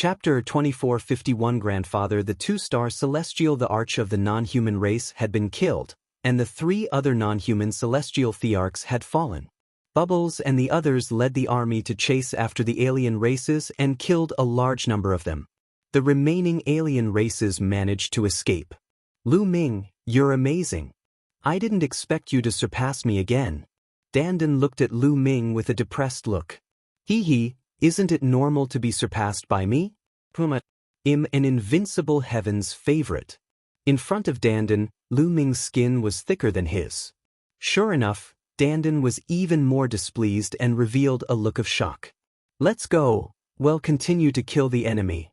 Chapter 2451 Grandfather, the two-star celestial, the arch of the non-human race, had been killed, and the three other non-human celestial thearchs had fallen. Bubbles and the others led the army to chase after the alien races and killed a large number of them. The remaining alien races managed to escape. Lu Ming, you're amazing. I didn't expect you to surpass me again. Dandan looked at Lu Ming with a depressed look. Hee, isn't it normal to be surpassed by me? Puma, I'm an invincible heaven's favorite. In front of Dandan, Lu Ming's skin was thicker than his. Sure enough, Dandan was even more displeased and revealed a look of shock. Let's go. Well, continue to kill the enemy.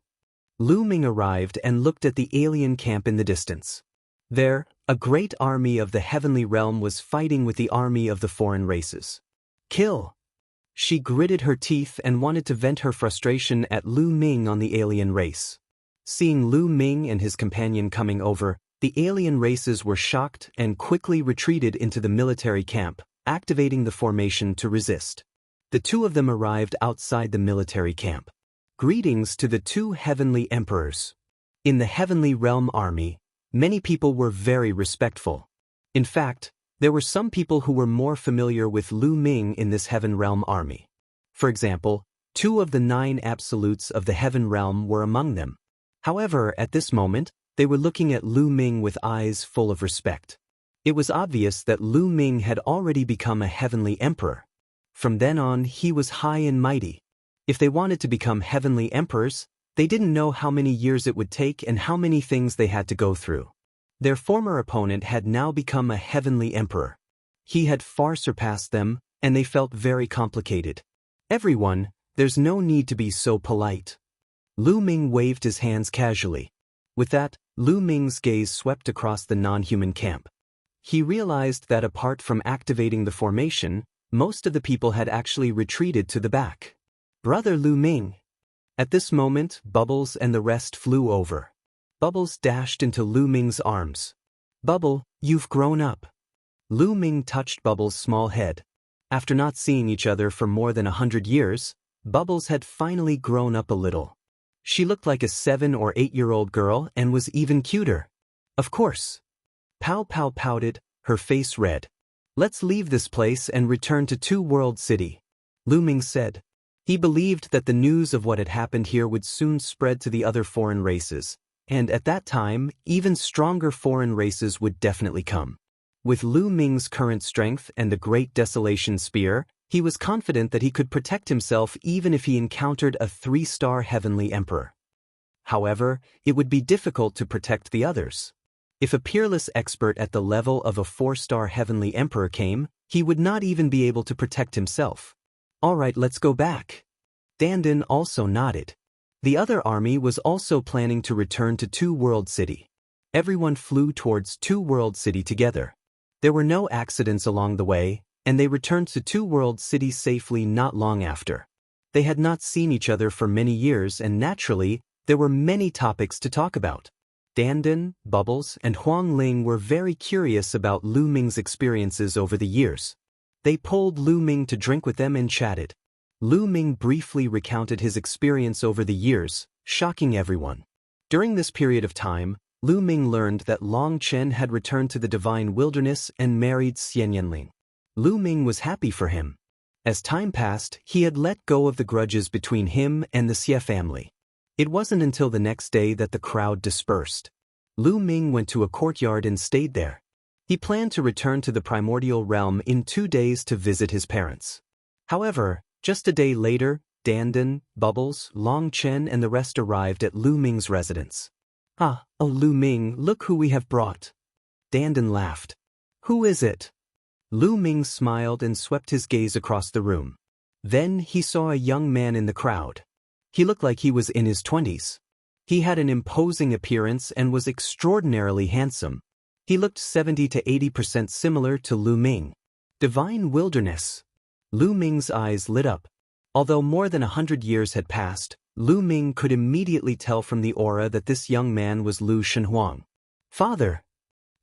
Lu Ming arrived and looked at the alien camp in the distance. There, a great army of the heavenly realm was fighting with the army of the foreign races. Kill! She gritted her teeth and wanted to vent her frustration at Lu Ming on the alien race. Seeing Lu Ming and his companion coming over, the alien races were shocked and quickly retreated into the military camp, activating the formation to resist. The two of them arrived outside the military camp. Greetings to the two heavenly emperors. In the heavenly realm army, many people were very respectful. In fact, there were some people who were more familiar with Lu Ming in this heaven realm army. For example, 2 of the 9 absolutes of the heaven realm were among them. However, at this moment, they were looking at Lu Ming with eyes full of respect. It was obvious that Lu Ming had already become a heavenly emperor. From then on, he was high and mighty. If they wanted to become heavenly emperors, they didn't know how many years it would take and how many things they had to go through. Their former opponent had now become a heavenly emperor. He had far surpassed them, and they felt very complicated. Everyone, there's no need to be so polite. Lu Ming waved his hands casually. With that, Lu Ming's gaze swept across the non-human camp. He realized that apart from activating the formation, most of the people had actually retreated to the back. Brother Lu Ming. At this moment, Bubbles and the rest flew over. Bubbles dashed into Lu Ming's arms. Bubble, you've grown up. Lu Ming touched Bubbles' small head. After not seeing each other for more than 100 years, Bubbles had finally grown up a little. She looked like a 7 or 8-year-old girl and was even cuter. Of course. Pow Pow pouted, her face red. Let's leave this place and return to Two World City, Lu Ming said. He believed that the news of what had happened here would soon spread to the other foreign races, and at that time, even stronger foreign races would definitely come. With Lu Ming's current strength and the Great Desolation Spear, he was confident that he could protect himself even if he encountered a 3-star heavenly emperor. However, it would be difficult to protect the others. If a peerless expert at the level of a 4-star heavenly emperor came, he would not even be able to protect himself. All right, let's go back. Dandan also nodded. The other army was also planning to return to Two World City. Everyone flew towards Two World City together. There were no accidents along the way, and they returned to Two World City safely not long after. They had not seen each other for many years, and naturally, there were many topics to talk about. Dandan, Bubbles, and Huang Ling were very curious about Lu Ming's experiences over the years. They pulled Lu Ming to drink with them and chatted. Lu Ming briefly recounted his experience over the years, shocking everyone. During this period of time, Lu Ming learned that Long Chen had returned to the Divine Wilderness and married Xianyanling. Lu Ming was happy for him. As time passed, he had let go of the grudges between him and the Xie family. It wasn't until the next day that the crowd dispersed. Lu Ming went to a courtyard and stayed there. He planned to return to the primordial realm in 2 days to visit his parents. However, just a day later, Dandan, Bubbles, Long Chen and the rest arrived at Lu Ming's residence. Oh Lu Ming, look who we have brought. Dandan laughed. Who is it? Lu Ming smiled and swept his gaze across the room. Then he saw a young man in the crowd. He looked like he was in his 20s. He had an imposing appearance and was extraordinarily handsome. He looked 70 to 80% similar to Lu Ming. Divine Wilderness. Lu Ming's eyes lit up. Although more than 100 years had passed, Lu Ming could immediately tell from the aura that this young man was Lu Shenhuang. Father!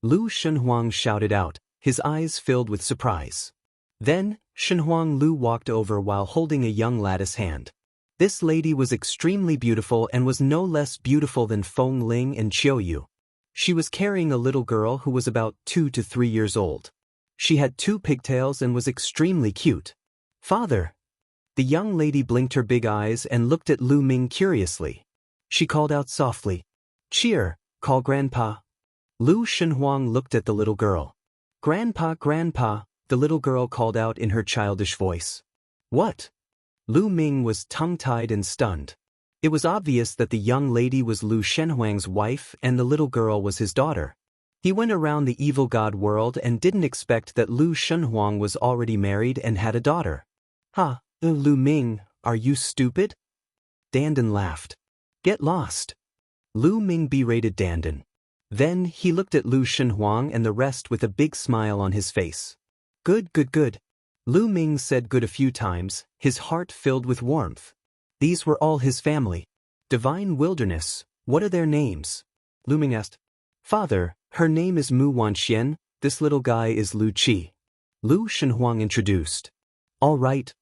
Lu Shenhuang shouted out, his eyes filled with surprise. Then, Shenhuang Lu walked over while holding a young lad's hand. This lady was extremely beautiful and was no less beautiful than Feng Ling and Chiu Yu. She was carrying a little girl who was about 2 to 3 years old. She had 2 pigtails and was extremely cute. "Father!" The young lady blinked her big eyes and looked at Lu Ming curiously. She called out softly, "Cheer, call Grandpa." Lu Shenhuang looked at the little girl. "Grandpa, Grandpa," the little girl called out in her childish voice. "What?" Lu Ming was tongue-tied and stunned. It was obvious that the young lady was Lu Shenhuang's wife and the little girl was his daughter. He went around the evil god world and didn't expect that Lu Shenhuang was already married and had a daughter. "Ha, Lu Ming, are you stupid?" Dandan laughed. "Get lost." Lu Ming berated Dandan. Then he looked at Lu Shenhuang and the rest with a big smile on his face. "Good, good, good." Lu Ming said good a few times, his heart filled with warmth. These were all his family. "Divine Wilderness, what are their names?" Lu Ming asked. "Father, her name is Mu Wanxian, this little guy is Lu Qi." Lu Shenhuang introduced. All right.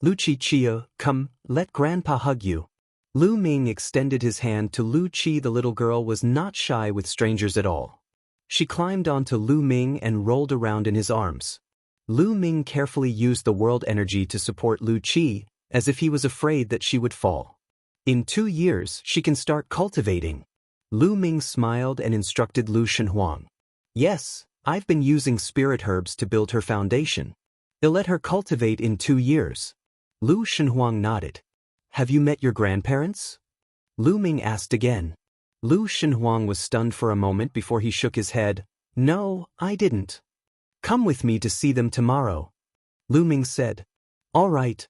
Lu Qi, come, let Grandpa hug you." Lu Ming extended his hand to Lu Qi. The little girl was not shy with strangers at all. She climbed onto Lu Ming and rolled around in his arms. Lu Ming carefully used the world energy to support Lu Qi, as if he was afraid that she would fall. "In 2 years, she can start cultivating." Lu Ming smiled and instructed Lu Shenhuang. "Yes, I've been using spirit herbs to build her foundation. They'll let her cultivate in 2 years. Lu Shenhuang nodded. "Have you met your grandparents?" Lu Ming asked again. Lu Shenhuang was stunned for a moment before he shook his head. "No, I didn't." "Come with me to see them tomorrow," Lu Ming said. "All right."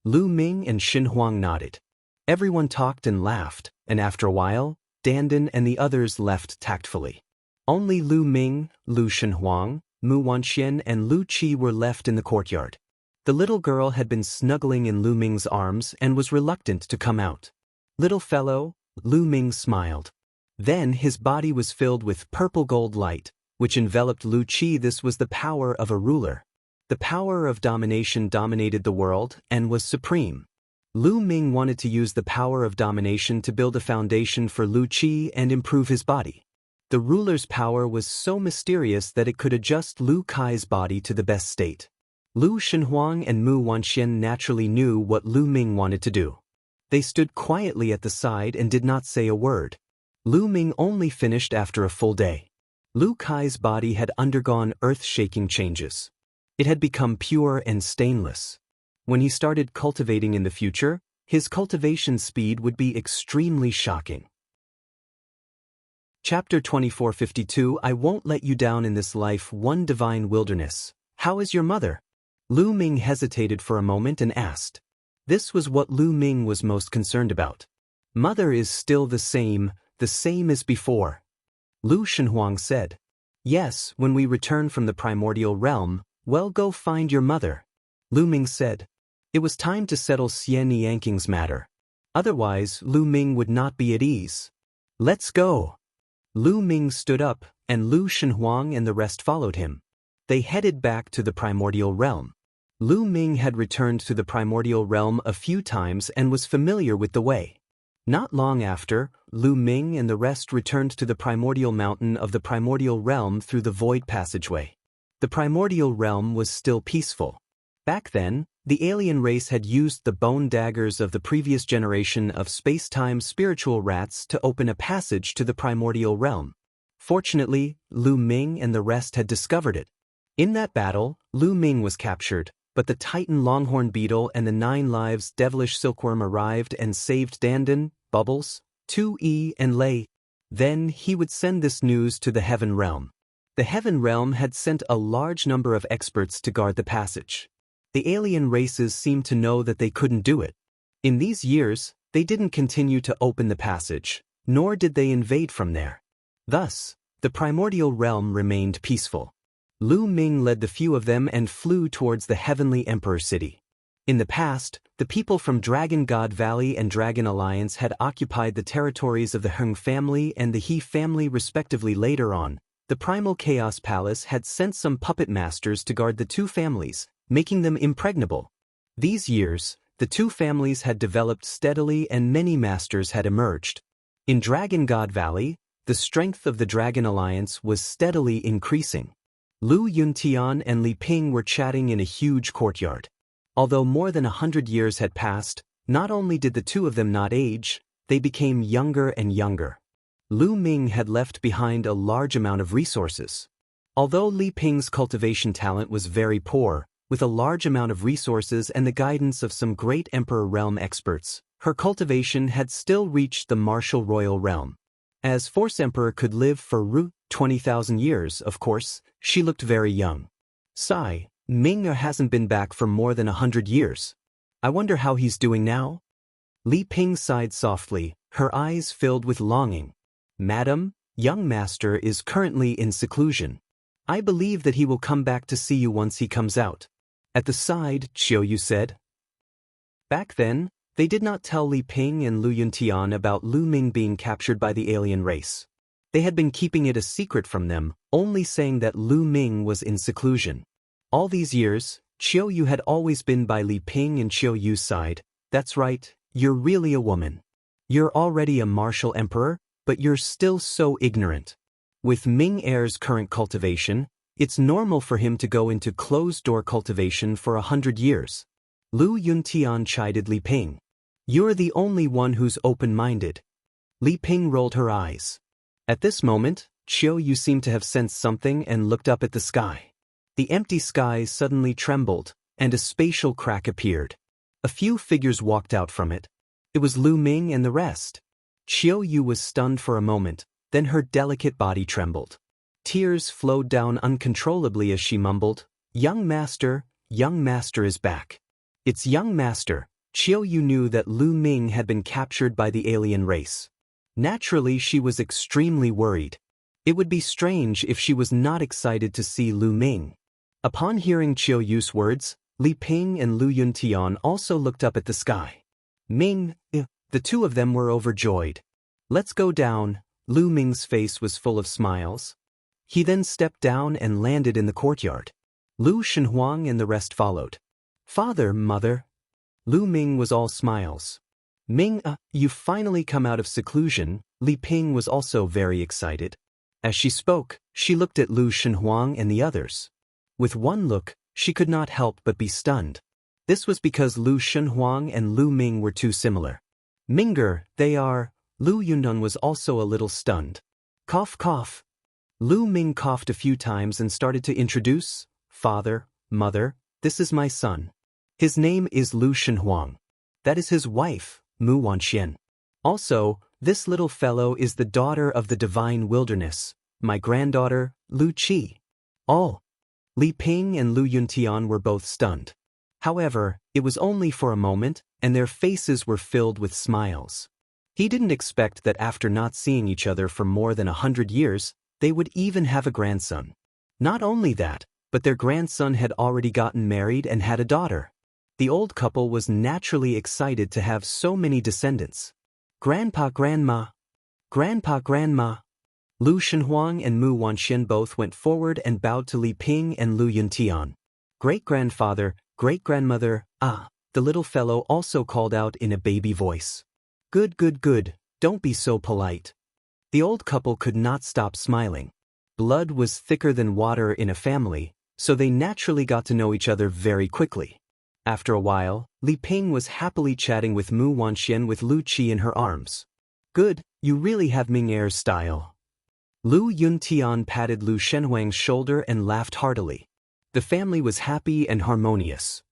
Lu Ming and Shenhuang nodded. Everyone talked and laughed, and after a while, Dandan and the others left tactfully. Only Lu Ming, Lu Shenhuang, Mu Wanxian and Lu Qi were left in the courtyard. The little girl had been snuggling in Lu Ming's arms and was reluctant to come out. "Little fellow," Lu Ming smiled. Then his body was filled with purple gold light, which enveloped Lu Qi. This was the power of a ruler. The power of domination dominated the world and was supreme. Lu Ming wanted to use the power of domination to build a foundation for Lu Qi and improve his body. The ruler's power was so mysterious that it could adjust Lu Kai's body to the best state. Lu Shenhuang and Mu Wanxian naturally knew what Lu Ming wanted to do. They stood quietly at the side and did not say a word. Lu Ming only finished after a full day. Lu Kai's body had undergone earth-shaking changes. It had become pure and stainless. When he started cultivating in the future, his cultivation speed would be extremely shocking. Chapter 2452 I won't let you down in this life. One Divine Wilderness. How is your mother? Lu Ming hesitated for a moment and asked. This was what Lu Ming was most concerned about. Mother is still the same as before. Lu Shenhuang said. Yes, when we return from the primordial realm, well, go find your mother. Lu Ming said. It was time to settle Xian Yanking's matter. Otherwise, Lu Ming would not be at ease. Let's go. Lu Ming stood up, and Lu Shenhuang and the rest followed him. They headed back to the primordial realm. Lu Ming had returned to the primordial realm a few times and was familiar with the way. Not long after, Lu Ming and the rest returned to the primordial mountain of the primordial realm through the void passageway. The primordial realm was still peaceful. Back then, the alien race had used the bone daggers of the previous generation of space-time spiritual rats to open a passage to the primordial realm. Fortunately, Lu Ming and the rest had discovered it. In that battle, Lu Ming was captured, but the Titan Longhorn Beetle and the 9 Lives Devilish Silkworm arrived and saved Dandan, Bubbles, 2E and Lei. Then he would send this news to the Heaven Realm. The Heaven Realm had sent a large number of experts to guard the passage. The alien races seemed to know that they couldn't do it. In these years, they didn't continue to open the passage, nor did they invade from there. Thus, the primordial realm remained peaceful. Lu Ming led the few of them and flew towards the Heavenly Emperor City. In the past, the people from Dragon God Valley and Dragon Alliance had occupied the territories of the Heng family and the He family respectively. Later on, the Primal Chaos Palace had sent some puppet masters to guard the 2 families, making them impregnable. These years, the two families had developed steadily and many masters had emerged. In Dragon God Valley, the strength of the Dragon Alliance was steadily increasing. Lu Yuntian and Li Ping were chatting in a huge courtyard. Although more than 100 years had passed, not only did the two of them not age, they became younger and younger. Lu Ming had left behind a large amount of resources. Although Li Ping's cultivation talent was very poor, with a large amount of resources and the guidance of some great Emperor Realm experts, her cultivation had still reached the martial royal realm. As Force Emperor could live for 20,000 years, of course, she looked very young. Sigh, Ming hasn't been back for more than 100 years. I wonder how he's doing now? Li Ping sighed softly, her eyes filled with longing. Madam, young master is currently in seclusion. I believe that he will come back to see you once he comes out. At the side, Xiaoyu said. Back then, they did not tell Li Ping and Lu Yuntian about Lu Ming being captured by the alien race. They had been keeping it a secret from them, only saying that Lu Ming was in seclusion. All these years, Xiaoyu had always been by Li Ping and Xiaoyu's side. That's right, you're really a woman. You're already a martial emperor, but you're still so ignorant. With Ming Heir's current cultivation, it's normal for him to go into closed-door cultivation for 100 years. Lu Yuntian chided Li Ping. You're the only one who's open-minded. Li Ping rolled her eyes. At this moment, Xiaoyu seemed to have sensed something and looked up at the sky. The empty sky suddenly trembled, and a spatial crack appeared. A few figures walked out from it. It was Lu Ming and the rest. Xiaoyu was stunned for a moment, then her delicate body trembled. Tears flowed down uncontrollably as she mumbled, young master is back. It's young master. Xiaoyu knew that Lu Ming had been captured by the alien race. Naturally, she was extremely worried. It would be strange if she was not excited to see Lu Ming. Upon hearing Xiaoyu's words, Li Ping and Lu Yuntian also looked up at the sky. Ming, the two of them were overjoyed. Let's go down. Lu Ming's face was full of smiles. He then stepped down and landed in the courtyard. Lu Shenhuang and the rest followed. Father, mother. Lu Ming was all smiles. Ming, you've finally come out of seclusion. Li Ping was also very excited. As she spoke, she looked at Lu Shenhuang and the others. With one look, she could not help but be stunned. This was because Lu Shenhuang and Lu Ming were too similar. Minger, they are. Lu Yundan was also a little stunned. Cough, cough. Lu Ming coughed a few times and started to introduce, Father, Mother, this is my son. His name is Lu Shenhuang. That is his wife, Mu Wanxian. Also, this little fellow is the daughter of the divine wilderness, my granddaughter, Lu Qi. All. Li Ping and Lu Yuntian were both stunned. However, it was only for a moment, and their faces were filled with smiles. He didn't expect that after not seeing each other for more than 100 years, they would even have a grandson. Not only that, but their grandson had already gotten married and had a daughter. The old couple was naturally excited to have so many descendants. Grandpa, Grandma. Grandpa, Grandma. Lu Shenhuang and Mu Wanxian both went forward and bowed to Li Ping and Lu Yuntian. Great-grandfather, great-grandmother, the little fellow also called out in a baby voice. Good, good, good, don't be so polite. The old couple could not stop smiling. Blood was thicker than water in a family, so they naturally got to know each other very quickly. After a while, Li Ping was happily chatting with Mu Wanxian with Lu Qi in her arms. Good, you really have Ming Heir's style. Lu Yuntian patted Lu Shenhuang's shoulder and laughed heartily. The family was happy and harmonious.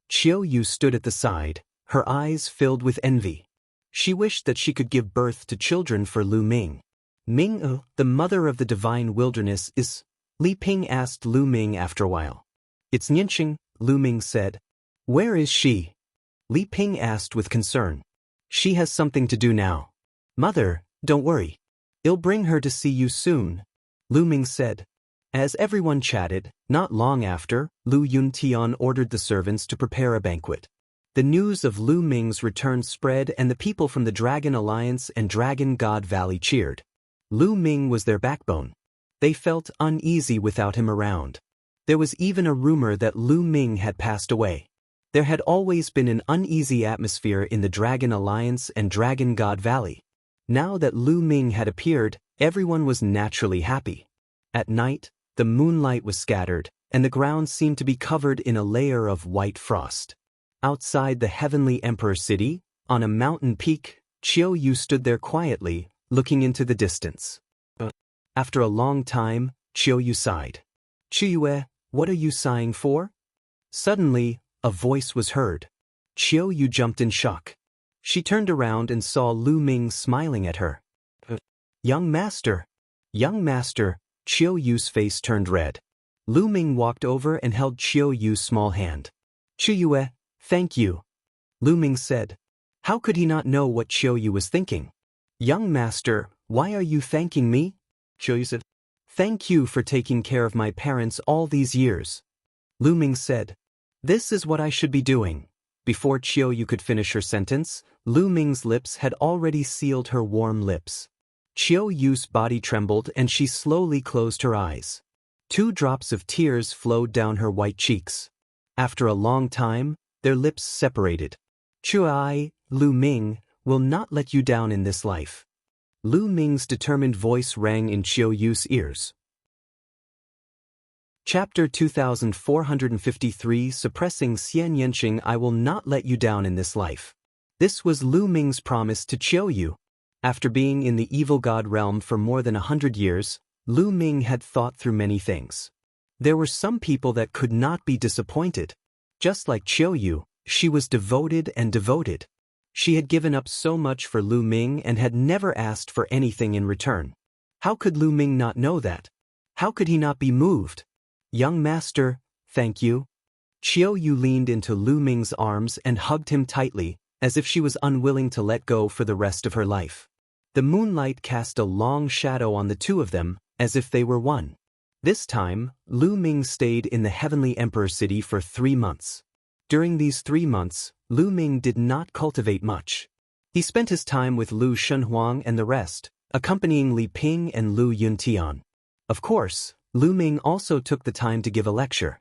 Xiaoyu stood at the side, her eyes filled with envy. She wished that she could give birth to children for Lu Ming. Ming, the mother of the divine wilderness is... Li Ping asked Lu Ming after a while. It's Nianqing, Lu Ming said. Where is she? Li Ping asked with concern. She has something to do now. Mother, don't worry. I'll bring her to see you soon, Lu Ming said. As everyone chatted, not long after, Lu Yuntian ordered the servants to prepare a banquet. The news of Lu Ming's return spread and the people from the Dragon Alliance and Dragon God Valley cheered. Lu Ming was their backbone. They felt uneasy without him around. There was even a rumor that Lu Ming had passed away. There had always been an uneasy atmosphere in the Dragon Alliance and Dragon God Valley. Now that Lu Ming had appeared, everyone was naturally happy. At night, the moonlight was scattered, and the ground seemed to be covered in a layer of white frost. Outside the Heavenly Emperor City, on a mountain peak, Qiu Yu stood there quietly, looking into the distance. After a long time, Qiu Yu sighed. "Qiu, what are you sighing for?" Suddenly, a voice was heard. Qiu Yu jumped in shock. She turned around and saw Lu Ming smiling at her. Young master! Young master! Qiu Yu's face turned red. Lu Ming walked over and held Qiu Yu's small hand. "Qiu, thank you," Lu Ming said. How could he not know what Qiu Yu was thinking? "Young master, why are you thanking me?" Qiu Yu said. "Thank you for taking care of my parents all these years." Lu Ming said. "This is what I should be doing." Before Qiu Yu could finish her sentence, Lu Ming's lips had already sealed her warm lips. Qiu Yu's body trembled and she slowly closed her eyes. 2 drops of tears flowed down her white cheeks. After a long time, their lips separated. "I, Lu Ming, will not let you down in this life." Lu Ming's determined voice rang in Qiu Yu's ears. Chapter 2453 Suppressing Xian Yanqing. I will not let you down in this life. This was Lu Ming's promise to Qiu Yu. After being in the evil god realm for more than 100 years, Lu Ming had thought through many things. There were some people that could not be disappointed. Just like Qiu Yu, she was devoted and devoted. She had given up so much for Lu Ming and had never asked for anything in return. How could Lu Ming not know that? How could he not be moved? "Young master, thank you." Qiu Yu leaned into Lu Ming's arms and hugged him tightly, as if she was unwilling to let go for the rest of her life. The moonlight cast a long shadow on the two of them, as if they were one. This time, Lu Ming stayed in the Heavenly Emperor City for 3 months. During these 3 months, Lu Ming did not cultivate much. He spent his time with Lu Shunhuang and the rest, accompanying Li Ping and Lu Yuntian. Of course, Lu Ming also took the time to give a lecture.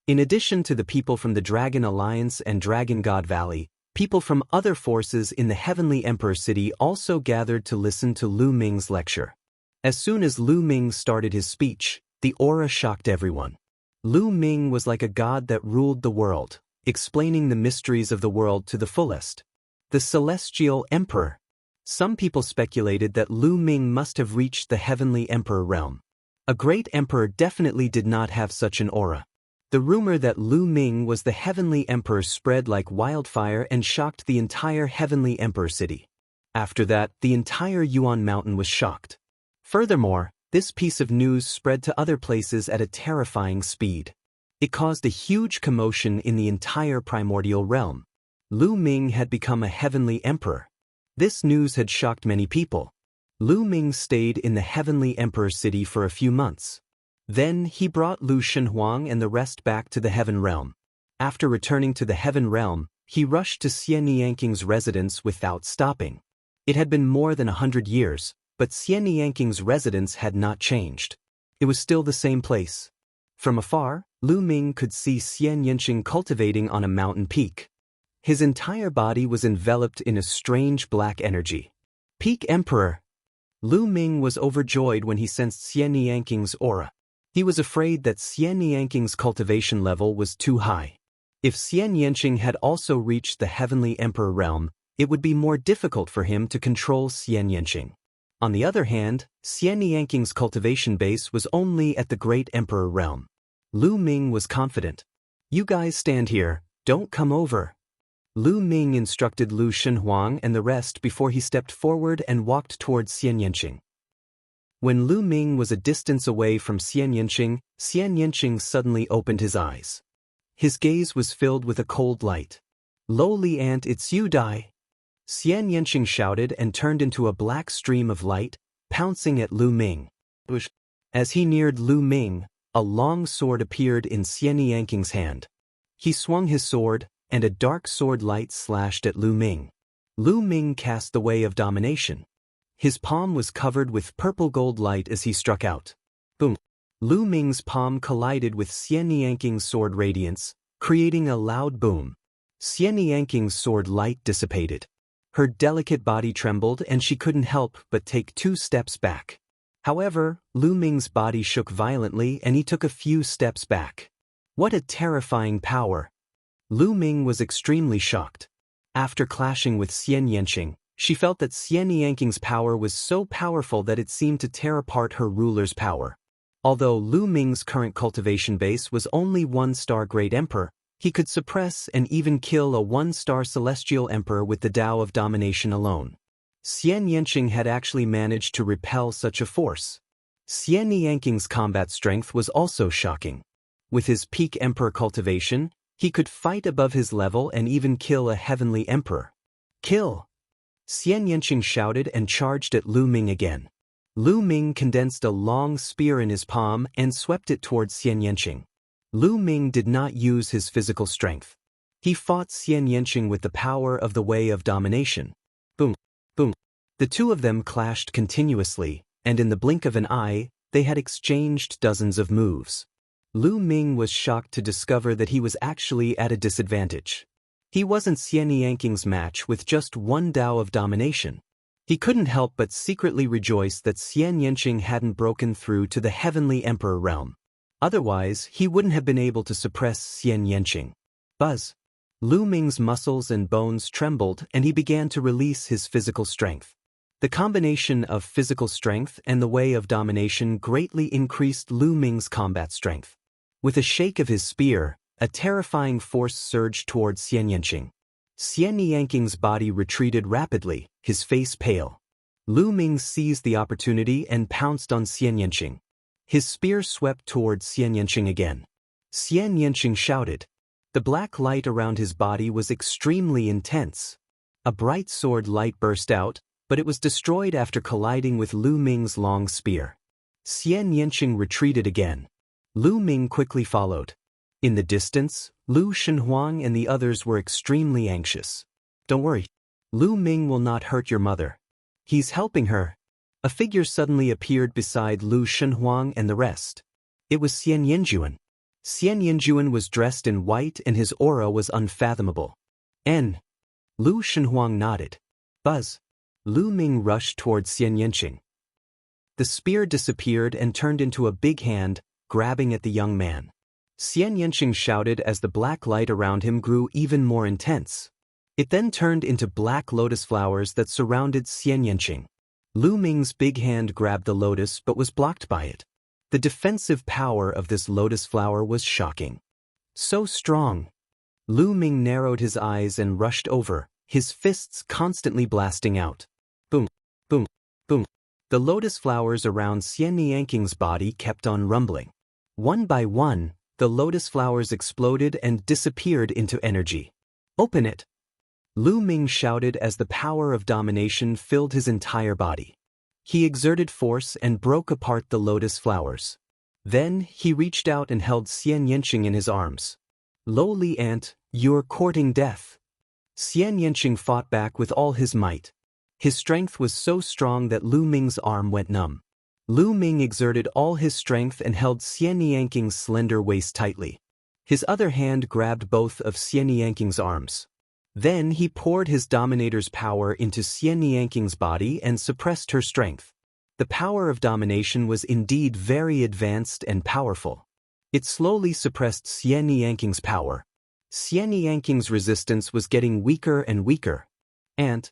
In addition to the people from the Dragon Alliance and Dragon God Valley, people from other forces in the Heavenly Emperor City also gathered to listen to Lu Ming's lecture. As soon as Lu Ming started his speech, the aura shocked everyone. Lu Ming was like a god that ruled the world, explaining the mysteries of the world to the fullest. The Celestial Emperor. Some people speculated that Lu Ming must have reached the Heavenly Emperor realm. A great emperor definitely did not have such an aura. The rumor that Lu Ming was the Heavenly Emperor spread like wildfire and shocked the entire Heavenly Emperor City. After that, the entire Yuan Mountain was shocked. Furthermore, this piece of news spread to other places at a terrifying speed. It caused a huge commotion in the entire primordial realm. Lu Ming had become a Heavenly Emperor. This news had shocked many people. Lu Ming stayed in the Heavenly Emperor City for a few months. Then he brought Lu Shunhuang and the rest back to the Heaven Realm. After returning to the Heaven Realm, he rushed to Xian Yanking's residence without stopping. It had been more than 100 years, but Xian Yanking's residence had not changed. It was still the same place. From afar, Lu Ming could see Xian Yanqing cultivating on a mountain peak. His entire body was enveloped in a strange black energy. Peak Emperor! Lu Ming was overjoyed when he sensed Xian Yanking's aura. He was afraid that Xian Yanking's cultivation level was too high. If Xian Yanqing had also reached the Heavenly Emperor realm, it would be more difficult for him to control Xian Yanqing. On the other hand, Xian Yanking's cultivation base was only at the Great Emperor realm. Lu Ming was confident. "You guys stand here, don't come over." Lu Ming instructed Lu Shunhuang and the rest before he stepped forward and walked towards Xian Yanqing. When Lu Ming was a distance away from Xian Yanqing suddenly opened his eyes. His gaze was filled with a cold light. "Lowly ant, it's you, Dai!" Xian Yanqing shouted and turned into a black stream of light, pouncing at Lu Ming. As he neared Lu Ming, a long sword appeared in Xian Yanking's hand. He swung his sword, and a dark sword light slashed at Lu Ming. Lu Ming cast the way of domination. His palm was covered with purple gold light as he struck out. Boom! Lu Ming's palm collided with Xian Yanking's sword radiance, creating a loud boom. Xian Yanking's sword light dissipated. Her delicate body trembled and she couldn't help but take 2 steps back. However, Lu Ming's body shook violently and he took a few steps back. What a terrifying power! Lu Ming was extremely shocked. After clashing with Xian Yanqing, she felt that Xian Yanking's power was so powerful that it seemed to tear apart her ruler's power. Although Lu Ming's current cultivation base was only 1-star Great Emperor, he could suppress and even kill a 1-star Celestial Emperor with the Tao of Domination alone. Xian Yanqing had actually managed to repel such a force. Xian Yanking's combat strength was also shocking. With his peak Emperor cultivation, he could fight above his level and even kill a heavenly Emperor. Kill! Xian Yanqing shouted and charged at Lu Ming again. Lu Ming condensed a long spear in his palm and swept it towards Xian Yanqing. Lu Ming did not use his physical strength. He fought Xian Yanqing with the power of the Way of Domination. Boom, boom. The two of them clashed continuously, and in the blink of an eye, they had exchanged dozens of moves. Lu Ming was shocked to discover that he was actually at a disadvantage. He wasn't Xian Yanking's match with just 1 Tao of Domination. He couldn't help but secretly rejoice that Xian Yanqing hadn't broken through to the Heavenly Emperor realm. Otherwise, he wouldn't have been able to suppress Xian Yanqing. Buzz! Lu Ming's muscles and bones trembled and he began to release his physical strength. The combination of physical strength and the Way of Domination greatly increased Lu Ming's combat strength. With a shake of his spear, a terrifying force surged towards Xian Yanqing. Xian Yanking's body retreated rapidly, his face pale. Lu Ming seized the opportunity and pounced on Xian Yanqing. His spear swept towards Xian Yanqing again. Xian Yanqing shouted. The black light around his body was extremely intense. A bright sword light burst out, but it was destroyed after colliding with Lu Ming's long spear. Xian Yanqing retreated again. Lu Ming quickly followed. In the distance, Lu Shenhuang and the others were extremely anxious. Don't worry. Lu Ming will not hurt your mother. He's helping her. A figure suddenly appeared beside Lu Shenhuang and the rest. It was Xian Yanjuan. Xian Yanjuan was dressed in white and his aura was unfathomable. N. Lu Shenhuang nodded. Buzz. Lu Ming rushed towards Xian Yanqing. The spear disappeared and turned into a big hand, grabbing at the young man. Xian Yanqing shouted as the black light around him grew even more intense. It then turned into black lotus flowers that surrounded Xian Yanqing. Lu Ming's big hand grabbed the lotus but was blocked by it. The defensive power of this lotus flower was shocking. So strong. Lu Ming narrowed his eyes and rushed over, his fists constantly blasting out. Boom, boom, boom. The lotus flowers around Xian Yanking's body kept on rumbling. One by one, the lotus flowers exploded and disappeared into energy. Open it! Lu Ming shouted as the power of domination filled his entire body. He exerted force and broke apart the lotus flowers. Then, he reached out and held Xian Yanqing in his arms. Lowly ant, you're courting death. Xian Yanqing fought back with all his might. His strength was so strong that Lu Ming's arm went numb. Lu Ming exerted all his strength and held Xian Yanking's slender waist tightly. His other hand grabbed both of Xian Yanking's arms. Then he poured his dominator's power into Xian Yanking's body and suppressed her strength. The power of domination was indeed very advanced and powerful. It slowly suppressed Xian Yanking's power. Xian Yanking's resistance was getting weaker and weaker. Ant,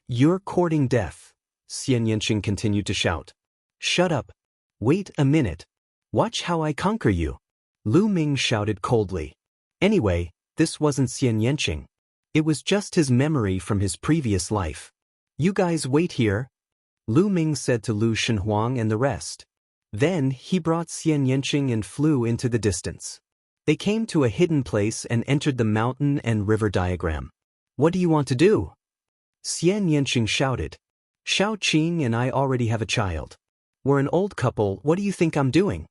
you're courting death, Xian Yanqing continued to shout. Shut up. Wait a minute. Watch how I conquer you. Lu Ming shouted coldly. Anyway, this wasn't Xian Yanqing. It was just his memory from his previous life. You guys wait here, Lu Ming said to Lu Shenhuang and the rest. Then he brought Xian Yanqing and flew into the distance. They came to a hidden place and entered the mountain and river diagram. What do you want to do? Xian Yanqing shouted. Shao Qing and I already have a child. We're an old couple, what do you think I'm doing?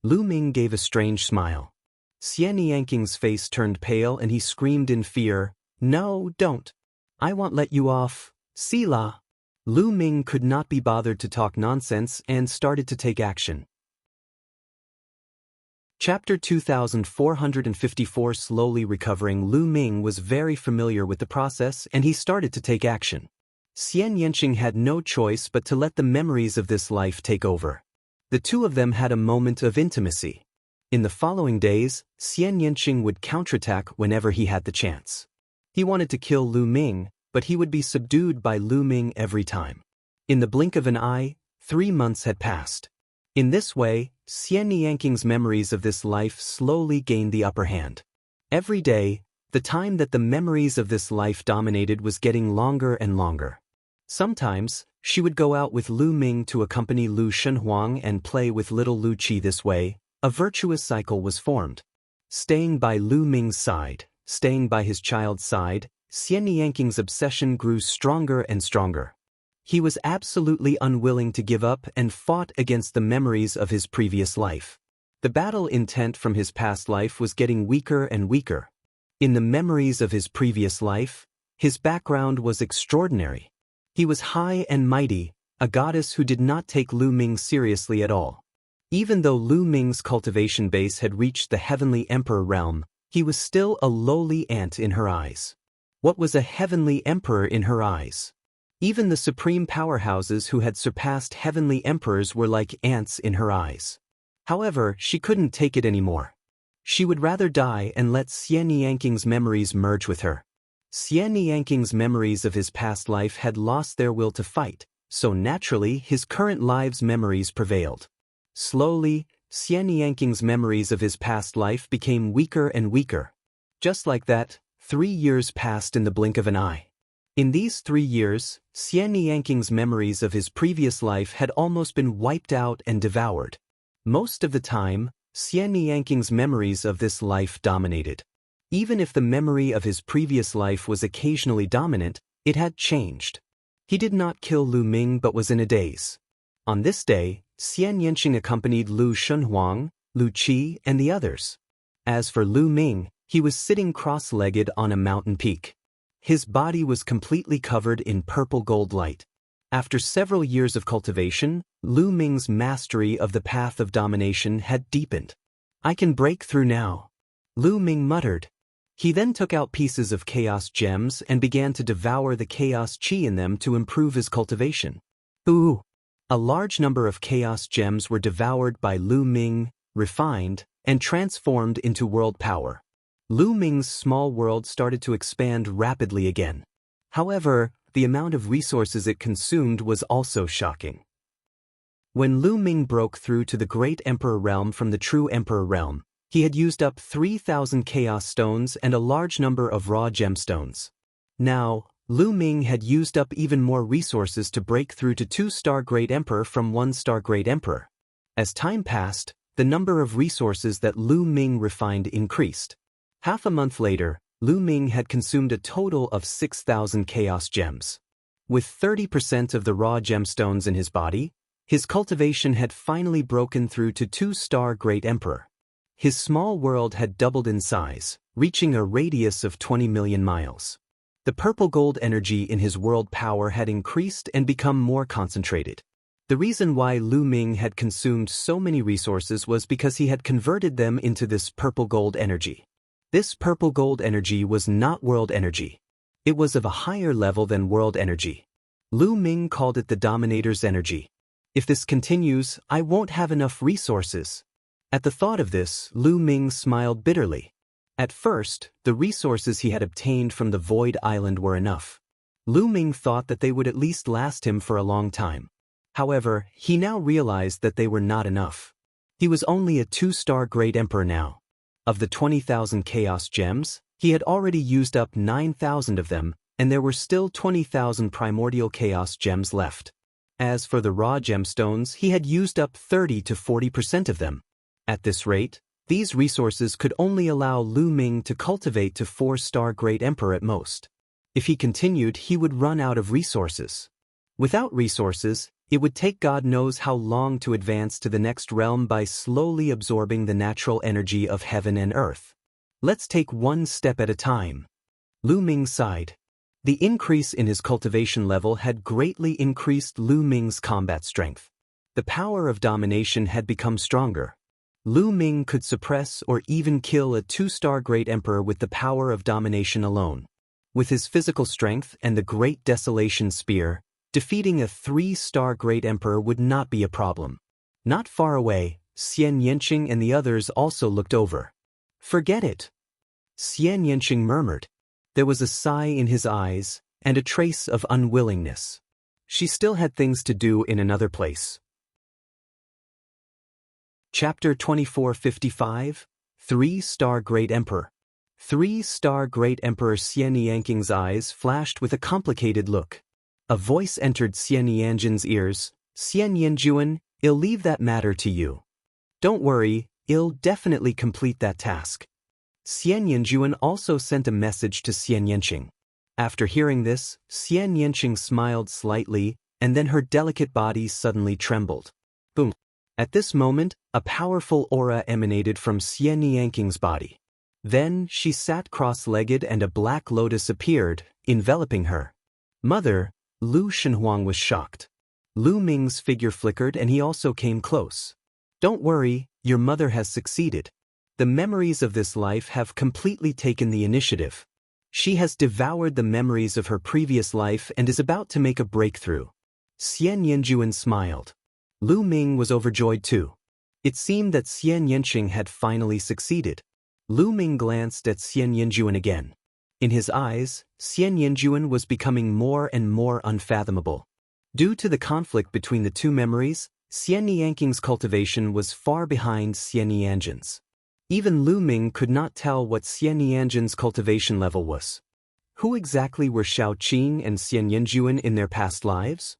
Lu Ming gave a strange smile. Xian Yanking's face turned pale and he screamed in fear, No, don't. I won't let you off. Sila. Lu Ming could not be bothered to talk nonsense and started to take action. Chapter 2454. Slowly recovering, Lu Ming was very familiar with the process and he started to take action. Xian Yanqing had no choice but to let the memories of this life take over. The two of them had a moment of intimacy. In the following days, Xian Yanqing would counterattack whenever he had the chance. He wanted to kill Lu Ming, but he would be subdued by Lu Ming every time. In the blink of an eye, 3 months had passed. In this way, Xian Yanqing's memories of this life slowly gained the upper hand. Every day, the time that the memories of this life dominated was getting longer and longer. Sometimes, she would go out with Lu Ming to accompany Lu Shenhuang and play with little Lu Qi. This way, a virtuous cycle was formed. Staying by Lu Ming's side, staying by his child's side, Xian Yanqing's obsession grew stronger and stronger. He was absolutely unwilling to give up and fought against the memories of his previous life. The battle intent from his past life was getting weaker and weaker. In the memories of his previous life, his background was extraordinary. He was high and mighty, a goddess who did not take Lu Ming seriously at all. Even though Lu Ming's cultivation base had reached the heavenly emperor realm, he was still a lowly ant in her eyes. What was a heavenly emperor in her eyes? Even the supreme powerhouses who had surpassed heavenly emperors were like ants in her eyes. However, she couldn't take it anymore. She would rather die and let Xian Yanqing's memories merge with her. Xian Yanqing's memories of his past life had lost their will to fight, so naturally his current life's memories prevailed. Slowly, Xian Yanqing's memories of his past life became weaker and weaker. Just like that, 3 years passed in the blink of an eye. In these 3 years, Xian Yanqing's memories of his previous life had almost been wiped out and devoured. Most of the time, Xian Yanqing's memories of this life dominated. Even if the memory of his previous life was occasionally dominant, it had changed. He did not kill Lu Ming but was in a daze. On this day, Xian Yanqing accompanied Lu Shenhuang, Lu Qi, and the others. As for Lu Ming, he was sitting cross-legged on a mountain peak. His body was completely covered in purple gold light. After several years of cultivation, Lu Ming's mastery of the path of domination had deepened. "I can break through now," Lu Ming muttered. He then took out pieces of chaos gems and began to devour the chaos qi in them to improve his cultivation. Ooh! A large number of chaos gems were devoured by Lu Ming, refined, and transformed into world power. Lu Ming's small world started to expand rapidly again. However, the amount of resources it consumed was also shocking. When Lu Ming broke through to the Great Emperor realm from the True Emperor realm, he had used up 3,000 chaos stones and a large number of raw gemstones. Now, Lu Ming had used up even more resources to break through to 2-star Great Emperor from 1-star Great Emperor. As time passed, the number of resources that Lu Ming refined increased. Half a month later, Lu Ming had consumed a total of 6,000 chaos gems. With 30% of the raw gemstones in his body, his cultivation had finally broken through to 2-star Great Emperor. His small world had doubled in size, reaching a radius of 20 million miles. The purple gold energy in his world power had increased and become more concentrated. The reason why Lu Ming had consumed so many resources was because he had converted them into this purple gold energy. This purple gold energy was not world energy. It was of a higher level than world energy. Lu Ming called it the Dominator's energy. If this continues, I won't have enough resources. At the thought of this, Lu Ming smiled bitterly. At first, the resources he had obtained from the Void Island were enough. Lu Ming thought that they would at least last him for a long time. However, he now realized that they were not enough. He was only a 2-star Great Emperor now. Of the 20,000 chaos gems, he had already used up 9,000 of them, and there were still 20,000 primordial chaos gems left. As for the raw gemstones, he had used up 30 to 40% of them. At this rate, these resources could only allow Lu Ming to cultivate to 4-star Great Emperor at most. If he continued, he would run out of resources. Without resources, it would take God knows how long to advance to the next realm by slowly absorbing the natural energy of heaven and earth. Let's take one step at a time. Lu Ming sighed. The increase in his cultivation level had greatly increased Lu Ming's combat strength. The power of domination had become stronger. Lu Ming could suppress or even kill a 2-star Great Emperor with the power of domination alone. With his physical strength and the Great Desolation Spear, defeating a 3-star Great Emperor would not be a problem. Not far away, Xian Yanqing and the others also looked over. "Forget it," Xian Yanqing murmured. There was a sigh in his eyes and a trace of unwillingness. She still had things to do in another place. Chapter 2455, 3-star Great Emperor. 3-star Great Emperor Xian Yanqing's eyes flashed with a complicated look. A voice entered Xian Yanjin's ears. "Xian Yanjuan, I'll leave that matter to you. Don't worry, I'll definitely complete that task." Xian Yanjuan also sent a message to Xian Yanqing. After hearing this, Xian Yanqing smiled slightly, and then her delicate body suddenly trembled. Boom! At this moment, a powerful aura emanated from Xian Yanqing's body. Then she sat cross-legged and a black lotus appeared, enveloping her. "Mother," Lu Shenhuang was shocked. Lu Ming's figure flickered and he also came close. "Don't worry, your mother has succeeded. The memories of this life have completely taken the initiative. She has devoured the memories of her previous life and is about to make a breakthrough." Xian Yanjuan smiled. Lu Ming was overjoyed too. It seemed that Xian Yanqing had finally succeeded. Lu Ming glanced at Xian Yanjuan again. In his eyes, Xian Yanjuan was becoming more and more unfathomable. Due to the conflict between the two memories, Xian Yanqing's cultivation was far behind Xian Yanjin's. Even Lu Ming could not tell what Xian Yanjin's cultivation level was. Who exactly were Shaoqing and Xian Yanjuan in their past lives?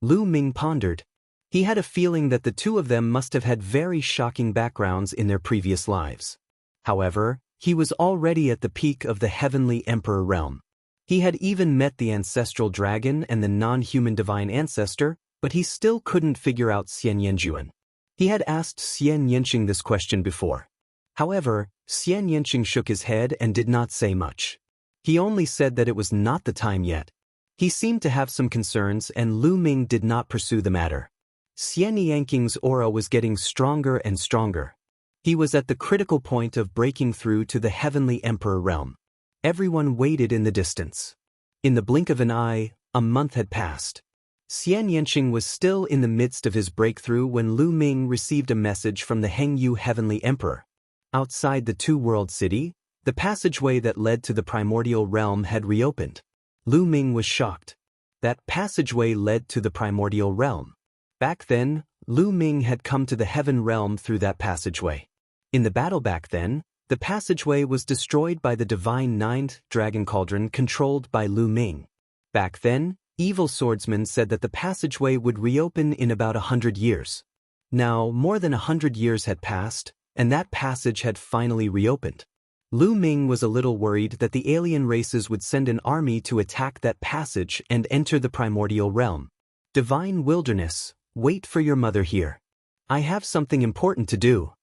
Lu Ming pondered. He had a feeling that the two of them must have had very shocking backgrounds in their previous lives. However, he was already at the peak of the Heavenly Emperor realm. He had even met the ancestral dragon and the non-human divine ancestor, but he still couldn't figure out Xian Yanjuan. He had asked Xian Yanqing this question before. However, Xian Yanqing shook his head and did not say much. He only said that it was not the time yet. He seemed to have some concerns and Lu Ming did not pursue the matter. Xian Yanqing's aura was getting stronger and stronger. He was at the critical point of breaking through to the Heavenly Emperor realm. Everyone waited in the distance. In the blink of an eye, a month had passed. Xian Yanqing was still in the midst of his breakthrough when Lu Ming received a message from the Hengyu Heavenly Emperor. Outside the two-world city, the passageway that led to the primordial realm had reopened. Lu Ming was shocked. That passageway led to the primordial realm. Back then, Lu Ming had come to the heaven realm through that passageway. In the battle back then, the passageway was destroyed by the divine ninth dragon cauldron controlled by Lu Ming. Back then, evil swordsmen said that the passageway would reopen in about 100 years. Now, more than 100 years had passed, and that passage had finally reopened. Lu Ming was a little worried that the alien races would send an army to attack that passage and enter the primordial realm. "Divine wilderness, wait for your mother here. I have something important to do.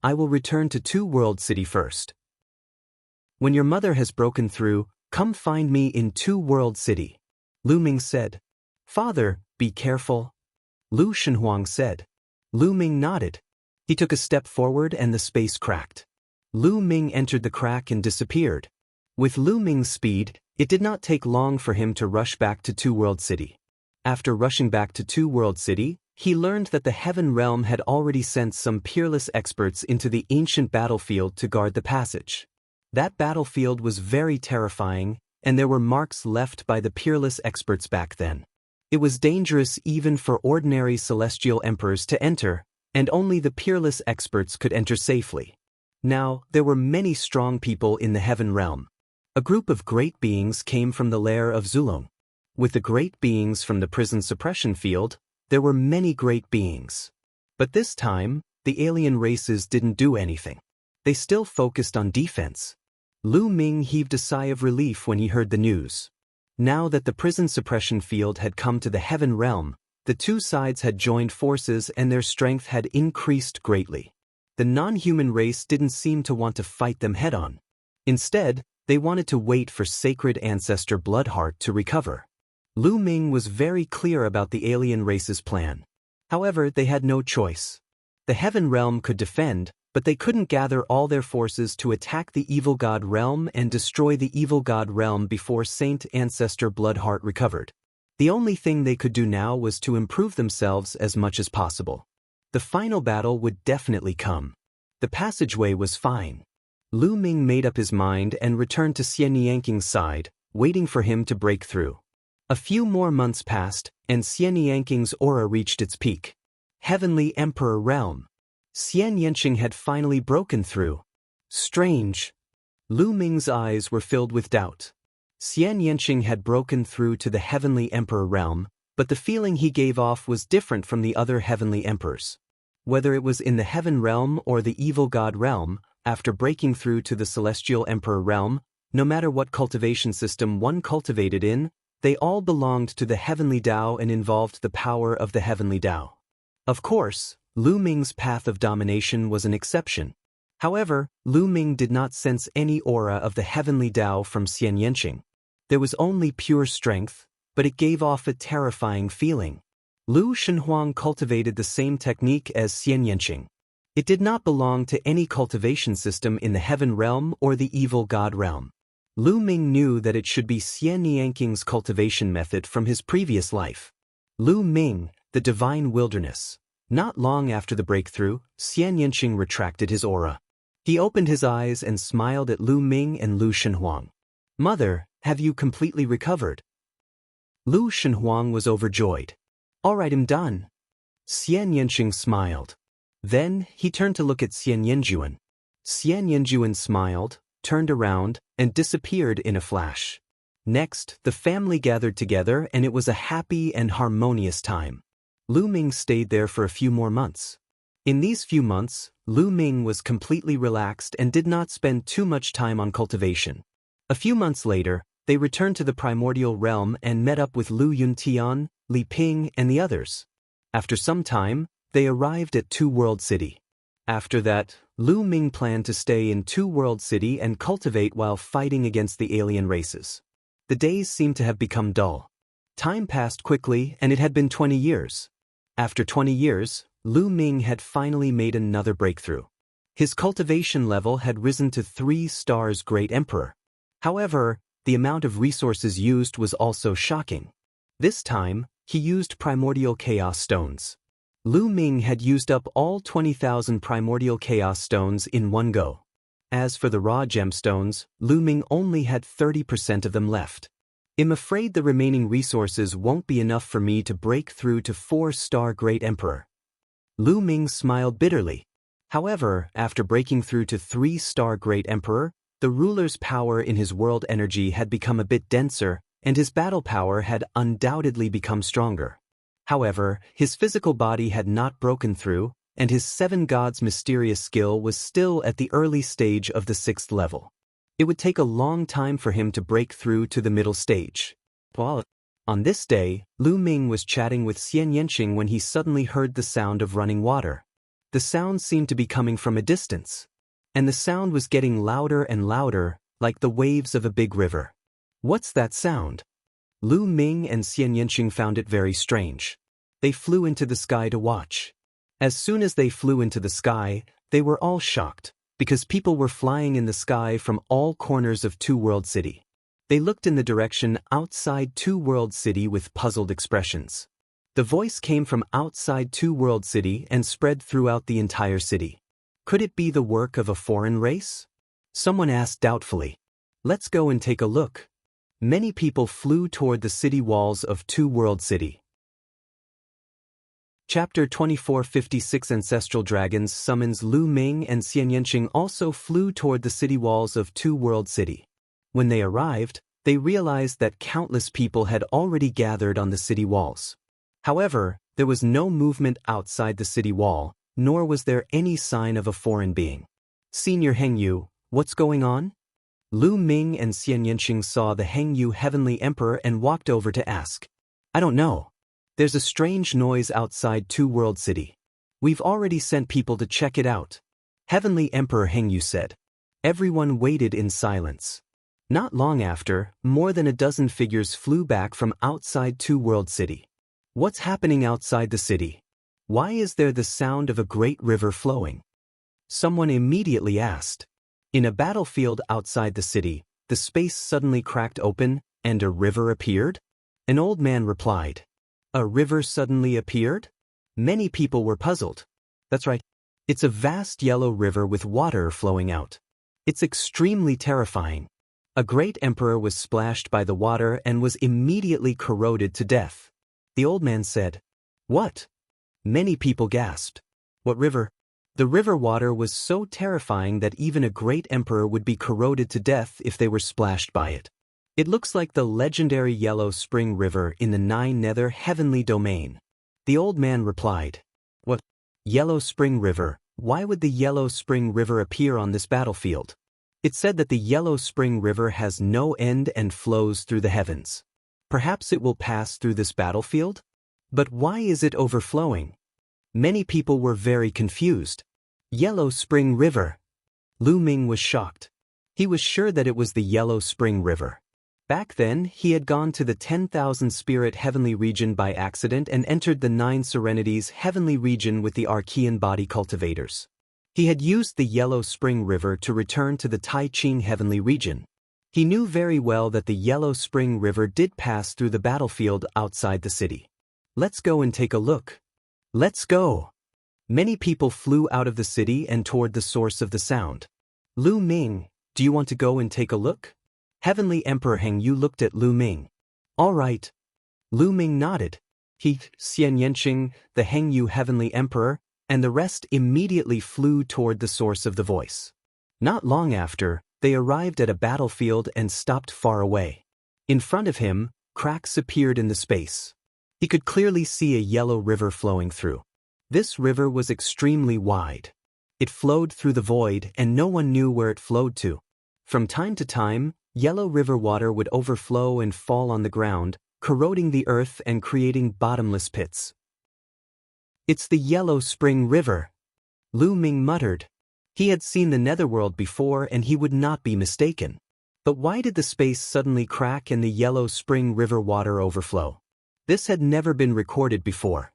I will return to Two-World City first. When your mother has broken through, come find me in Two-World City," Lu Ming said. "Father, be careful," Lu Shenhuang said. Lu Ming nodded. He took a step forward and the space cracked. Lu Ming entered the crack and disappeared. With Lu Ming's speed, it did not take long for him to rush back to Two-World City. After rushing back to Two-World City, he learned that the Heaven Realm had already sent some peerless experts into the ancient battlefield to guard the passage. That battlefield was very terrifying, and there were marks left by the peerless experts back then. It was dangerous even for ordinary celestial emperors to enter, and only the peerless experts could enter safely. Now, there were many strong people in the Heaven Realm. A group of great beings came from the lair of Zulong. With the great beings from the prison suppression field, there were many great beings. But this time, the alien races didn't do anything. They still focused on defense. Lu Ming heaved a sigh of relief when he heard the news. Now that the prison suppression field had come to the Heaven Realm, the two sides had joined forces and their strength had increased greatly. The non-human race didn't seem to want to fight them head-on. Instead, they wanted to wait for sacred ancestor Bloodheart to recover. Lu Ming was very clear about the alien race's plan. However, they had no choice. The heaven realm could defend, but they couldn't gather all their forces to attack the evil god realm and destroy the evil god realm before Saint Ancestor Bloodheart recovered. The only thing they could do now was to improve themselves as much as possible. The final battle would definitely come. The passageway was fine. Lu Ming made up his mind and returned to Xian Yanking's side, waiting for him to break through. A few more months passed, and Xian Yanking's aura reached its peak. Heavenly Emperor Realm. Xian Yanqing had finally broken through. Strange. Lu Ming's eyes were filled with doubt. Xian Yanqing had broken through to the Heavenly Emperor Realm, but the feeling he gave off was different from the other Heavenly Emperors. Whether it was in the Heaven Realm or the Evil God Realm, after breaking through to the Celestial Emperor Realm, no matter what cultivation system one cultivated in, they all belonged to the Heavenly Tao and involved the power of the Heavenly Tao. Of course, Lu Ming's path of domination was an exception. However, Lu Ming did not sense any aura of the Heavenly Tao from Xian Yanqing. There was only pure strength, but it gave off a terrifying feeling. Lu Shenhuang cultivated the same technique as Xian Yanqing. It did not belong to any cultivation system in the Heaven Realm or the Evil God Realm. Lu Ming knew that it should be Xian Yanking's cultivation method from his previous life. Lu Ming, the Divine Wilderness. Not long after the breakthrough, Xian Yanqing retracted his aura. He opened his eyes and smiled at Lu Ming and Lu Shenhuang. "Mother, have you completely recovered?" Lu Shenhuang was overjoyed. "All right, I'm done." Xian Yanqing smiled. Then, he turned to look at Xian Yanjuan. Xian Yanjuan smiled, turned around, and disappeared in a flash. Next, the family gathered together and it was a happy and harmonious time. Lu Ming stayed there for a few more months. In these few months, Lu Ming was completely relaxed and did not spend too much time on cultivation. A few months later, they returned to the primordial realm and met up with Lu Yuntian, Li Ping, and the others. After some time, they arrived at Two World City. After that, Lu Ming planned to stay in Two World City and cultivate while fighting against the alien races. The days seemed to have become dull. Time passed quickly and it had been 20 years. After 20 years, Lu Ming had finally made another breakthrough. His cultivation level had risen to 3 stars Great Emperor. However, the amount of resources used was also shocking. This time, he used primordial chaos stones. Lu Ming had used up all 20,000 primordial chaos stones in one go. As for the raw gemstones, Lu Ming only had 30% of them left. "I'm afraid the remaining resources won't be enough for me to break through to 4-star Great Emperor." Lu Ming smiled bitterly. However, after breaking through to 3-star Great Emperor, the ruler's power in his world energy had become a bit denser, and his battle power had undoubtedly become stronger. However, his physical body had not broken through, and his 7 gods' mysterious skill was still at the early stage of the 6th level. It would take a long time for him to break through to the middle stage. On this day, Lu Ming was chatting with Xian Yanqing when he suddenly heard the sound of running water. The sound seemed to be coming from a distance. And the sound was getting louder and louder, like the waves of a big river. "What's that sound?" Lu Ming and Xian Yanqing found it very strange. They flew into the sky to watch. As soon as they flew into the sky, they were all shocked, because people were flying in the sky from all corners of Two World City. They looked in the direction outside Two World City with puzzled expressions. The voice came from outside Two World City and spread throughout the entire city. Could it be the work of a foreign race? Someone asked doubtfully. "Let's go and take a look." Many people flew toward the city walls of Two World City. Chapter 2456 Ancestral Dragons summons Lu Ming and Xian Yanqing also flew toward the city walls of Two World City. When they arrived, they realized that countless people had already gathered on the city walls. However, there was no movement outside the city wall, nor was there any sign of a foreign being. "Senior Hengyu, what's going on?" Lu Ming and Xian Yanqing saw the Hengyu Heavenly Emperor and walked over to ask. "I don't know. There's a strange noise outside Two World City. We've already sent people to check it out," Heavenly Emperor Hengyu said. Everyone waited in silence. Not long after, more than a dozen figures flew back from outside Two World City. "What's happening outside the city?" Why is there the sound of a great river flowing? Someone immediately asked. In a battlefield outside the city, the space suddenly cracked open, and a river appeared? An old man replied. A river suddenly appeared? Many people were puzzled. That's right. It's a vast yellow river with water flowing out. It's extremely terrifying. A great emperor was splashed by the water and was immediately corroded to death. The old man said, What? Many people gasped. What river? The river water was so terrifying that even a great emperor would be corroded to death if they were splashed by it. It looks like the legendary Yellow Spring River in the Nine Nether Heavenly Domain. The old man replied. What? Yellow Spring River? Why would the Yellow Spring River appear on this battlefield? It said that the Yellow Spring River has no end and flows through the heavens. Perhaps it will pass through this battlefield? But why is it overflowing? Many people were very confused. Yellow Spring River. Lu Ming was shocked. He was sure that it was the Yellow Spring River. Back then, he had gone to the 10,000 Spirit Heavenly Region by accident and entered the 9 Serenities Heavenly Region with the Archean Body Cultivators. He had used the Yellow Spring River to return to the Tai Ching Heavenly Region. He knew very well that the Yellow Spring River did pass through the battlefield outside the city. Let's go and take a look. Let's go. Many people flew out of the city and toward the source of the sound. Lu Ming, do you want to go and take a look? Heavenly Emperor Heng Yu looked at Lu Ming. All right. Lu Ming nodded. He, Xian Yanqing, the Heng Yu Heavenly Emperor, and the rest immediately flew toward the source of the voice. Not long after, they arrived at a battlefield and stopped far away. In front of him, cracks appeared in the space. He could clearly see a yellow river flowing through. This river was extremely wide. It flowed through the void and no one knew where it flowed to. From time to time, yellow river water would overflow and fall on the ground, corroding the earth and creating bottomless pits. It's the Yellow Spring River. Lu Ming muttered. He had seen the netherworld before and he would not be mistaken. But why did the space suddenly crack and the Yellow Spring River water overflow? This had never been recorded before.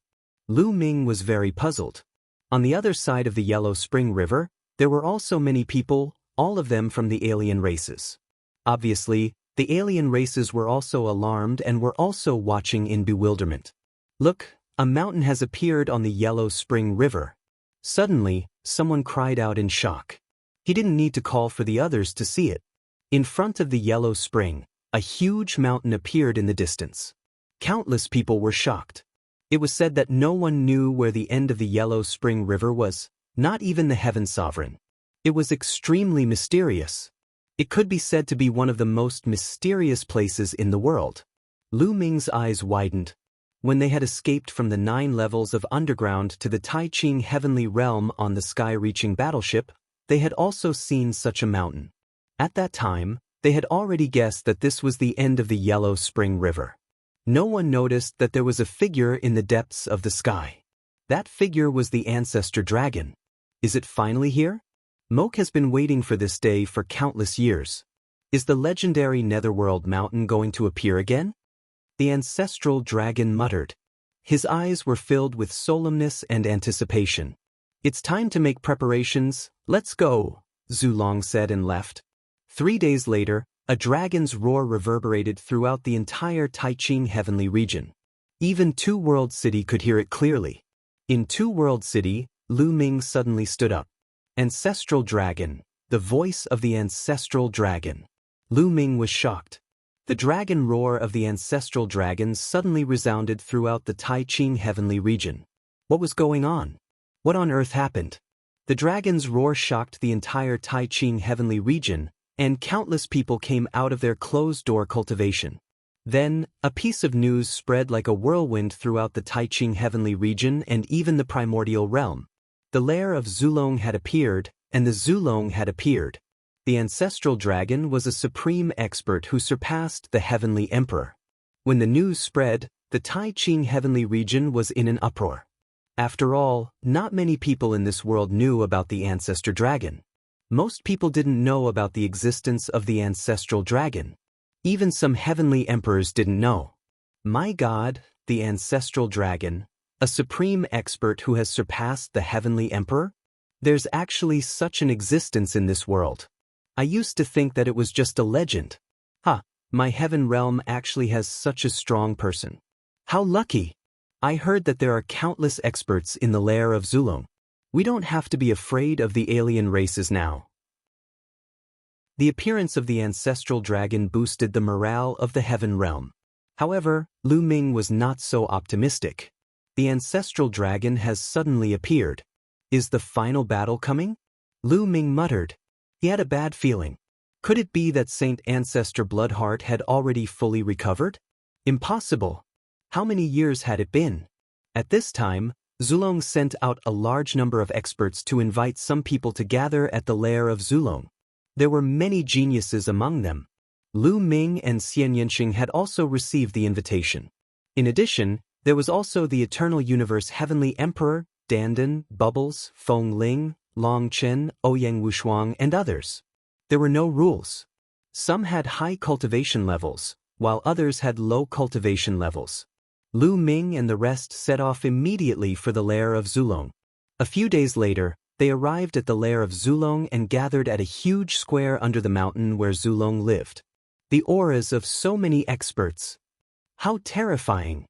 Lu Ming was very puzzled. On the other side of the Yellow Spring River, there were also many people, all of them from the alien races. Obviously, the alien races were also alarmed and were also watching in bewilderment. Look, a mountain has appeared on the Yellow Spring River. Suddenly, someone cried out in shock. He didn't need to call for the others to see it. In front of the Yellow Spring, a huge mountain appeared in the distance. Countless people were shocked. It was said that no one knew where the end of the Yellow Spring River was, not even the Heaven Sovereign. It was extremely mysterious. It could be said to be one of the most mysterious places in the world. Lu Ming's eyes widened. When they had escaped from the 9 levels of underground to the Tai Ching Heavenly Realm on the sky-reaching battleship, they had also seen such a mountain. At that time, they had already guessed that this was the end of the Yellow Spring River. No one noticed that there was a figure in the depths of the sky. That figure was the Ancestor Dragon. Is it finally here? Moke has been waiting for this day for countless years. Is the legendary Netherworld mountain going to appear again? The ancestral dragon muttered. His eyes were filled with solemnness and anticipation. It's time to make preparations, let's go, Zulong said and left. 3 days later, a dragon's roar reverberated throughout the entire Tai Ching Heavenly Region. Even Two World City could hear it clearly. In Two World City, Lu Ming suddenly stood up. Ancestral Dragon, the voice of the Ancestral Dragon. Lu Ming was shocked. The dragon roar of the Ancestral Dragon suddenly resounded throughout the Tai Ching Heavenly Region. What was going on? What on earth happened? The dragon's roar shocked the entire Tai Ching Heavenly Region, and countless people came out of their closed-door cultivation. Then, a piece of news spread like a whirlwind throughout the Tai Ching Heavenly Region and even the primordial realm. The lair of Zulong had appeared, and the Zulong had appeared. The Ancestral Dragon was a supreme expert who surpassed the Heavenly Emperor. When the news spread, the Tai Ching Heavenly Region was in an uproar. After all, not many people in this world knew about the Ancestor Dragon. Most people didn't know about the existence of the Ancestral Dragon. Even some heavenly emperors didn't know. My God, the Ancestral Dragon. A supreme expert who has surpassed the heavenly emperor? There's actually such an existence in this world. I used to think that it was just a legend. My heaven realm actually has such a strong person. How lucky! I heard that there are countless experts in the lair of Zulong. We don't have to be afraid of the alien races now. The appearance of the ancestral dragon boosted the morale of the heaven realm. However, Lu Ming was not so optimistic. The ancestral dragon has suddenly appeared. Is the final battle coming? Lu Ming muttered. He had a bad feeling. Could it be that Saint Ancestor Bloodheart had already fully recovered? Impossible. How many years had it been? At this time, Zulong sent out a large number of experts to invite some people to gather at the lair of Zulong. There were many geniuses among them. Lu Ming and Xian Yanqing had also received the invitation. In addition, there was also the Eternal Universe Heavenly Emperor, Dandan, Bubbles, Feng Ling, Long Chen, Ouyang Wushuang, and others. There were no rules. Some had high cultivation levels, while others had low cultivation levels. Lu Ming and the rest set off immediately for the lair of Zulong. A few days later, they arrived at the lair of Zulong and gathered at a huge square under the mountain where Zulong lived. The auras of so many experts. How terrifying!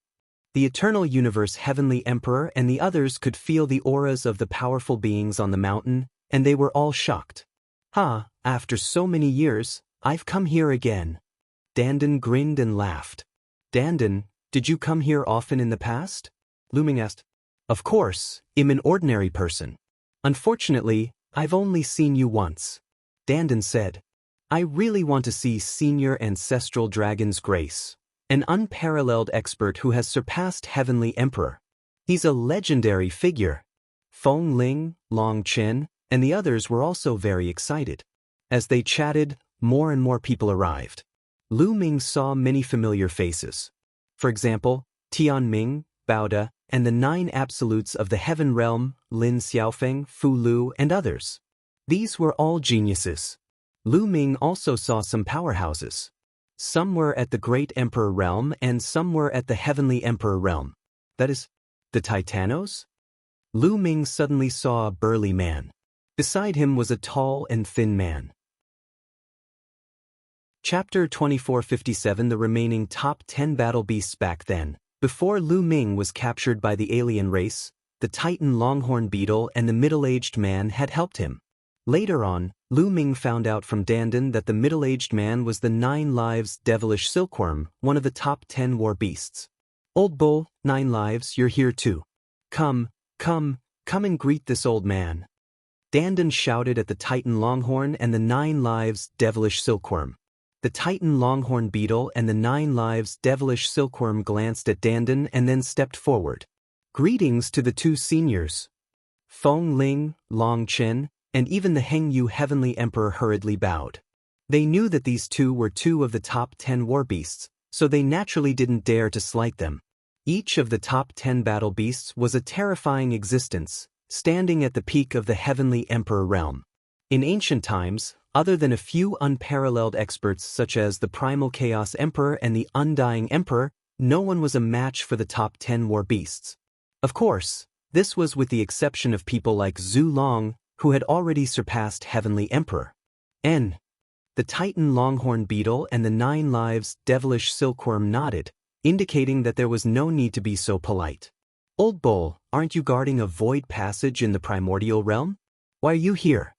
The Eternal Universe Heavenly Emperor and the others could feel the auras of the powerful beings on the mountain, and they were all shocked. After so many years, I've come here again. Dandan grinned and laughed. Dandan, did you come here often in the past? Lu Ming asked. Of course, I'm an ordinary person. Unfortunately, I've only seen you once. Dandan said. I really want to see Senior Ancestral Dragon's Grace, an unparalleled expert who has surpassed Heavenly Emperor. He's a legendary figure. Feng Ling, Long Chen, and the others were also very excited. As they chatted, more and more people arrived. Lu Ming saw many familiar faces. For example, Tian Ming, Bao De, and the 9 absolutes of the heaven realm, Lin Xiaofeng, Fu Lu, and others. These were all geniuses. Lu Ming also saw some powerhouses. Some were at the Great Emperor realm and some were at the Heavenly Emperor realm. That is, the Titanos? Lu Ming suddenly saw a burly man. Beside him was a tall and thin man. Chapter 2457. The remaining top 10 battle beasts. Back then, before Lu Ming was captured by the alien race, the Titan Longhorn Beetle and the middle-aged man had helped him. Later on, Lu Ming found out from Dandan that the middle-aged man was the 9 Lives Devilish Silkworm, one of the top 10 war beasts. Old Bull, 9 Lives, you're here too. Come and greet this old man. Dandan shouted at the Titan Longhorn and the 9 Lives Devilish Silkworm. The Titan Longhorn Beetle and the 9 Lives Devilish Silkworm glanced at Dandan and then stepped forward. Greetings to the 2 seniors. Feng Ling, Long Chen, and even the Hengyu Heavenly Emperor hurriedly bowed. They knew that these 2 were 2 of the top 10 war beasts, so they naturally didn't dare to slight them. Each of the top 10 battle beasts was a terrifying existence, standing at the peak of the Heavenly Emperor realm. In ancient times, other than a few unparalleled experts such as the Primal Chaos Emperor and the Undying Emperor, no one was a match for the top 10 war beasts. Of course, this was with the exception of people like Zhu Long, who had already surpassed Heavenly Emperor. The Titan Longhorn Beetle and the 9 Lives Devilish Silkworm nodded, indicating that there was no need to be so polite. Old Bull, aren't you guarding a void passage in the primordial realm? Why are you here?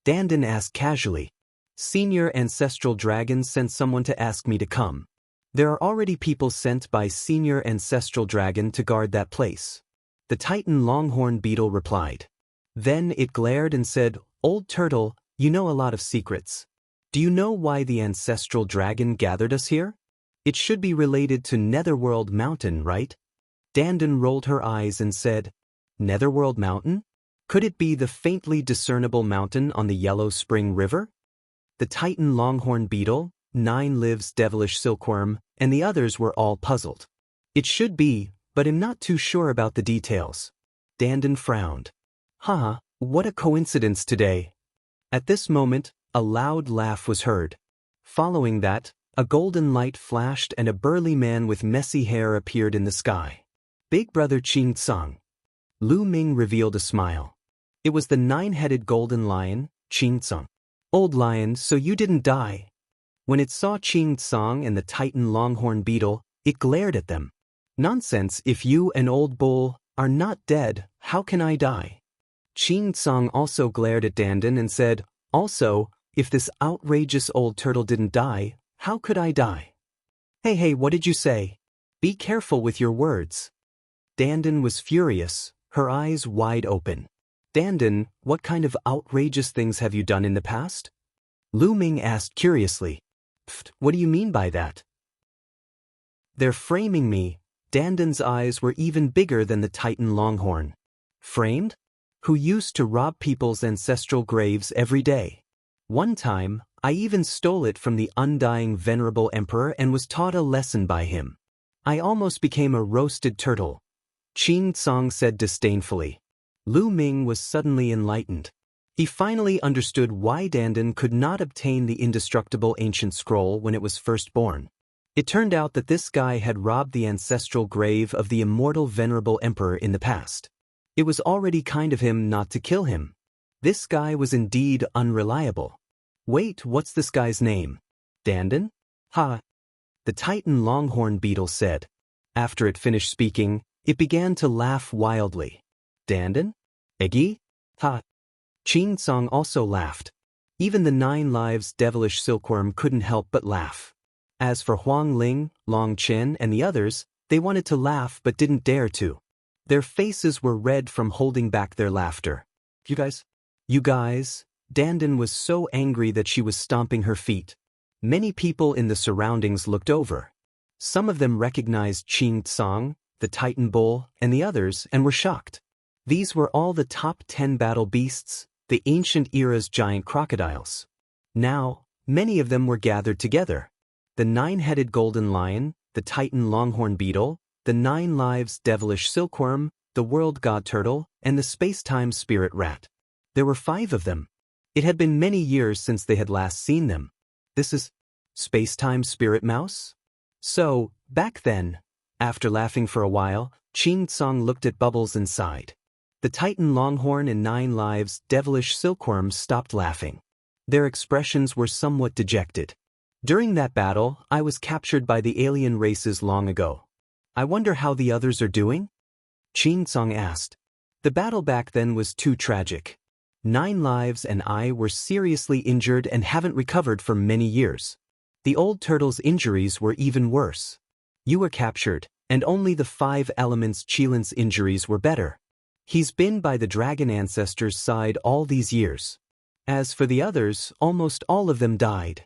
Dandan asked casually. Senior Ancestral Dragon sent someone to ask me to come. There are already people sent by Senior Ancestral Dragon to guard that place. The Titan Longhorn Beetle replied. Then it glared and said, Old Turtle, you know a lot of secrets. Do you know why the Ancestral Dragon gathered us here? It should be related to Netherworld Mountain, right? Dandan rolled her eyes and said, Netherworld Mountain? Could it be the faintly discernible mountain on the Yellow Spring River? The Titan Longhorn Beetle, 9 Lives Devilish Silkworm, and the others were all puzzled. It should be, but I'm not too sure about the details. Dandan frowned. What a coincidence today. At this moment, a loud laugh was heard. Following that, a golden light flashed and a burly man with messy hair appeared in the sky. Big brother Qing Tsang. Lu Ming revealed a smile. It was the nine-headed golden lion, Qing Tsang. Old lion, so you didn't die. When it saw Qing Tsang and the Titan longhorn beetle, it glared at them. Nonsense, if you, an old bull, are not dead, how can I die? Qing Tsang also glared at Dandan and said, also, if this outrageous old turtle didn't die, how could I die? Hey, what did you say? Be careful with your words. Dandan was furious, her eyes wide open. Dandan, what kind of outrageous things have you done in the past? Lu Ming asked curiously. Pfft, what do you mean by that? They're framing me. Dandan's eyes were even bigger than the Titan longhorn. Framed? Who used to rob people's ancestral graves every day. One time, I even stole it from the undying venerable emperor and was taught a lesson by him. I almost became a roasted turtle. Qing Tsang said disdainfully. Lu Ming was suddenly enlightened. He finally understood why Dandan could not obtain the indestructible ancient scroll when it was first born. It turned out that this guy had robbed the ancestral grave of the immortal venerable emperor in the past. It was already kind of him not to kill him. This guy was indeed unreliable. Wait, what's this guy's name? Dandan? Ha! The Titan longhorn beetle said. After it finished speaking, it began to laugh wildly. Dandan? Eggy? Ha! Qing Tsang also laughed. Even the 9 lives devilish silkworm couldn't help but laugh. As for Huang Ling, Long Chen, and the others, they wanted to laugh but didn't dare to. Their faces were red from holding back their laughter. You guys, Dandan was so angry that she was stomping her feet. Many people in the surroundings looked over. Some of them recognized Qing Tsang, the Titan bull, and the others, and were shocked. These were all the top 10 battle beasts, the ancient era's giant crocodiles. Now, many of them were gathered together. The 9-headed golden lion, the Titan longhorn beetle, the 9 lives devilish silkworm, the world god turtle, and the space-time spirit rat. There were 5 of them. It had been many years since they had last seen them. This is space-time spirit mouse? So, back then, after laughing for a while, Qing Tsang looked at Bubbles and sighed. The Titan longhorn and 9 lives devilish silkworm stopped laughing. Their expressions were somewhat dejected. During that battle, I was captured by the alien races long ago. I wonder how the others are doing? Qing Tsang asked. The battle back then was too tragic. 9 lives and I were seriously injured and haven't recovered for many years. The old turtle's injuries were even worse. You were captured, and only the 5 elements Qilin's injuries were better. He's been by the dragon ancestors' side all these years. As for the others, almost all of them died.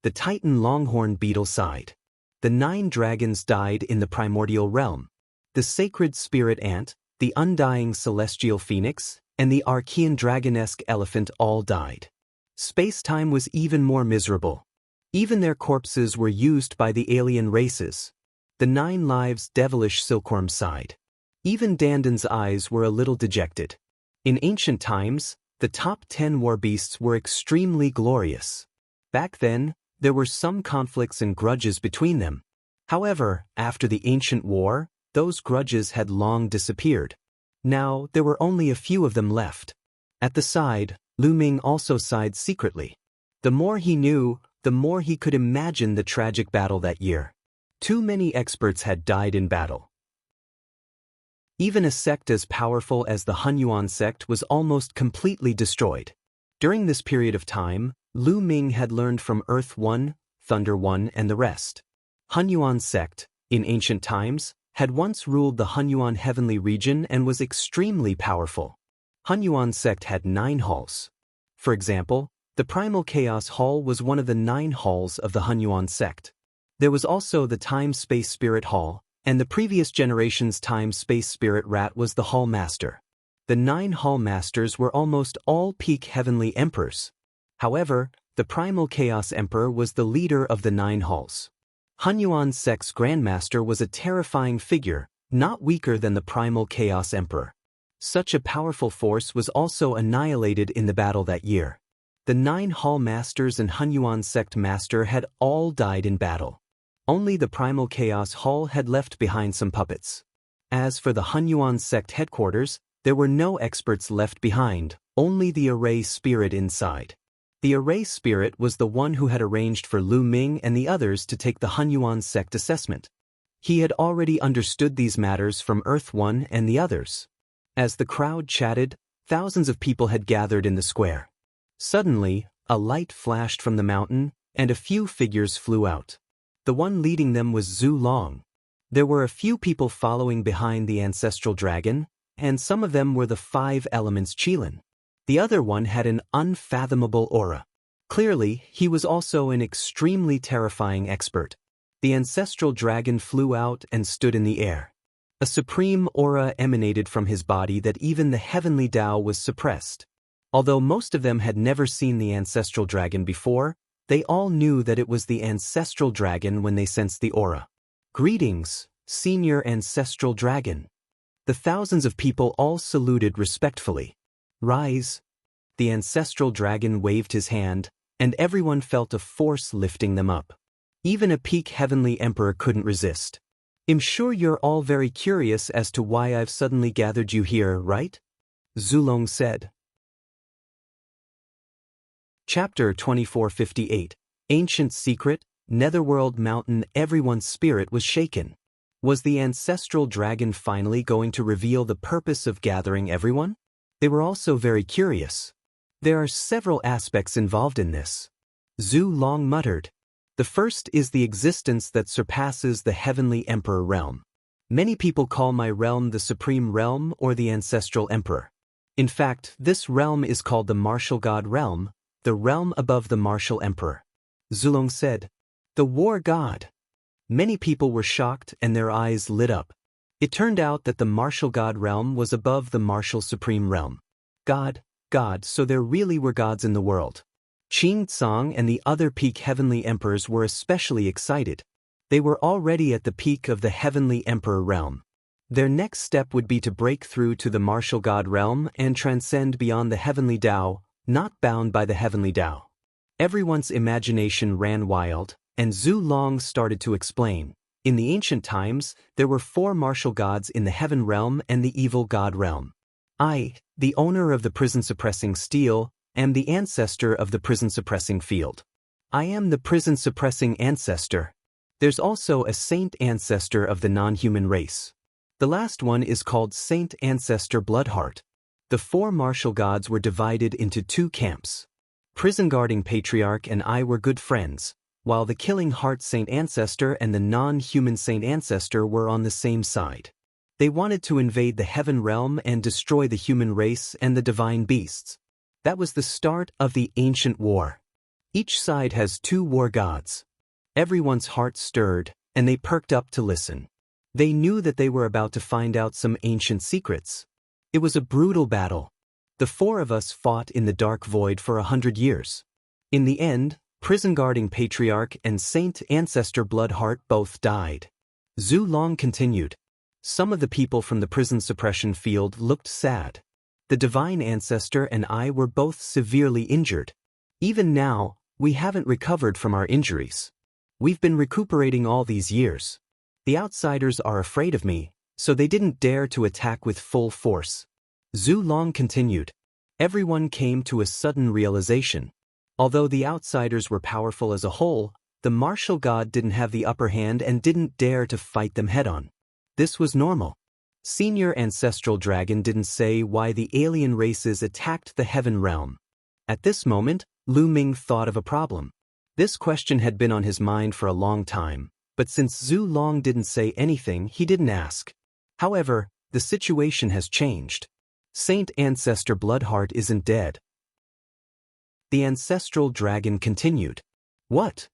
The Titan longhorn beetle sighed. The 9 dragons died in the primordial realm. The sacred spirit ant, the undying celestial phoenix, and the Archean dragonesque elephant all died. Space-time was even more miserable. Even their corpses were used by the alien races. The 9 lives devilish silkworm sighed. Even Dandan's eyes were a little dejected. In ancient times, the top 10 war beasts were extremely glorious. Back then, there were some conflicts and grudges between them. However, after the ancient war, those grudges had long disappeared. Now, there were only a few of them left. At the side, Lu Ming also sighed secretly. The more he knew, the more he could imagine the tragic battle that year. Too many experts had died in battle. Even a sect as powerful as the Hunyuan sect was almost completely destroyed. During this period of time, Lu Ming had learned from Earth One, Thunder One, and the rest. Hunyuan sect, in ancient times, had once ruled the Hunyuan heavenly region and was extremely powerful. Hunyuan sect had 9 halls. For example, the Primal Chaos Hall was one of the 9 halls of the Hunyuan sect. There was also the Time-Space Spirit Hall, and the previous generation's Time-Space Spirit Rat was the Hall Master. The 9 Hall Masters were almost all peak heavenly emperors. However, the Primal Chaos Emperor was the leader of the 9 halls. Hunyuan sect's Grandmaster was a terrifying figure, not weaker than the Primal Chaos Emperor. Such a powerful force was also annihilated in the battle that year. The 9 Hall Masters and Hunyuan sect Master had all died in battle. Only the Primal Chaos Hall had left behind some puppets. As for the Hunyuan sect headquarters, there were no experts left behind, only the array spirit inside. The array spirit was the one who had arranged for Lu Ming and the others to take the Hunyuan sect assessment. He had already understood these matters from Earth One and the others. As the crowd chatted, thousands of people had gathered in the square. Suddenly, a light flashed from the mountain, and a few figures flew out. The one leading them was Zhu Long. There were a few people following behind the ancestral dragon, and some of them were the 5 elements Qilin. The other one had an unfathomable aura. Clearly, he was also an extremely terrifying expert. The ancestral dragon flew out and stood in the air. A supreme aura emanated from his body that even the heavenly Tao was suppressed. Although most of them had never seen the ancestral dragon before, they all knew that it was the ancestral dragon when they sensed the aura. "Greetings, senior ancestral dragon." The thousands of people all saluted respectfully. "Rise." The ancestral dragon waved his hand, and everyone felt a force lifting them up. Even a peak heavenly emperor couldn't resist. "I'm sure you're all very curious as to why I've suddenly gathered you here, right?" Zulong said. Chapter 2458. Ancient Secret, Netherworld Mountain. Everyone's spirit was shaken. Was the ancestral dragon finally going to reveal the purpose of gathering everyone? They were also very curious. "There are several aspects involved in this," Zhu Long muttered. "The first is the existence that surpasses the heavenly emperor realm. Many people call my realm the supreme realm or the ancestral emperor. In fact, this realm is called the martial god realm, the realm above the martial emperor." Zulong said. "The war god." Many people were shocked and their eyes lit up. It turned out that the martial god realm was above the martial supreme realm. God, so there really were gods in the world. Qing Tsang and the other peak heavenly emperors were especially excited. They were already at the peak of the heavenly emperor realm. Their next step would be to break through to the martial god realm and transcend beyond the heavenly Tao, not bound by the heavenly Tao. Everyone's imagination ran wild, and Zhu Long started to explain. In the ancient times, there were 4 martial gods in the heaven realm and the evil god realm. I, the owner of the prison-suppressing steel, am the ancestor of the prison-suppressing field. I am the prison-suppressing ancestor. There's also a saint ancestor of the non-human race. The last one is called Saint Ancestor Bloodheart. The 4 martial gods were divided into 2 camps. Prison-guarding Patriarch and I were good friends, while the killing heart Saint Ancestor and the non-human Saint Ancestor were on the same side. They wanted to invade the heaven realm and destroy the human race and the divine beasts. That was the start of the ancient war. Each side has 2 war gods. Everyone's heart stirred, and they perked up to listen. They knew that they were about to find out some ancient secrets. It was a brutal battle. The 4 of us fought in the dark void for 100 years. In the end, prison-guarding Patriarch and Saint Ancestor Bloodheart both died. Zhu Long continued. Some of the people from the prison suppression field looked sad. The divine ancestor and I were both severely injured. Even now, we haven't recovered from our injuries. We've been recuperating all these years. The outsiders are afraid of me, so they didn't dare to attack with full force. Zhu Long continued. Everyone came to a sudden realization. Although the outsiders were powerful as a whole, the martial god didn't have the upper hand and didn't dare to fight them head-on. This was normal. Senior Ancestral Dragon didn't say why the alien races attacked the heaven realm. At this moment, Lu Ming thought of a problem. This question had been on his mind for a long time, but since Zhu Long didn't say anything, he didn't ask. However, the situation has changed. Saint Ancestor Bloodheart isn't dead. The Ancestral Dragon continued. What?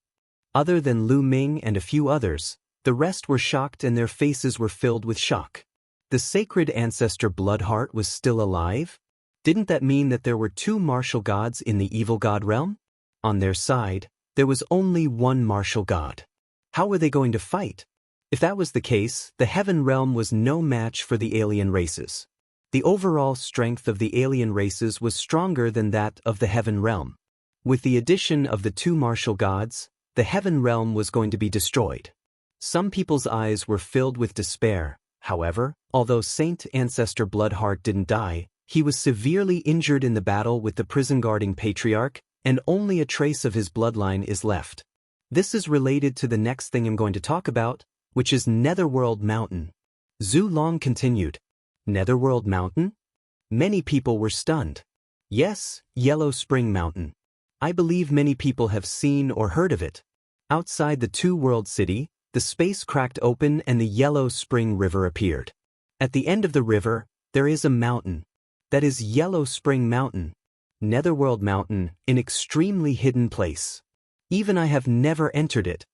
Other than Lu Ming and a few others, the rest were shocked and their faces were filled with shock. The sacred ancestor Bloodheart was still alive? Didn't that mean that there were 2 martial gods in the evil god realm? On their side, there was only 1 martial god. How were they going to fight? If that was the case, the heaven realm was no match for the alien races. The overall strength of the alien races was stronger than that of the heaven realm. With the addition of the 2 martial gods, the heaven realm was going to be destroyed. Some people's eyes were filled with despair. However, although Saint Ancestor Bloodheart didn't die, he was severely injured in the battle with the prison-guarding patriarch, and only a trace of his bloodline is left. This is related to the next thing I'm going to talk about, which is Netherworld Mountain. Zhu Long continued. Netherworld Mountain? Many people were stunned. Yes, Yellow Spring Mountain. I believe many people have seen or heard of it. Outside the two-world city, the space cracked open and the Yellow Spring River appeared. At the end of the river, there is a mountain. That is Yellow Spring Mountain. Netherworld Mountain, an extremely hidden place. Even I have never entered it,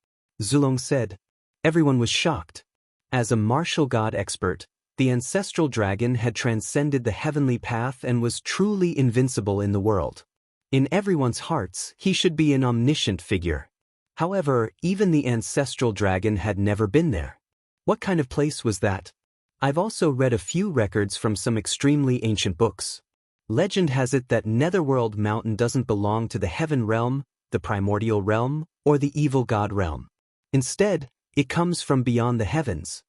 Zulong said. Everyone was shocked. As a martial god expert, the ancestral dragon had transcended the heavenly path and was truly invincible in the world. In everyone's hearts, he should be an omniscient figure. However, even the ancestral dragon had never been there. What kind of place was that? I've also read a few records from some extremely ancient books. Legend has it that Netherworld Mountain doesn't belong to the Heaven Realm, the Primordial Realm, or the Evil God Realm. Instead, it comes from beyond the heavens.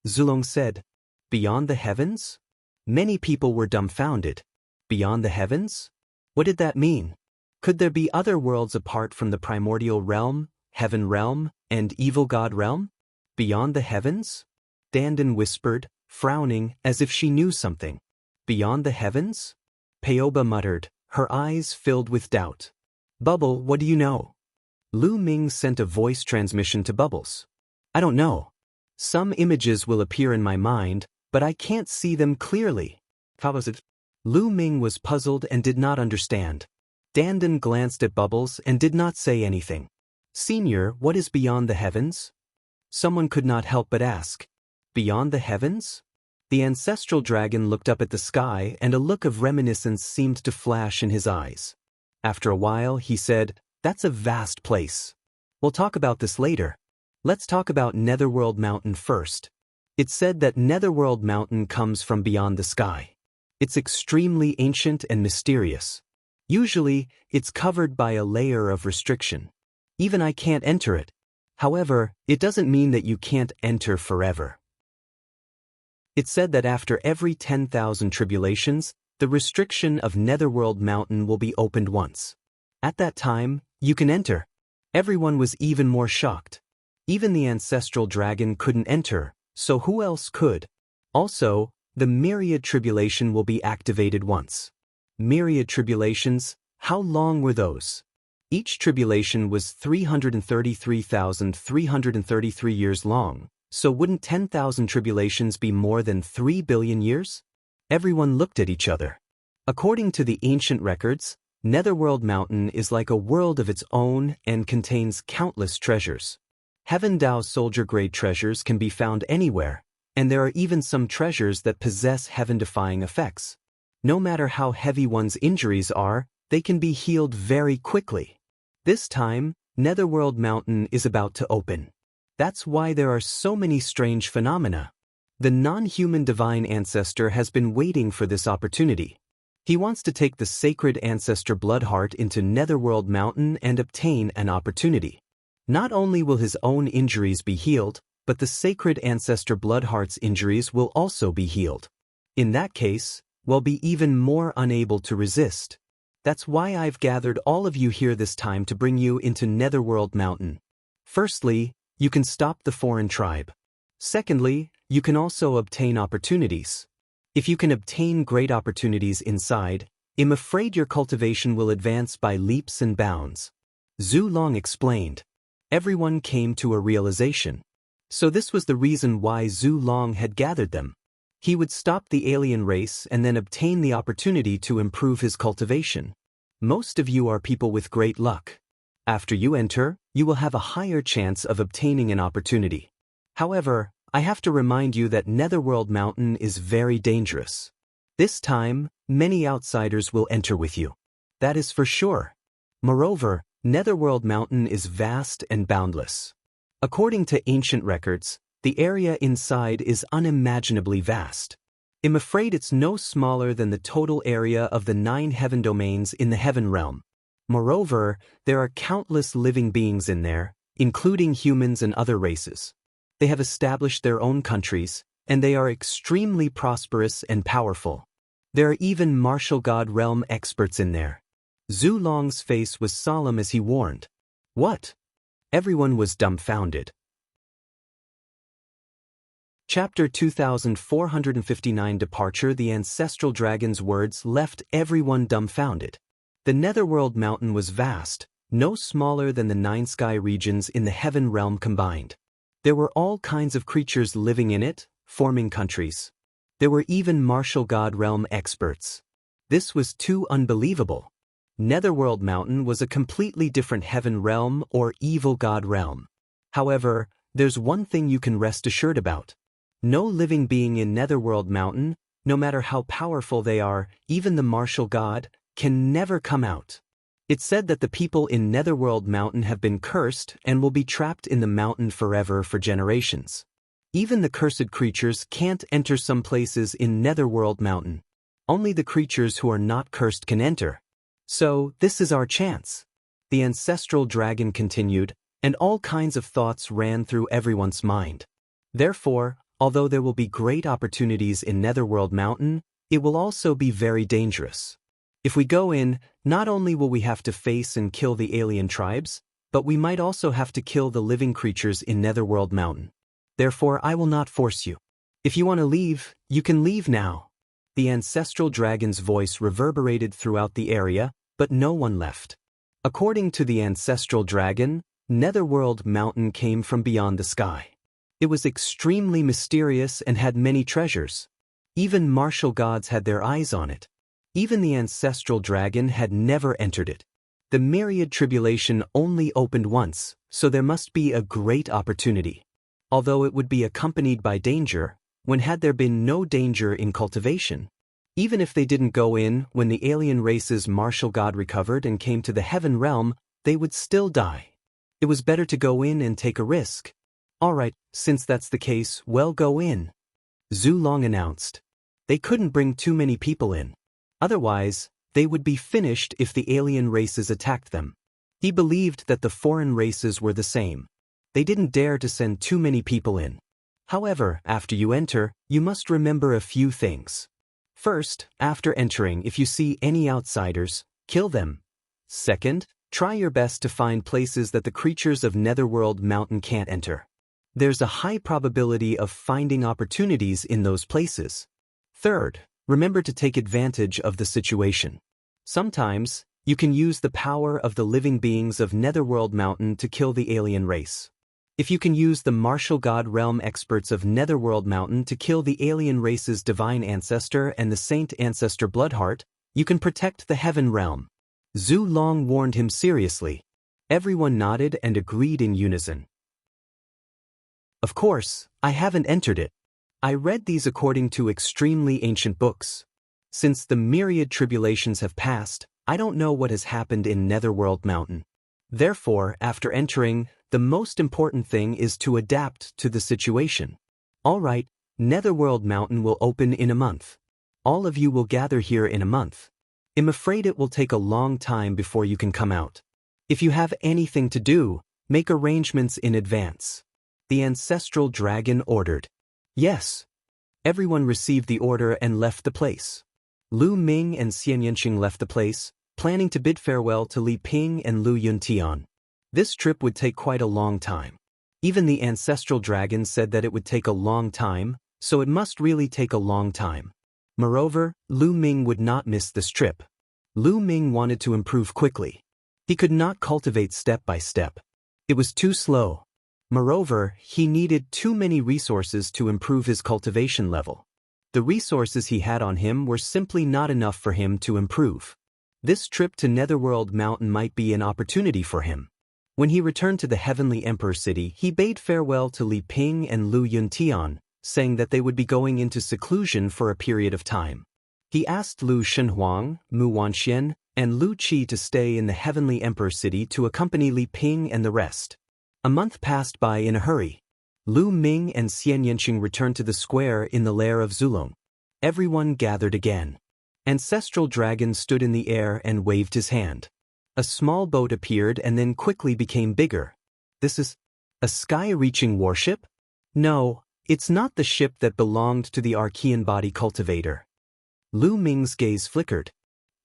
Zulong said. Beyond the heavens? Many people were dumbfounded. Beyond the heavens? What did that mean? Could there be other worlds apart from the Primordial Realm, Heaven Realm, and Evil God Realm? Beyond the heavens? Dandan whispered, frowning as if she knew something. Beyond the heavens? Peoba muttered, her eyes filled with doubt. Bubble, what do you know? Lu Ming sent a voice transmission to Bubbles. I don't know. Some images will appear in my mind, but I can't see them clearly. How was it? Lu Ming was puzzled and did not understand. Dandan glanced at Bubbles and did not say anything. Senior, what is beyond the heavens? Someone could not help but ask. Beyond the heavens? The ancestral dragon looked up at the sky and a look of reminiscence seemed to flash in his eyes. After a while, he said, That's a vast place. We'll talk about this later. Let's talk about Netherworld Mountain first. It's said that Netherworld Mountain comes from beyond the sky. It's extremely ancient and mysterious. Usually, it's covered by a layer of restriction. Even I can't enter it. However, it doesn't mean that you can't enter forever. It's said that after every 10,000 tribulations, the restriction of Netherworld Mountain will be opened once. At that time, you can enter. Everyone was even more shocked. Even the ancestral dragon couldn't enter, so who else could? Also, the Myriad tribulation will be activated once. Myriad tribulations, how long were those? Each tribulation was 333,333 years long. So wouldn't 10,000 tribulations be more than 3 billion years? Everyone looked at each other. According to the ancient records, Netherworld Mountain is like a world of its own and contains countless treasures. Heaven Dao soldier-grade treasures can be found anywhere, and there are even some treasures that possess heaven-defying effects. No matter how heavy one's injuries are, they can be healed very quickly. This time, Netherworld Mountain is about to open. That's why there are so many strange phenomena. The non-human divine ancestor has been waiting for this opportunity. He wants to take the sacred ancestor Bloodheart into Netherworld Mountain and obtain an opportunity. Not only will his own injuries be healed, but the sacred ancestor Bloodheart's injuries will also be healed. In that case, we'll be even more unable to resist. That's why I've gathered all of you here this time to bring you into Netherworld Mountain. Firstly, you can stop the foreign tribe. Secondly, you can also obtain opportunities. If you can obtain great opportunities inside, I'm afraid your cultivation will advance by leaps and bounds. Zhu Long explained. Everyone came to a realization. So this was the reason why Zhu Long had gathered them. He would stop the alien race and then obtain the opportunity to improve his cultivation. Most of you are people with great luck. After you enter, you will have a higher chance of obtaining an opportunity. However, I have to remind you that Netherworld Mountain is very dangerous. This time, many outsiders will enter with you. That is for sure. Moreover, Netherworld Mountain is vast and boundless. According to ancient records, the area inside is unimaginably vast. I'm afraid it's no smaller than the total area of the 9 heaven domains in the heaven realm. Moreover, there are countless living beings in there, including humans and other races. They have established their own countries, and they are extremely prosperous and powerful. There are even martial god realm experts in there. Zhu Long's face was solemn as he warned. What? Everyone was dumbfounded. Chapter 2459 Departure. The ancestral dragon's words left everyone dumbfounded. The Netherworld Mountain was vast, no smaller than the 9 sky regions in the heaven realm combined. There were all kinds of creatures living in it, forming countries. There were even martial god realm experts. This was too unbelievable. Netherworld Mountain was a completely different heaven realm or evil god realm. However, there's one thing you can rest assured about. No living being in Netherworld Mountain, no matter how powerful they are, even the martial god, can never come out. It's said that the people in Netherworld Mountain have been cursed and will be trapped in the mountain forever for generations. Even the cursed creatures can't enter some places in Netherworld Mountain. Only the creatures who are not cursed can enter. So, this is our chance. The ancestral dragon continued, and all kinds of thoughts ran through everyone's mind. Therefore, although there will be great opportunities in Netherworld Mountain, it will also be very dangerous. If we go in, not only will we have to face and kill the alien tribes, but we might also have to kill the living creatures in Netherworld Mountain. Therefore, I will not force you. If you want to leave, you can leave now. The ancestral dragon's voice reverberated throughout the area, but no one left. According to the ancestral dragon, Netherworld Mountain came from beyond the sky. It was extremely mysterious and had many treasures. Even martial gods had their eyes on it. Even the ancestral dragon had never entered it. The Myriad tribulation only opened once, so there must be a great opportunity. Although it would be accompanied by danger, when had there been no danger in cultivation? Even if they didn't go in, when the alien race's martial god recovered and came to the heaven realm, they would still die. It was better to go in and take a risk. Alright, since that's the case, well, go in. Zhu Long announced. They couldn't bring too many people in. Otherwise, they would be finished if the alien races attacked them. He believed that the foreign races were the same. They didn't dare to send too many people in. However, after you enter, you must remember a few things. First, after entering, if you see any outsiders, kill them. Second, try your best to find places that the creatures of Netherworld Mountain can't enter. There's a high probability of finding opportunities in those places. Third, remember to take advantage of the situation. Sometimes, you can use the power of the living beings of Netherworld Mountain to kill the alien race. If you can use the martial god realm experts of Netherworld Mountain to kill the alien race's divine ancestor and the saint ancestor Bloodheart, you can protect the heaven realm. Zhu Long warned him seriously. Everyone nodded and agreed in unison. Of course, I haven't entered it. I read these according to extremely ancient books. Since the Myriad tribulations have passed, I don't know what has happened in Netherworld Mountain. Therefore, after entering, the most important thing is to adapt to the situation. Alright, Netherworld Mountain will open in a month. All of you will gather here in a month. I'm afraid it will take a long time before you can come out. If you have anything to do, make arrangements in advance. The ancestral dragon ordered. Yes. Everyone received the order and left the place. Lu Ming and Xian Yanqing left the place, planning to bid farewell to Li Ping and Lu Yuntian. This trip would take quite a long time. Even the ancestral dragon said that it would take a long time, so it must really take a long time. Moreover, Lu Ming would not miss this trip. Lu Ming wanted to improve quickly. He could not cultivate step by step. It was too slow. Moreover, he needed too many resources to improve his cultivation level. The resources he had on him were simply not enough for him to improve. This trip to Netherworld Mountain might be an opportunity for him. When he returned to the Heavenly Emperor City, he bade farewell to Li Ping and Lu Yuntian, saying that they would be going into seclusion for a period of time. He asked Lu Shenhuang, Mu Wanxian, and Lu Qi to stay in the Heavenly Emperor City to accompany Li Ping and the rest. A month passed by in a hurry. Lu Ming and Xian Yanqing returned to the square in the lair of Zulong. Everyone gathered again. Ancestral Dragon stood in the air and waved his hand. A small boat appeared and then quickly became bigger. This is a sky-reaching warship? No, It's not the ship that belonged to the Archean body cultivator. Lu Ming's gaze flickered.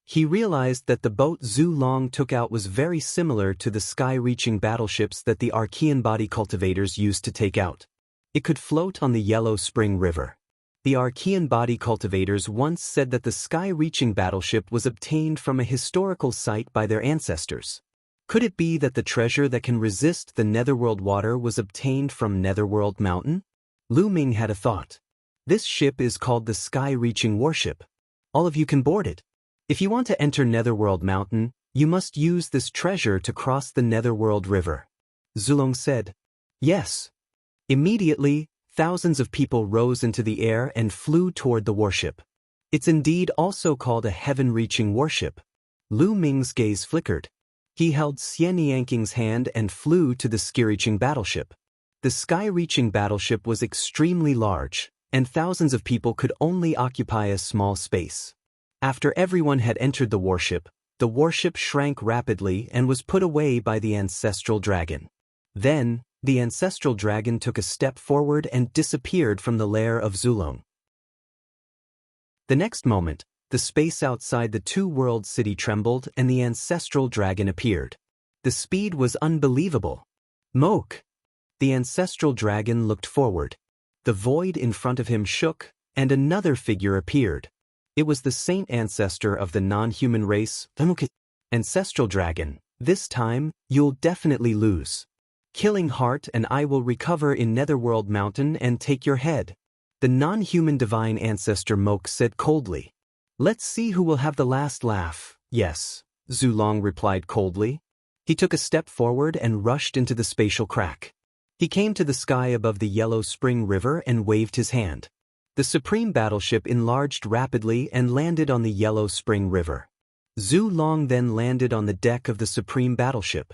He realized that the boat Zhu Long took out was very similar to the sky-reaching battleships that the Archean body cultivators used to take out. It could float on the Yellow Spring River. The Archean body cultivators once said that the sky-reaching battleship was obtained from a historical site by their ancestors. Could it be that the treasure that can resist the Netherworld water was obtained from Netherworld Mountain? Lu Ming had a thought. This ship is called the Sky-Reaching Warship. All of you can board it. If you want to enter Netherworld Mountain, you must use this treasure to cross the Netherworld River. Zulong said. Yes. Immediately, thousands of people rose into the air and flew toward the warship. It's indeed also called a heaven-reaching warship. Lu Ming's gaze flickered. He held Xian Yanking's hand and flew to the sky-reaching battleship. The sky-reaching battleship was extremely large, and thousands of people could only occupy a small space. After everyone had entered the warship shrank rapidly and was put away by the ancestral dragon. Then, the ancestral dragon took a step forward and disappeared from the lair of Zulong. The next moment, the space outside the two-world city trembled and the ancestral dragon appeared. The speed was unbelievable. Moke! The ancestral dragon looked forward. The void in front of him shook, and another figure appeared. It was the saint ancestor of the non-human race, Ancestral Dragon. This time, you'll definitely lose. Killing Heart and I will recover in Netherworld Mountain and take your head. The non-human divine ancestor Moke said coldly. Let's see who will have the last laugh. Yes, Zulong replied coldly. He took a step forward and rushed into the spatial crack. He came to the sky above the Yellow Spring River and waved his hand. The Supreme Battleship enlarged rapidly and landed on the Yellow Spring River. Zhu Long then landed on the deck of the Supreme Battleship.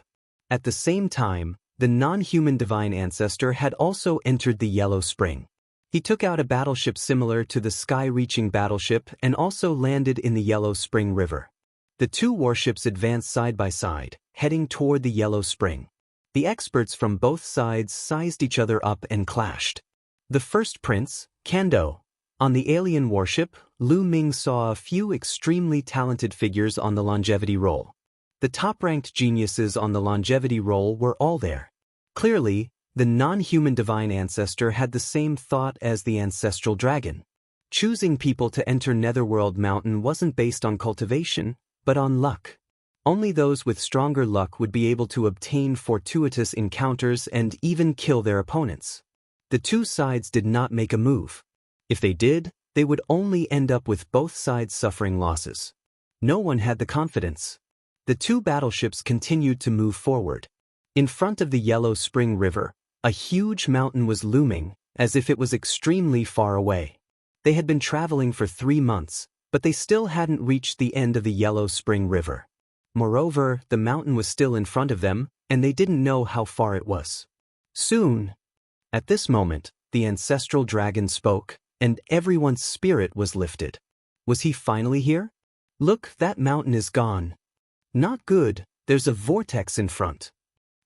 At the same time, the non-human divine ancestor had also entered the Yellow Spring. He took out a battleship similar to the sky-reaching battleship and also landed in the Yellow Spring River. The two warships advanced side by side, heading toward the Yellow Spring. The experts from both sides sized each other up and clashed. The first prince, Kando. On the alien warship, Lu Ming saw a few extremely talented figures on the longevity roll. The top-ranked geniuses on the longevity roll were all there. Clearly, the non-human divine ancestor had the same thought as the ancestral dragon. Choosing people to enter Netherworld Mountain wasn't based on cultivation, but on luck. Only those with stronger luck would be able to obtain fortuitous encounters and even kill their opponents. The two sides did not make a move. If they did, they would only end up with both sides suffering losses. No one had the confidence. The two battleships continued to move forward. In front of the Yellow Spring River, a huge mountain was looming, as if it was extremely far away. They had been traveling for 3 months, but they still hadn't reached the end of the Yellow Spring River. Moreover, the mountain was still in front of them, and they didn't know how far it was. Soon. At this moment, the ancestral dragon spoke, and everyone's spirit was lifted. Was he finally here? Look, that mountain is gone. Not good, there's a vortex in front.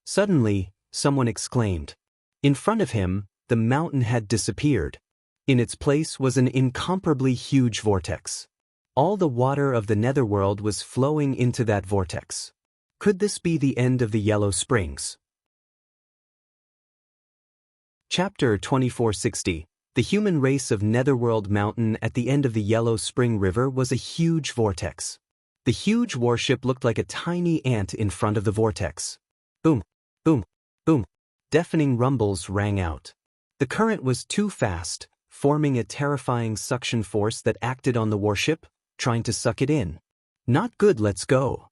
Suddenly, someone exclaimed. In front of him, the mountain had disappeared. In its place was an incomparably huge vortex. All the water of the Netherworld was flowing into that vortex. Could this be the end of the Yellow Springs? Chapter 2460. The human race of Netherworld Mountain at the end of the Yellow Spring River was a huge vortex. The huge warship looked like a tiny ant in front of the vortex. Boom, boom, boom. Deafening rumbles rang out. The current was too fast, forming a terrifying suction force that acted on the warship, trying to suck it in. Not good, let's go.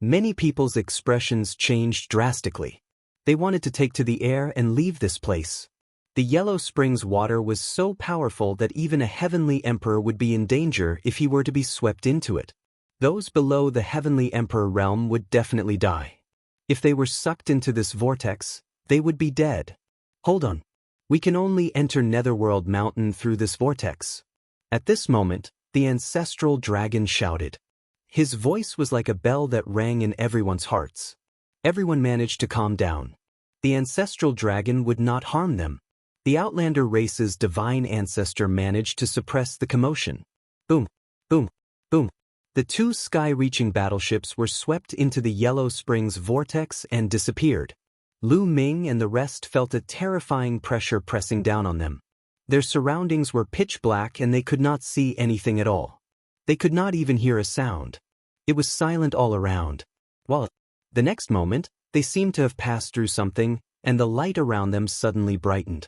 Many people's expressions changed drastically. They wanted to take to the air and leave this place. The Yellow Springs water was so powerful that even a heavenly emperor would be in danger if he were to be swept into it. Those below the heavenly emperor realm would definitely die. If they were sucked into this vortex, they would be dead. Hold on. We can only enter Netherworld Mountain through this vortex. At this moment, the ancestral dragon shouted. His voice was like a bell that rang in everyone's hearts. Everyone managed to calm down. The ancestral dragon would not harm them. The Outlander race's divine ancestor managed to suppress the commotion. Boom, boom, boom. The two sky-reaching battleships were swept into the Yellow Springs vortex and disappeared. Lu Ming and the rest felt a terrifying pressure pressing down on them. Their surroundings were pitch black and they could not see anything at all. They could not even hear a sound. It was silent all around. While the next moment, they seemed to have passed through something, and the light around them suddenly brightened.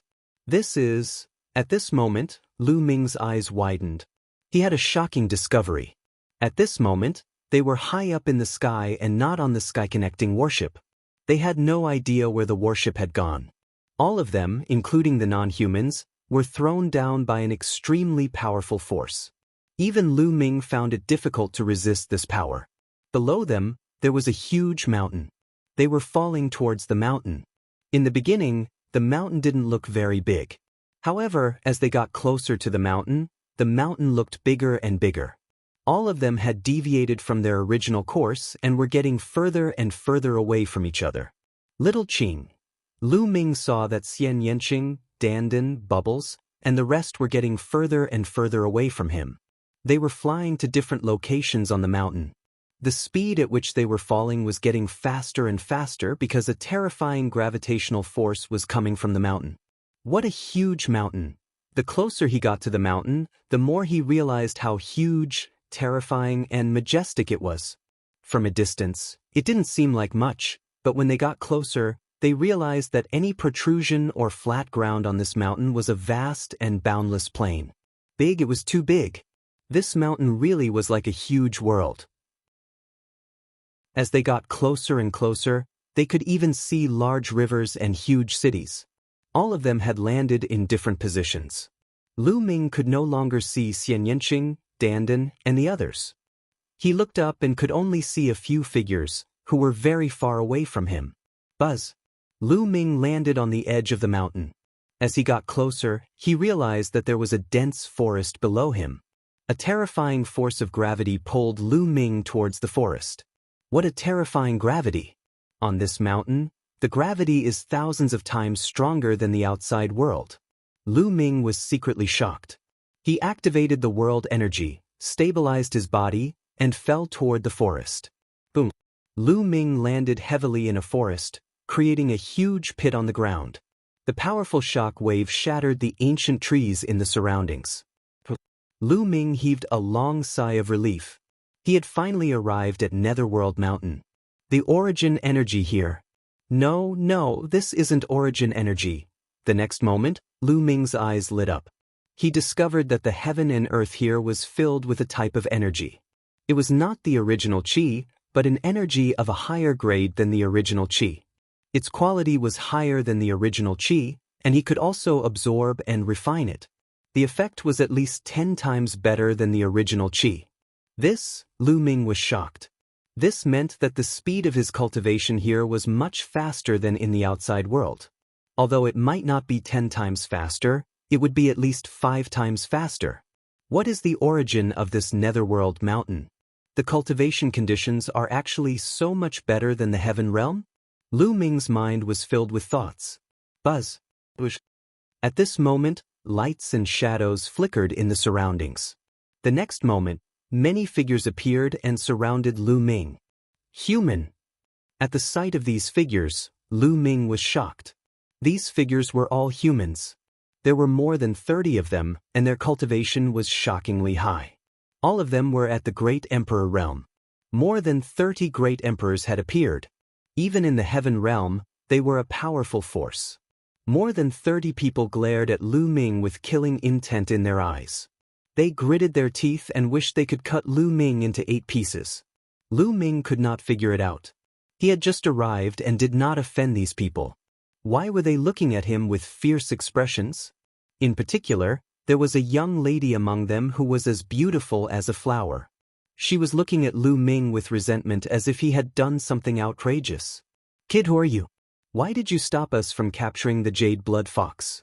At this moment, Lu Ming's eyes widened. He had a shocking discovery. At this moment, they were high up in the sky and not on the sky-connecting warship. They had no idea where the warship had gone. All of them, including the non-humans, were thrown down by an extremely powerful force. Even Lu Ming found it difficult to resist this power. Below them, there was a huge mountain. They were falling towards the mountain. In the beginning, the mountain didn't look very big. However, as they got closer to the mountain looked bigger and bigger. All of them had deviated from their original course and were getting further and further away from each other. Little Qing. Lu Ming saw that Xian Yanqing, Dandan, Bubbles, and the rest were getting further and further away from him. They were flying to different locations on the mountain. The speed at which they were falling was getting faster and faster because a terrifying gravitational force was coming from the mountain. What a huge mountain! The closer he got to the mountain, the more he realized how huge, terrifying, and majestic it was. From a distance, it didn't seem like much, but when they got closer, they realized that any protrusion or flat ground on this mountain was a vast and boundless plain. Big, it was too big. This mountain really was like a huge world. As they got closer and closer, they could even see large rivers and huge cities. All of them had landed in different positions. Lu Ming could no longer see Xian Yanqing, Dandan, and the others. He looked up and could only see a few figures, who were very far away from him. Buzz. Lu Ming landed on the edge of the mountain. As he got closer, he realized that there was a dense forest below him. A terrifying force of gravity pulled Lu Ming towards the forest. What a terrifying gravity! On this mountain, the gravity is thousands of times stronger than the outside world. Lu Ming was secretly shocked. He activated the world energy, stabilized his body, and fell toward the forest. Boom! Lu Ming landed heavily in a forest, creating a huge pit on the ground. The powerful shock wave shattered the ancient trees in the surroundings. Lu Ming heaved a long sigh of relief. He had finally arrived at Netherworld Mountain. The origin energy here. No, this isn't origin energy. The next moment, Lu Ming's eyes lit up. He discovered that the heaven and earth here was filled with a type of energy. It was not the original qi, but an energy of a higher grade than the original qi. Its quality was higher than the original qi, and he could also absorb and refine it. The effect was at least 10 times better than the original qi. Lu Ming was shocked. This meant that the speed of his cultivation here was much faster than in the outside world. Although it might not be 10 times faster, it would be at least 5 times faster. What is the origin of this Netherworld Mountain? The cultivation conditions are actually so much better than the Heaven Realm? Lu Ming's mind was filled with thoughts. Buzz. Whoosh. At this moment, lights and shadows flickered in the surroundings. The next moment, many figures appeared and surrounded Lu Ming. Human. At the sight of these figures, Lu Ming was shocked. These figures were all humans. There were more than 30 of them, and their cultivation was shockingly high. All of them were at the Great Emperor realm. More than 30 great emperors had appeared. Even in the Heaven realm, they were a powerful force. More than 30 people glared at Lu Ming with killing intent in their eyes. They gritted their teeth and wished they could cut Lu Ming into 8 pieces. Lu Ming could not figure it out. He had just arrived and did not offend these people. Why were they looking at him with fierce expressions? In particular, there was a young lady among them who was as beautiful as a flower. She was looking at Lu Ming with resentment as if he had done something outrageous. "Kid, who are you? Why did you stop us from capturing the Jade Blood Fox?"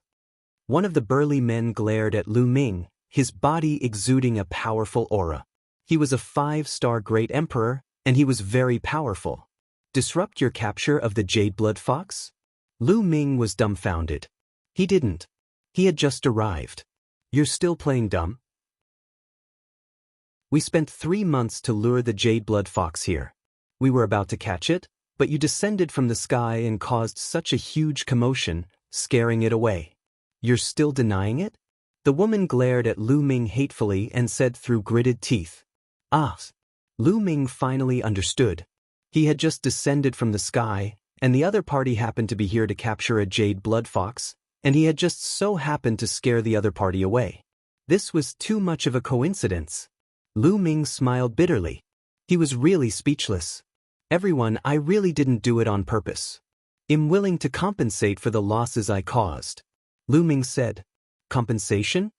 One of the burly men glared at Lu Ming, his body exuding a powerful aura. He was a 5-star great emperor, and he was very powerful. Disrupt your capture of the Jade Blood Fox? Lu Ming was dumbfounded. He didn't. He had just arrived. You're still playing dumb? We spent 3 months to lure the jade blood fox here. We were about to catch it, but you descended from the sky and caused such a huge commotion, scaring it away. You're still denying it? The woman glared at Lu Ming hatefully and said through gritted teeth. Ah. Lu Ming finally understood. He had just descended from the sky, and the other party happened to be here to capture a jade blood fox, and he had just so happened to scare the other party away. This was too much of a coincidence. Lu Ming smiled bitterly. He was really speechless. Everyone, I really didn't do it on purpose. I'm willing to compensate for the losses I caused. Lu Ming said. Compensation?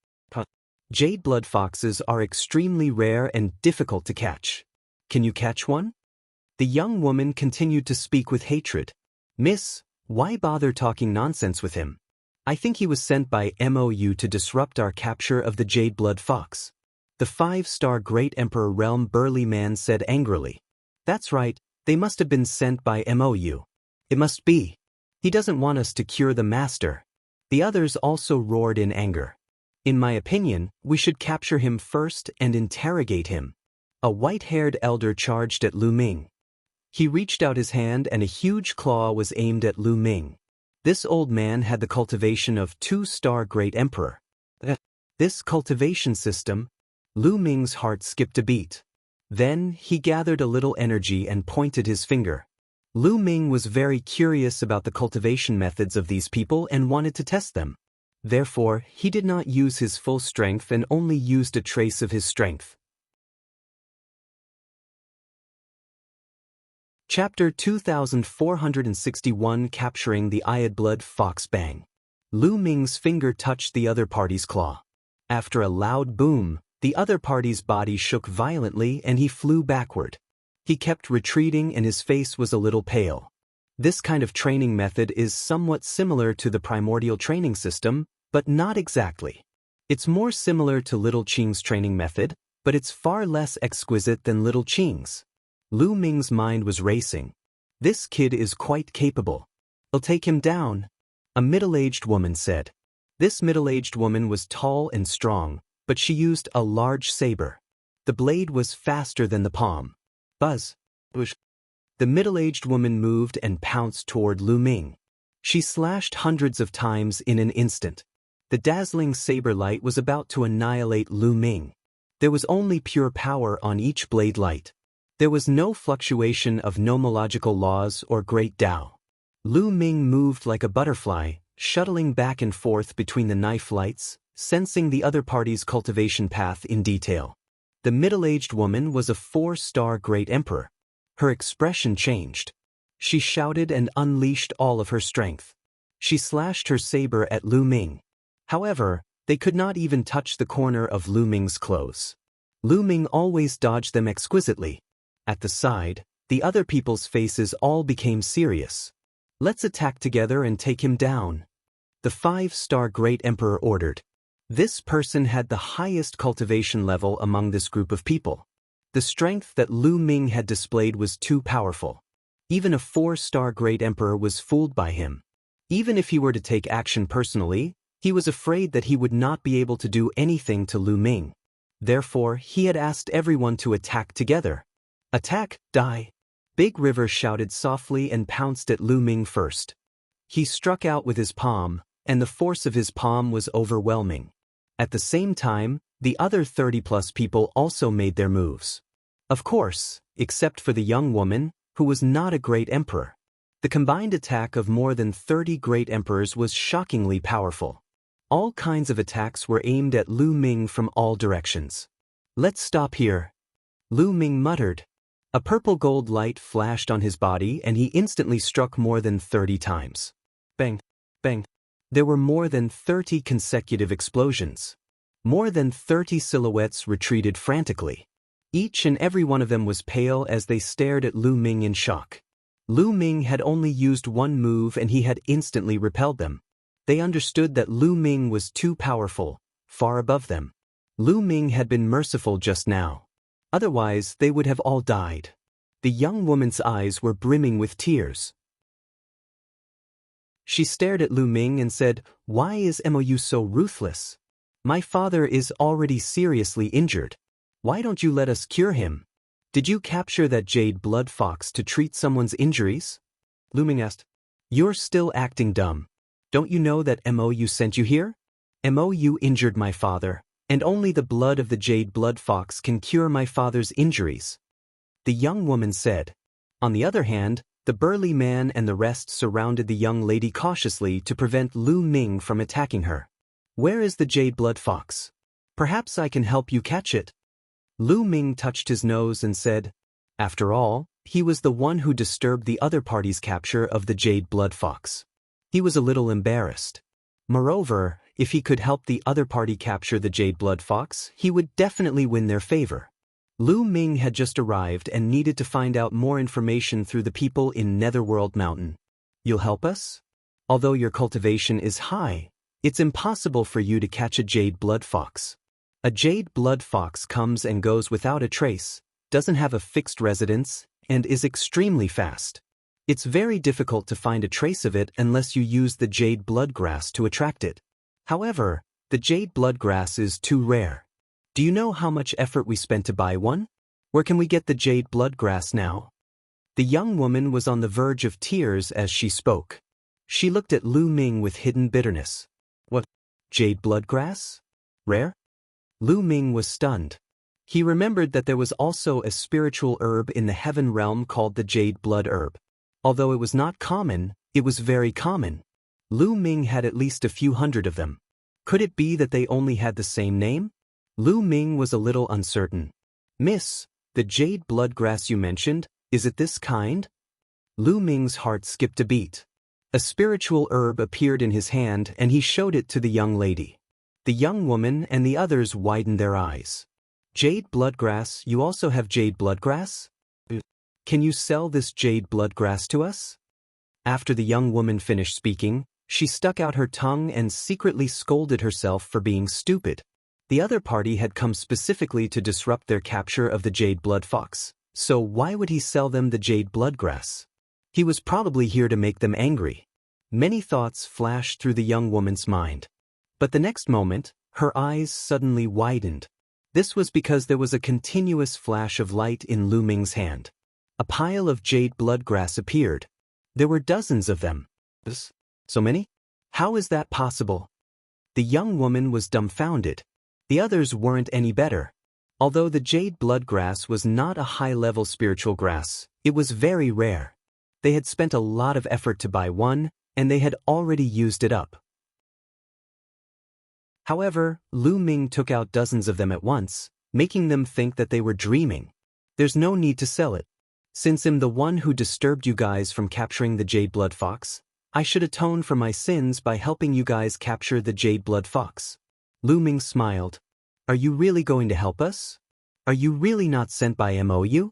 Jade blood foxes are extremely rare and difficult to catch. Can you catch one? The young woman continued to speak with hatred. Miss, why bother talking nonsense with him? I think he was sent by MOU to disrupt our capture of the jade blood fox. The 5-star Great Emperor Realm burly man said angrily. That's right, they must have been sent by MOU. It must be. He doesn't want us to cure the master. The others also roared in anger. In my opinion, we should capture him first and interrogate him. A white-haired elder charged at Lu Ming. He reached out his hand and a huge claw was aimed at Lu Ming. This old man had the cultivation of 2-star Great Emperor. This cultivation system, Lu Ming's heart skipped a beat. Then, he gathered a little energy and pointed his finger. Lu Ming was very curious about the cultivation methods of these people and wanted to test them. Therefore, he did not use his full strength and only used a trace of his strength. Chapter 2461 Capturing the Eyed Blood Fox. Bang. Lu Ming's finger touched the other party's claw. After a loud boom, the other party's body shook violently and he flew backward. He kept retreating and his face was a little pale. This kind of training method is somewhat similar to the primordial training system, but not exactly. It's more similar to Little Qing's training method, but it's far less exquisite than Little Qing's. Lu Ming's mind was racing. This kid is quite capable. I'll take him down, a middle-aged woman said. This middle-aged woman was tall and strong, but she used a large saber. The blade was faster than the palm. Buzz. Bush. The middle-aged woman moved and pounced toward Lu Ming. She slashed hundreds of times in an instant. The dazzling saber light was about to annihilate Lu Ming. There was only pure power on each blade light. There was no fluctuation of nomological laws or great Tao. Lu Ming moved like a butterfly, shuttling back and forth between the knife lights, sensing the other party's cultivation path in detail. The middle-aged woman was a 4-star Great Emperor. Her expression changed. She shouted and unleashed all of her strength. She slashed her saber at Lu Ming. However, they could not even touch the corner of Lu Ming's clothes. Lu Ming always dodged them exquisitely. At the side, the other people's faces all became serious. Let's attack together and take him down. The 5-star Great Emperor ordered. This person had the highest cultivation level among this group of people. The strength that Lu Ming had displayed was too powerful. Even a 4-star Great Emperor was fooled by him. Even if he were to take action personally, he was afraid that he would not be able to do anything to Lu Ming. Therefore, he had asked everyone to attack together. Attack, die! Big River shouted softly and pounced at Lu Ming first. He struck out with his palm, and the force of his palm was overwhelming. At the same time, the other 30-plus people also made their moves. Of course, except for the young woman, who was not a Great Emperor. The combined attack of more than 30 Great Emperors was shockingly powerful. All kinds of attacks were aimed at Lu Ming from all directions. Let's stop here. Lu Ming muttered. A purple-gold light flashed on his body and he instantly struck more than 30 times. Bang, bang. There were more than 30 consecutive explosions. More than 30 silhouettes retreated frantically. Each and every one of them was pale as they stared at Lu Ming in shock. Lu Ming had only used one move and he had instantly repelled them. They understood that Lu Ming was too powerful, far above them. Lu Ming had been merciful just now. Otherwise, they would have all died. The young woman's eyes were brimming with tears. She stared at Lu Ming and said, "Why is Mou so ruthless? My father is already seriously injured. Why don't you let us cure him? Did you capture that jade blood fox to treat someone's injuries?" Lu Ming asked. "You're still acting dumb. Don't you know that Mou sent you here? Mou injured my father, and only the blood of the jade blood fox can cure my father's injuries," the young woman said. On the other hand, the burly man and the rest surrounded the young lady cautiously to prevent Lu Ming from attacking her. "Where is the jade blood fox? Perhaps I can help you catch it." Lu Ming touched his nose and said, "After all, he was the one who disturbed the other party's capture of the jade blood fox." He was a little embarrassed. Moreover, if he could help the other party capture the jade blood fox, he would definitely win their favor. Lu Ming had just arrived and needed to find out more information through the people in Netherworld Mountain. "You'll help us? Although your cultivation is high, it's impossible for you to catch a jade blood fox. A jade blood fox comes and goes without a trace, doesn't have a fixed residence, and is extremely fast. It's very difficult to find a trace of it unless you use the jade blood grass to attract it. However, the jade blood grass is too rare. Do you know how much effort we spent to buy one? Where can we get the jade blood grass now?" The young woman was on the verge of tears as she spoke. She looked at Lu Ming with hidden bitterness. "What? Jade blood grass? Rare?" Lu Ming was stunned. He remembered that there was also a spiritual herb in the heaven realm called the jade blood herb. Although it was not common, it was very common. Lu Ming had at least a few hundred of them. Could it be that they only had the same name? Lu Ming was a little uncertain. "Miss, the jade blood grass you mentioned, is it this kind?" Lu Ming's heart skipped a beat. A spiritual herb appeared in his hand and he showed it to the young lady. The young woman and the others widened their eyes. "Jade blood grass, you also have jade blood grass? Can you sell this jade blood grass to us?" After the young woman finished speaking, she stuck out her tongue and secretly scolded herself for being stupid. The other party had come specifically to disrupt their capture of the jade blood fox, so why would he sell them the jade blood grass? He was probably here to make them angry. Many thoughts flashed through the young woman's mind. But the next moment, her eyes suddenly widened. This was because there was a continuous flash of light in Lu Ming's hand. A pile of jade blood grass appeared. There were dozens of them. So many? How is that possible? The young woman was dumbfounded. The others weren't any better. Although the jade blood grass was not a high-level spiritual grass, it was very rare. They had spent a lot of effort to buy one, and they had already used it up. However, Lu Ming took out dozens of them at once, making them think that they were dreaming. "There's no need to sell it. Since I'm the one who disturbed you guys from capturing the jade blood fox, I should atone for my sins by helping you guys capture the jade blood fox." Lu Ming smiled. "Are you really going to help us? Are you really not sent by Mou?"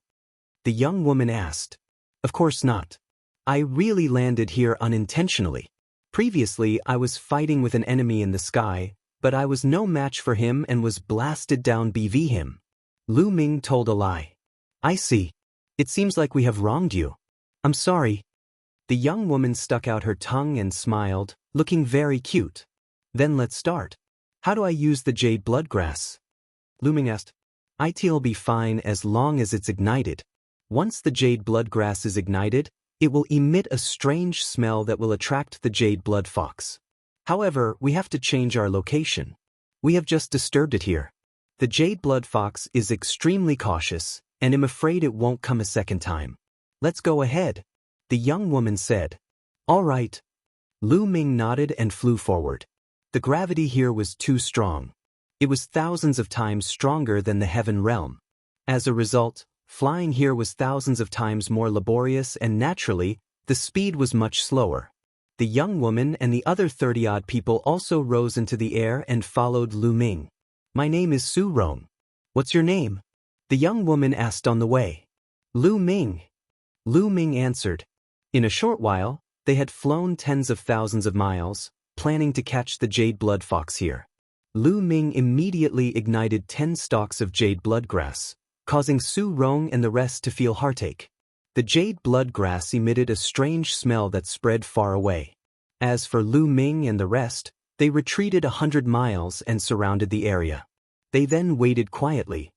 the young woman asked. "Of course not. I really landed here unintentionally. Previously I was fighting with an enemy in the sky, but I was no match for him and was blasted down BV him." Lu Ming told a lie. "I see. It seems like we have wronged you. I'm sorry." The young woman stuck out her tongue and smiled, looking very cute. "Then let's start. How do I use the jade blood grass?" Lu Ming asked. "It'll be fine as long as it's ignited. Once the jade blood grass is ignited, it will emit a strange smell that will attract the jade blood fox. However, we have to change our location. We have just disturbed it here. The jade blood fox is extremely cautious, and I'm afraid it won't come a second time. Let's go ahead," the young woman said. "All right." Lu Ming nodded and flew forward. The gravity here was too strong. It was thousands of times stronger than the heaven realm. As a result, flying here was thousands of times more laborious and naturally, the speed was much slower. The young woman and the other 30-odd people also rose into the air and followed Lu Ming. "My name is Su Rong. What's your name?" the young woman asked on the way. "Lu Ming." Lu Ming answered. In a short while, they had flown tens of thousands of miles, planning to catch the jade blood fox here. Lu Ming immediately ignited 10 stalks of jade blood grass, causing Su Rong and the rest to feel heartache. The jade blood grass emitted a strange smell that spread far away. As for Lu Ming and the rest, they retreated 100 miles and surrounded the area. They then waited quietly.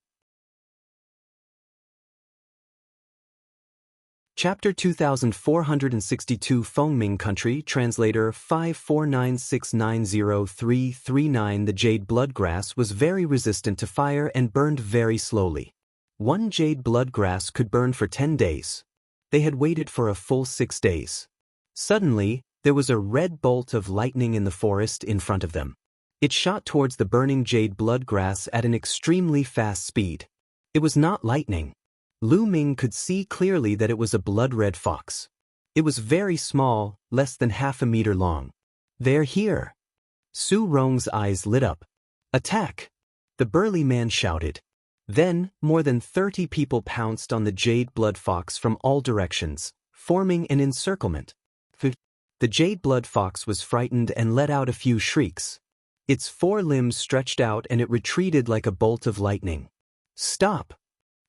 Chapter 2462 Fengming Country, Translator 549690339. The jade bloodgrass was very resistant to fire and burned very slowly. One jade bloodgrass could burn for 10 days. They had waited for a full 6 days. Suddenly, there was a red bolt of lightning in the forest in front of them. It shot towards the burning jade bloodgrass at an extremely fast speed. It was not lightning. Lu Ming could see clearly that it was a blood-red fox. It was very small, less than half a meter long. "They're here." Su Rong's eyes lit up. "Attack!" the burly man shouted. Then, more than 30 people pounced on the jade blood fox from all directions, forming an encirclement. The jade blood fox was frightened and let out a few shrieks. Its 4 limbs stretched out and it retreated like a bolt of lightning. "Stop!"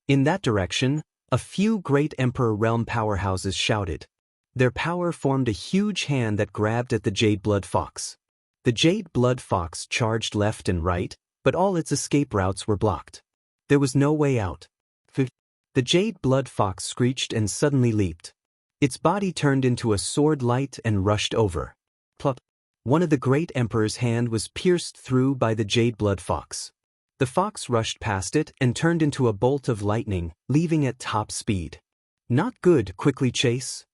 In that direction, a few great Emperor realm powerhouses shouted. Their power formed a huge hand that grabbed at the jade blood fox. The jade blood fox charged left and right, but all its escape routes were blocked. There was no way out. The jade blood fox screeched and suddenly leaped. Its body turned into a sword light and rushed over. Plop! One of the great Emperor's hand was pierced through by the jade blood fox. The fox rushed past it and turned into a bolt of lightning, leaving at top speed. "Not good, quickly chase!"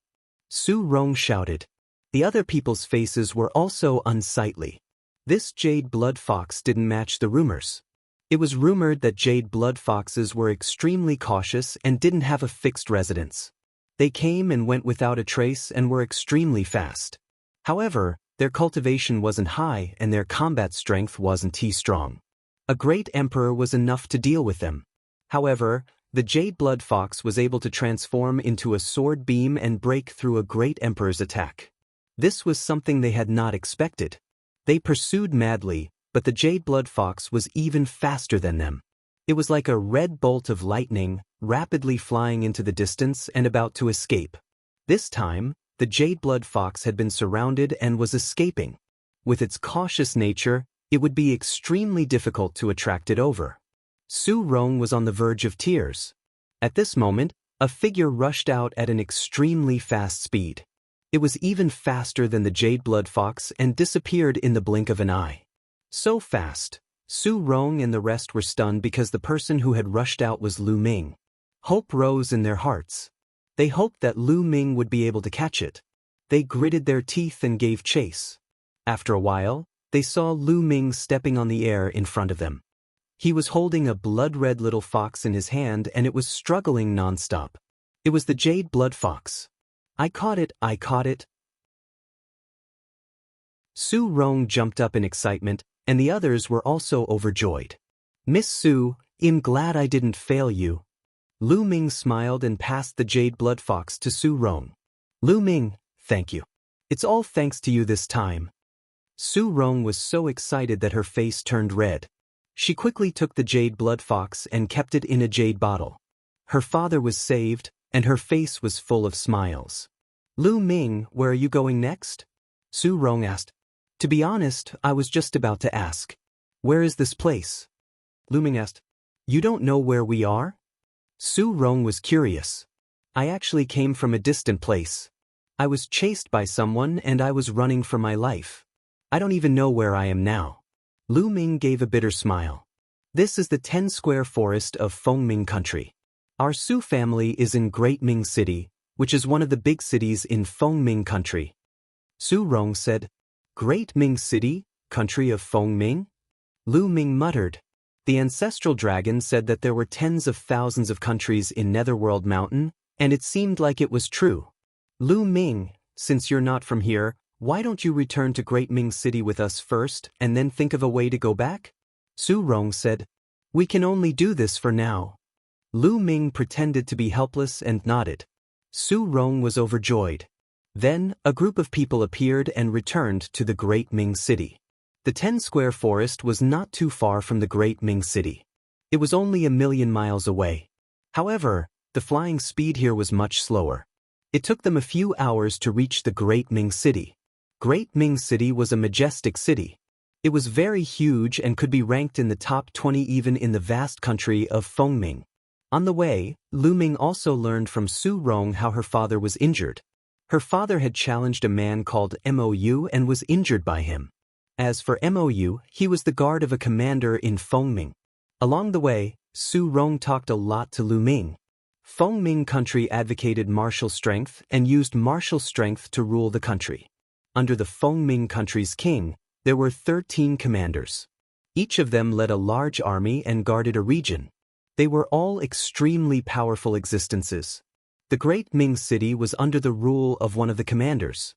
Su Rong shouted. The other people's faces were also unsightly. This jade blood fox didn't match the rumors. It was rumored that jade blood foxes were extremely cautious and didn't have a fixed residence. They came and went without a trace and were extremely fast. However, their cultivation wasn't high and their combat strength wasn't too strong. A great emperor was enough to deal with them. However, the jade blood fox was able to transform into a sword beam and break through a great emperor's attack. This was something they had not expected. They pursued madly, but the jade blood fox was even faster than them. It was like a red bolt of lightning, rapidly flying into the distance and about to escape. This time, the jade blood fox had been surrounded and was escaping. With its cautious nature, it would be extremely difficult to attract it over. Su Rong was on the verge of tears. At this moment, a figure rushed out at an extremely fast speed. It was even faster than the jade blood fox and disappeared in the blink of an eye. So fast, Su Rong and the rest were stunned because the person who had rushed out was Lu Ming. Hope rose in their hearts. They hoped that Lu Ming would be able to catch it. They gritted their teeth and gave chase. After a while, they saw Lu Ming stepping on the air in front of them. He was holding a blood-red little fox in his hand and it was struggling non-stop. It was the jade blood fox. I caught it, I caught it." Su Rong jumped up in excitement, and the others were also overjoyed. "Miss Su, I'm glad I didn't fail you." Lu Ming smiled and passed the jade blood fox to Su Rong. "Lu Ming, thank you. It's all thanks to you this time." Su Rong was so excited that her face turned red. She quickly took the jade blood fox and kept it in a jade bottle. Her father was saved, and her face was full of smiles. "Lu Ming, where are you going next?" Su Rong asked. "To be honest, I was just about to ask. Where is this place?" Lu Ming asked. "You don't know where we are?" Su Rong was curious. "I actually came from a distant place. I was chased by someone and I was running for my life. I don't even know where I am now." Lu Ming gave a bitter smile. "This is the 10-square forest of Fengming Country. Our Su family is in Great Ming City, which is one of the big cities in Fengming Country." Su Rong said, "Great Ming City, country of Fengming?" Lu Ming muttered. The ancestral dragon said that there were tens of thousands of countries in Netherworld Mountain, and it seemed like it was true. "Lu Ming, since you're not from here, why don't you return to Great Ming City with us first and then think of a way to go back?" Su Rong said, "We can only do this for now." Lu Ming pretended to be helpless and nodded. Su Rong was overjoyed. Then, a group of people appeared and returned to the Great Ming City. The 10-square forest was not too far from the Great Ming City. It was only 1,000,000 miles away. However, the flying speed here was much slower. It took them a few hours to reach the Great Ming City. Great Ming City was a majestic city. It was very huge and could be ranked in the top 20 even in the vast country of Fengming. On the way, Lu Ming also learned from Su Rong how her father was injured. Her father had challenged a man called Mou and was injured by him. As for Mou, he was the guard of a commander in Fengming. Along the way, Su Rong talked a lot to Lu Ming. Fengming country advocated martial strength and used martial strength to rule the country. Under the Fengming country's king, there were 13 commanders. Each of them led a large army and guarded a region. They were all extremely powerful existences. The Great Ming City was under the rule of one of the commanders.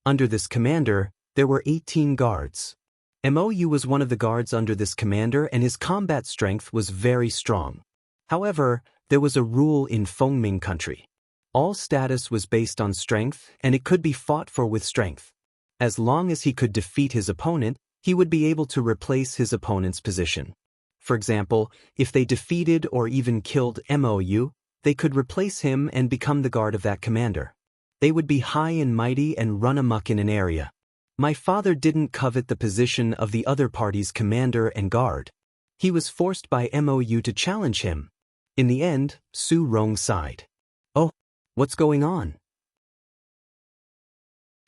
Under this commander, there were 18 guards. Mou was one of the guards under this commander and his combat strength was very strong. However, there was a rule in Fengming country. All status was based on strength and it could be fought for with strength. As long as he could defeat his opponent, he would be able to replace his opponent's position. For example, if they defeated or even killed Mou, they could replace him and become the guard of that commander. They would be high and mighty and run amok in an area. My father didn't covet the position of the other party's commander and guard. He was forced by Mou to challenge him. In the end, Su Rong sighed. "Oh, what's going on?"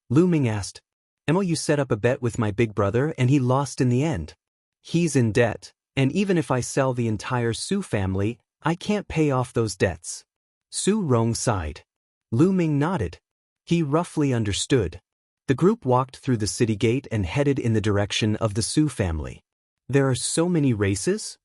Lu Ming asked. "Mou set up a bet with my big brother and he lost in the end. He's in debt, and even if I sell the entire Su family, I can't pay off those debts." Su Rong sighed. Lu Ming nodded. He roughly understood. The group walked through the city gate and headed in the direction of the Su family. There are so many races?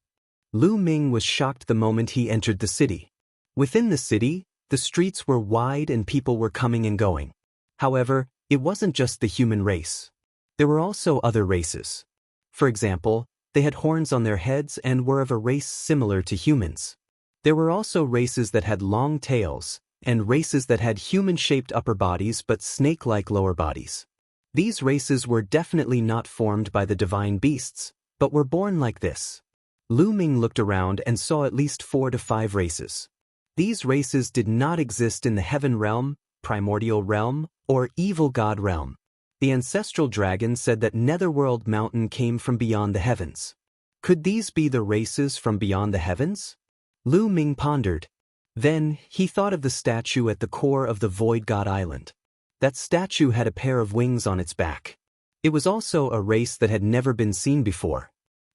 Lu Ming was shocked the moment he entered the city. Within the city, the streets were wide and people were coming and going. However, it wasn't just the human race. There were also other races. For example, they had horns on their heads and were of a race similar to humans. There were also races that had long tails, and races that had human-shaped upper bodies but snake-like lower bodies. These races were definitely not formed by the divine beasts, but were born like this. Lu Ming looked around and saw at least 4 to 5 races. These races did not exist in the heaven realm, primordial realm, or evil god realm. The ancestral dragon said that Netherworld Mountain came from beyond the heavens. Could these be the races from beyond the heavens? Lu Ming pondered. Then, he thought of the statue at the core of the Void God Island. That statue had a pair of wings on its back. It was also a race that had never been seen before.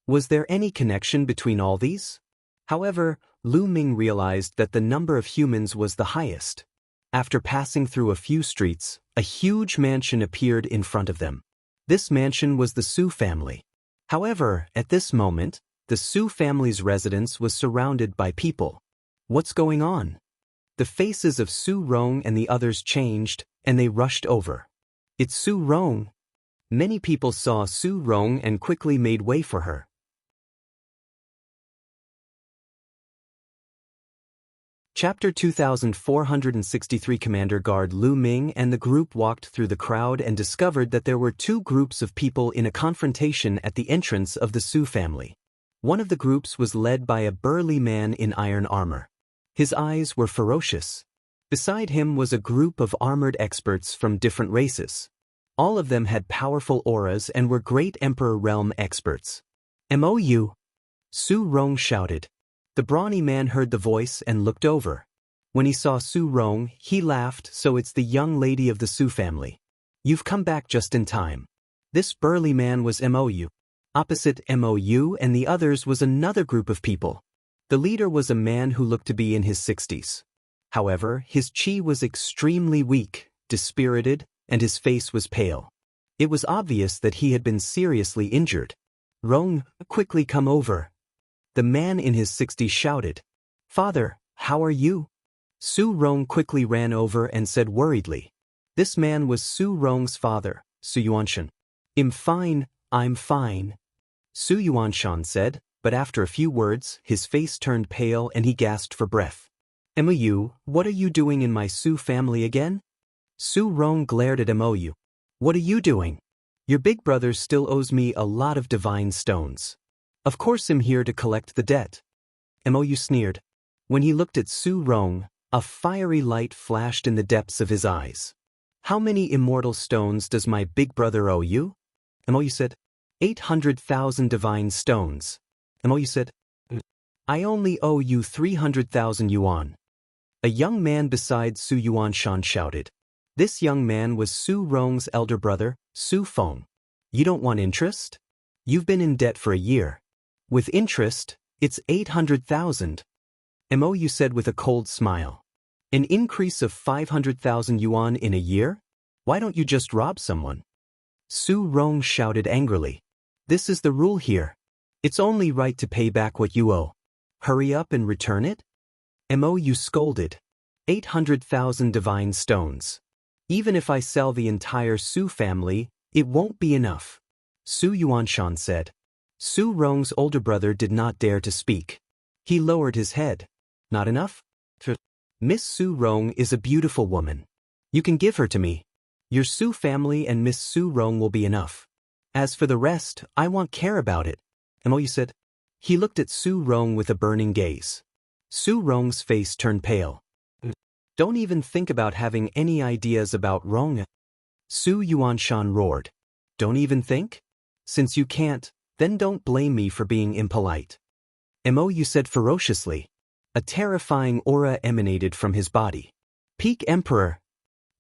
Was there any connection between all these? However, Lu Ming realized that the number of humans was the highest. After passing through a few streets, a huge mansion appeared in front of them. This mansion was the Su family. However, at this moment, the Su family's residence was surrounded by people. What's going on? The faces of Su Rong and the others changed, and they rushed over. It's Su Rong. Many people saw Su Rong and quickly made way for her. Chapter 2463 Commander Guard Lu Ming and the group walked through the crowd and discovered that there were 2 groups of people in a confrontation at the entrance of the Su family. One of the groups was led by a burly man in iron armor. His eyes were ferocious. Beside him was a group of armored experts from different races. All of them had powerful auras and were great Emperor Realm experts. "Mou!" Su Rong shouted. The brawny man heard the voice and looked over. When he saw Su Rong, he laughed. "So it's the young lady of the Su family. You've come back just in time." This burly man was Mou. Opposite Mou and the others was another group of people. The leader was a man who looked to be in his 60s. However, his chi was extremely weak, dispirited, and his face was pale. It was obvious that he had been seriously injured. "Rong, quickly come over." The man in his 60s shouted. "Father, how are you?" Su Rong quickly ran over and said worriedly. This man was Su Rong's father, Su Yuanshan. I'm fine," Su Yuanshan said, but after a few words, his face turned pale and he gasped for breath. "Mou, what are you doing in my Su family again?" Su Rong glared at Mou. "What are you doing? Your big brother still owes me a lot of divine stones. Of course I'm here to collect the debt." Mou sneered. When he looked at Su Rong, a fiery light flashed in the depths of his eyes. How many immortal stones does my big brother owe you? Mo said, 800,000 divine stones. Mo said, I only owe you 300,000 yuan. A young man beside Su Yuanshan shouted. This young man was Su Rong's elder brother, Su Feng. You don't want interest? You've been in debt for a year. With interest, it's 800,000. Mo said with a cold smile. An increase of 500,000 yuan in a year? Why don't you just rob someone? Su Rong shouted angrily. This is the rule here. It's only right to pay back what you owe. Hurry up and return it? Mo scolded. 800,000 divine stones. Even if I sell the entire Su family, it won't be enough. Su Yuanshan said. Su Rong's older brother did not dare to speak. He lowered his head. Not enough? Miss Su Rong is a beautiful woman. You can give her to me. Your Su family and Miss Su Rong will be enough. As for the rest, I won't care about it. Mo said. He looked at Su Rong with a burning gaze. Su Rong's face turned pale. Don't even think about having any ideas about Rong. Su Yuanshan roared. Don't even think? Since you can't, then don't blame me for being impolite. Mo said ferociously. A terrifying aura emanated from his body. Peak Emperor.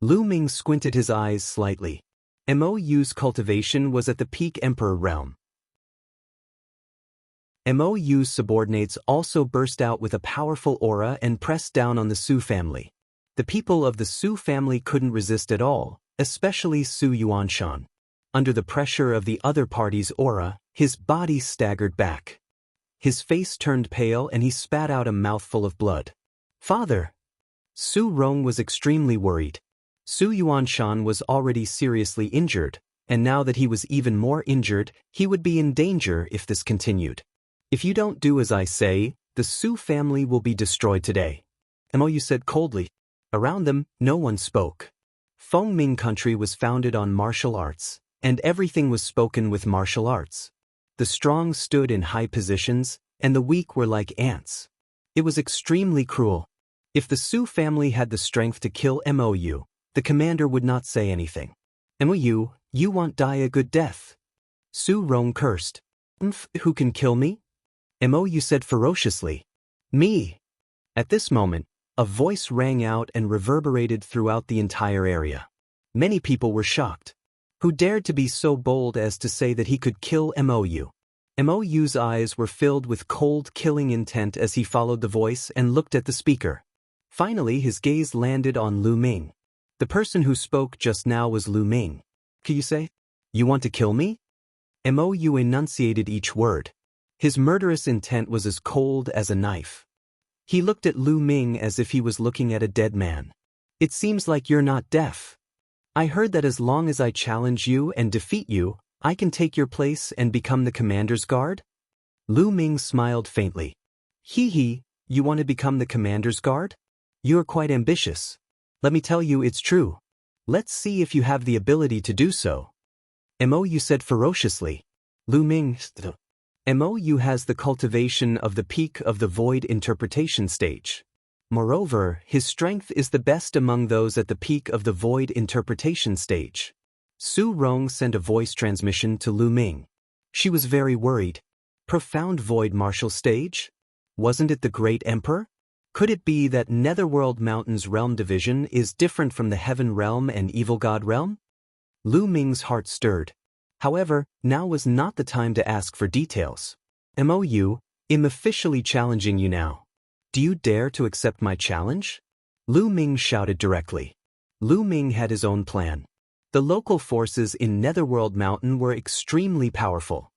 Lu Ming squinted his eyes slightly. Mo's cultivation was at the Peak Emperor realm. Mo's subordinates also burst out with a powerful aura and pressed down on the Su family. The people of the Su family couldn't resist at all, especially Su Yuanshan. Under the pressure of the other party's aura, his body staggered back. His face turned pale and he spat out a mouthful of blood. Father! Su Rong was extremely worried. Su Yuanshan was already seriously injured, and now that he was even more injured, he would be in danger if this continued. If you don't do as I say, the Su family will be destroyed today. Mo said coldly. Around them, no one spoke. Fengming country was founded on martial arts, and everything was spoken with martial arts. The strong stood in high positions, and the weak were like ants. It was extremely cruel. If the Su family had the strength to kill Mou, the commander would not say anything. Mou, you won't die a good death. Su Rong cursed. Who can kill me? Mou said ferociously. Me. At this moment, a voice rang out and reverberated throughout the entire area. Many people were shocked. Who dared to be so bold as to say that he could kill Mou? Mou's eyes were filled with cold, killing intent as he followed the voice and looked at the speaker. Finally, his gaze landed on Lu Ming. The person who spoke just now was Lu Ming. Can you say? You want to kill me? Mou enunciated each word. His murderous intent was as cold as a knife. He looked at Lu Ming as if he was looking at a dead man. It seems like you're not deaf. I heard that as long as I challenge you and defeat you, I can take your place and become the commander's guard? Lu Ming smiled faintly. Hee, you want to become the commander's guard? You're quite ambitious. Let me tell you it's true. Let's see if you have the ability to do so. Mou said ferociously. Lu Ming, Mou has the cultivation of the peak of the void interpretation stage. Moreover, his strength is the best among those at the peak of the void interpretation stage. Su Rong sent a voice transmission to Lu Ming. She was very worried. Profound void martial stage? Wasn't it the great emperor? Could it be that Netherworld Mountain's realm division is different from the Heaven realm and Evil God realm? Lu Ming's heart stirred. However, now was not the time to ask for details. Mou, I'm officially challenging you now. Do you dare to accept my challenge? Lu Ming shouted directly. Lu Ming had his own plan. The local forces in Netherworld Mountain were extremely powerful.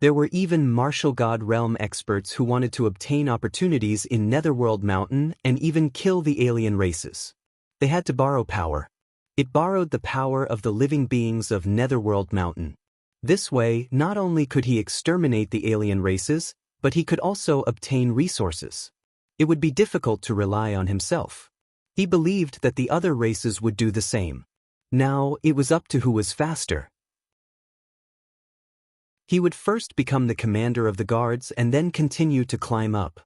There were even martial god realm experts who wanted to obtain opportunities in Netherworld Mountain and even kill the alien races. They had to borrow power. It borrowed the power of the living beings of Netherworld Mountain. This way, not only could he exterminate the alien races, but he could also obtain resources. It would be difficult to rely on himself. He believed that the other races would do the same. Now, it was up to who was faster. He would first become the commander of the guards and then continue to climb up.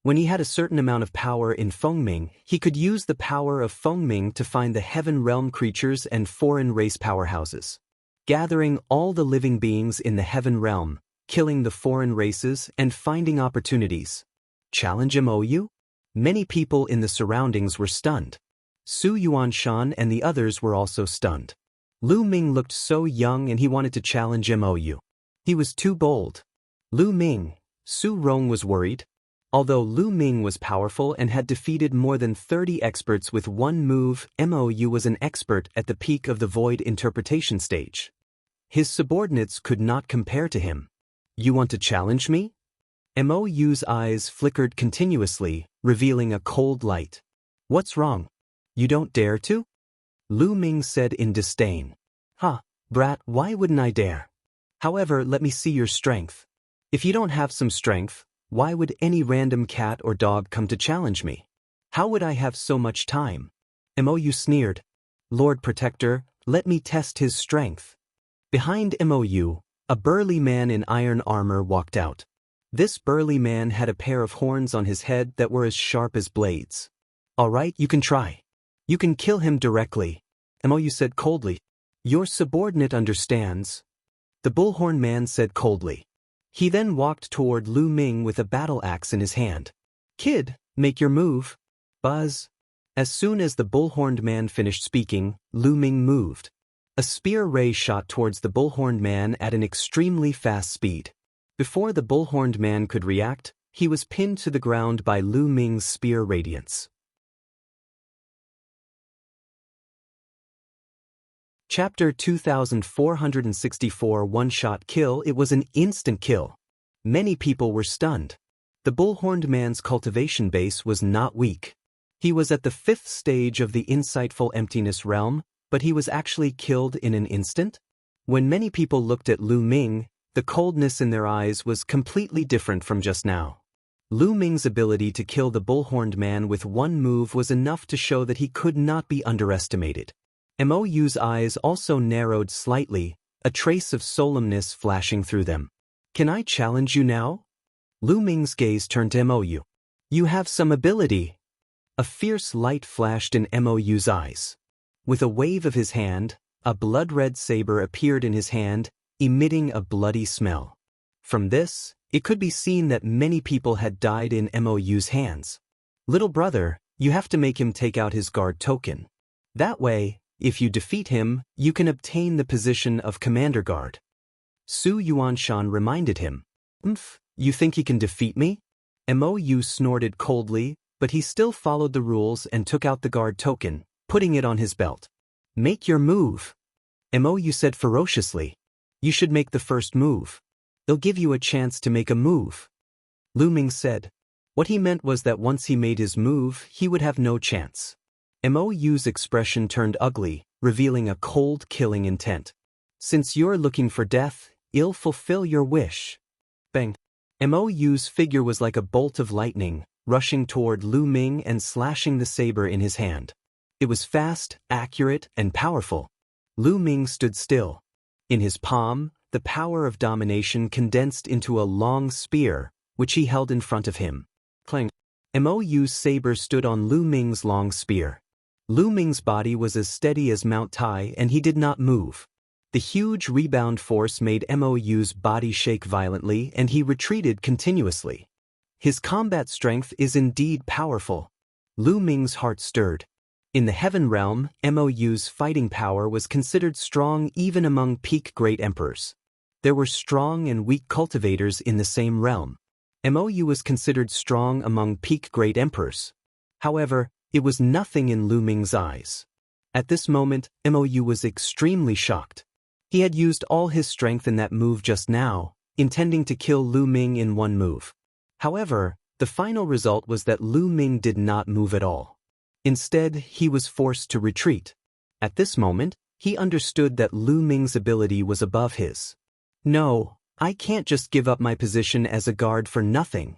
When he had a certain amount of power in Fengming, he could use the power of Fengming to find the heaven realm creatures and foreign race powerhouses. Gathering all the living beings in the heaven realm, killing the foreign races and finding opportunities. Challenge MOU? Many people in the surroundings were stunned. Su Yuanshan and the others were also stunned. Lu Ming looked so young and he wanted to challenge MOU. He was too bold. Lu Ming, Su Rong was worried. Although Lu Ming was powerful and had defeated more than 30 experts with one move, MOU was an expert at the peak of the void interpretation stage. His subordinates could not compare to him. You want to challenge me? MOU's eyes flickered continuously, revealing a cold light. What's wrong? You don't dare to? Lu Ming said in disdain. Brat, why wouldn't I dare? However, let me see your strength. If you don't have some strength, why would any random cat or dog come to challenge me? How would I have so much time? MOU sneered. Lord Protector, let me test his strength. Behind MOU, a burly man in iron armor walked out. This burly man had a pair of horns on his head that were as sharp as blades. All right, you can try. You can kill him directly, MOU said coldly. Your subordinate understands. The bullhorn man said coldly. He then walked toward Lu Ming with a battle axe in his hand. Kid, make your move. Buzz. As soon as the bullhorned man finished speaking, Lu Ming moved. A spear ray shot towards the bullhorned man at an extremely fast speed. Before the bullhorned man could react, he was pinned to the ground by Lu Ming's spear radiance. Chapter 2464 One-Shot Kill. It was an instant kill. Many people were stunned. The bullhorned man's cultivation base was not weak. He was at the 5th stage of the insightful emptiness realm, but he was actually killed in an instant? When many people looked at Lu Ming, the coldness in their eyes was completely different from just now. Lu Ming's ability to kill the bullhorned man with one move was enough to show that he could not be underestimated. MOU's eyes also narrowed slightly, a trace of solemnness flashing through them. Can I challenge you now? Lu Ming's gaze turned to MOU. You have some ability. A fierce light flashed in MOU's eyes. With a wave of his hand, a blood-red saber appeared in his hand, emitting a bloody smell. From this, it could be seen that many people had died in MOU's hands. Little brother, you have to make him take out his guard token. That way, if you defeat him, you can obtain the position of Commander Guard. Su Yuanshan reminded him. You think he can defeat me? MOU snorted coldly, but he still followed the rules and took out the guard token, putting it on his belt. Make your move. MOU said ferociously. You should make the first move. They'll give you a chance to make a move. Lu Ming said. What he meant was that once he made his move, he would have no chance. MOU's expression turned ugly, revealing a cold, killing intent. Since you're looking for death, I'll fulfill your wish. Bang. MOU's figure was like a bolt of lightning, rushing toward Lu Ming and slashing the saber in his hand. It was fast, accurate, and powerful. Lu Ming stood still. In his palm, the power of domination condensed into a long spear, which he held in front of him. Clang. MOU's saber stood on Lu Ming's long spear. Lu Ming's body was as steady as Mount Tai and he did not move. The huge rebound force made MOU's body shake violently and he retreated continuously. His combat strength is indeed powerful. Lu Ming's heart stirred. In the heaven realm, MOU's fighting power was considered strong even among peak great emperors. There were strong and weak cultivators in the same realm. MOU was considered strong among peak great emperors. However, it was nothing in Lu Ming's eyes. At this moment, MOU was extremely shocked. He had used all his strength in that move just now, intending to kill Lu Ming in one move. However, the final result was that Lu Ming did not move at all. Instead, he was forced to retreat. At this moment, he understood that Lu Ming's ability was above his. No, I can't just give up my position as a guard for nothing.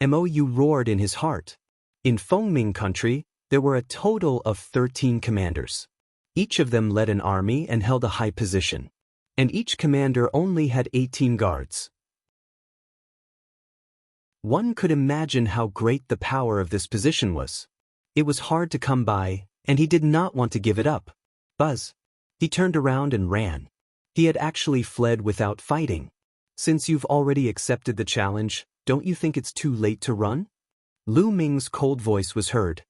MOU roared in his heart. In Fengming country, there were a total of 13 commanders. Each of them led an army and held a high position. And each commander only had 18 guards. One could imagine how great the power of this position was. It was hard to come by, and he did not want to give it up. Buzz. He turned around and ran. He had actually fled without fighting. Since you've already accepted the challenge, don't you think it's too late to run? Lu Ming's cold voice was heard.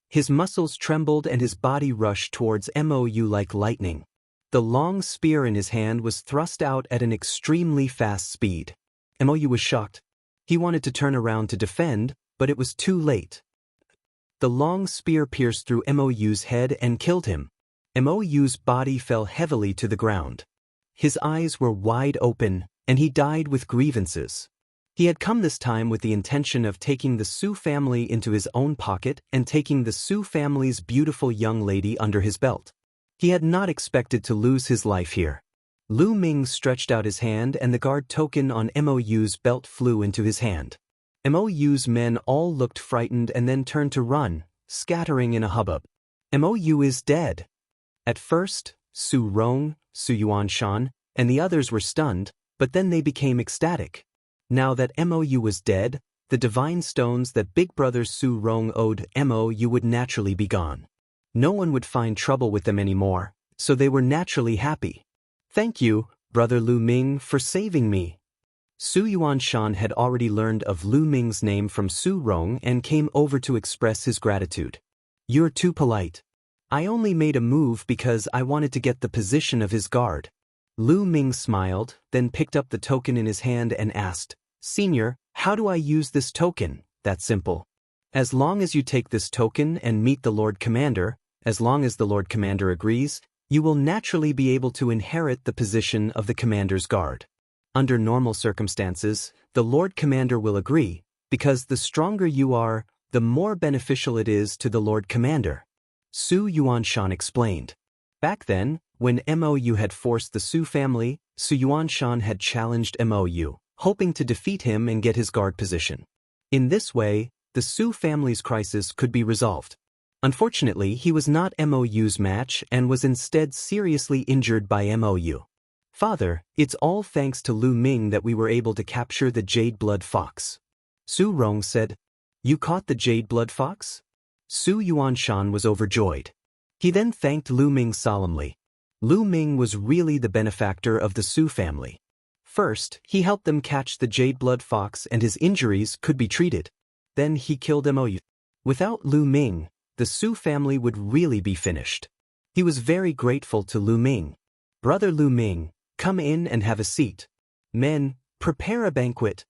His muscles trembled and his body rushed towards Mou like lightning. The long spear in his hand was thrust out at an extremely fast speed. Mou was shocked. He wanted to turn around to defend, but it was too late. The long spear pierced through Mou's head and killed him. Mou's body fell heavily to the ground. His eyes were wide open, and he died with grievances. He had come this time with the intention of taking the Su family into his own pocket and taking the Su family's beautiful young lady under his belt. He had not expected to lose his life here. Lu Ming stretched out his hand and the guard token on Mou's belt flew into his hand. Mou's men all looked frightened and then turned to run, scattering in a hubbub. Mou is dead. At first, Su Rong, Su Yuanshan, and the others were stunned, but then they became ecstatic. Now that Mou was dead, the divine stones that Big Brother Su Rong owed Mou would naturally be gone. No one would find trouble with them anymore, so they were naturally happy. Thank you, Brother Lu Ming, for saving me. Su Yuanshan had already learned of Lu Ming's name from Su Rong and came over to express his gratitude. You're too polite. I only made a move because I wanted to get the position of his guard. Lu Ming smiled, then picked up the token in his hand and asked, Senior, how do I use this token? That's simple. As long as you take this token and meet the Lord Commander, as long as the Lord Commander agrees, you will naturally be able to inherit the position of the Commander's guard. Under normal circumstances, the Lord Commander will agree, because the stronger you are, the more beneficial it is to the Lord Commander. Su Yuanshan explained. Back then, when Mou had forced the Su family, Su Yuanshan had challenged Mou, hoping to defeat him and get his guard position. In this way, the Su family's crisis could be resolved. Unfortunately, he was not Mou's match and was instead seriously injured by Mou. Father, it's all thanks to Lu Ming that we were able to capture the Jade Blood Fox. Su Rong said, You caught the Jade Blood Fox? Su Yuanshan was overjoyed. He then thanked Lu Ming solemnly. Lu Ming was really the benefactor of the Su family. First, he helped them catch the Jade Blood Fox and his injuries could be treated. Then he killed Mou. Without Lu Ming, the Su family would really be finished. He was very grateful to Lu Ming. Brother Lu Ming, come in and have a seat. Men, prepare a banquet.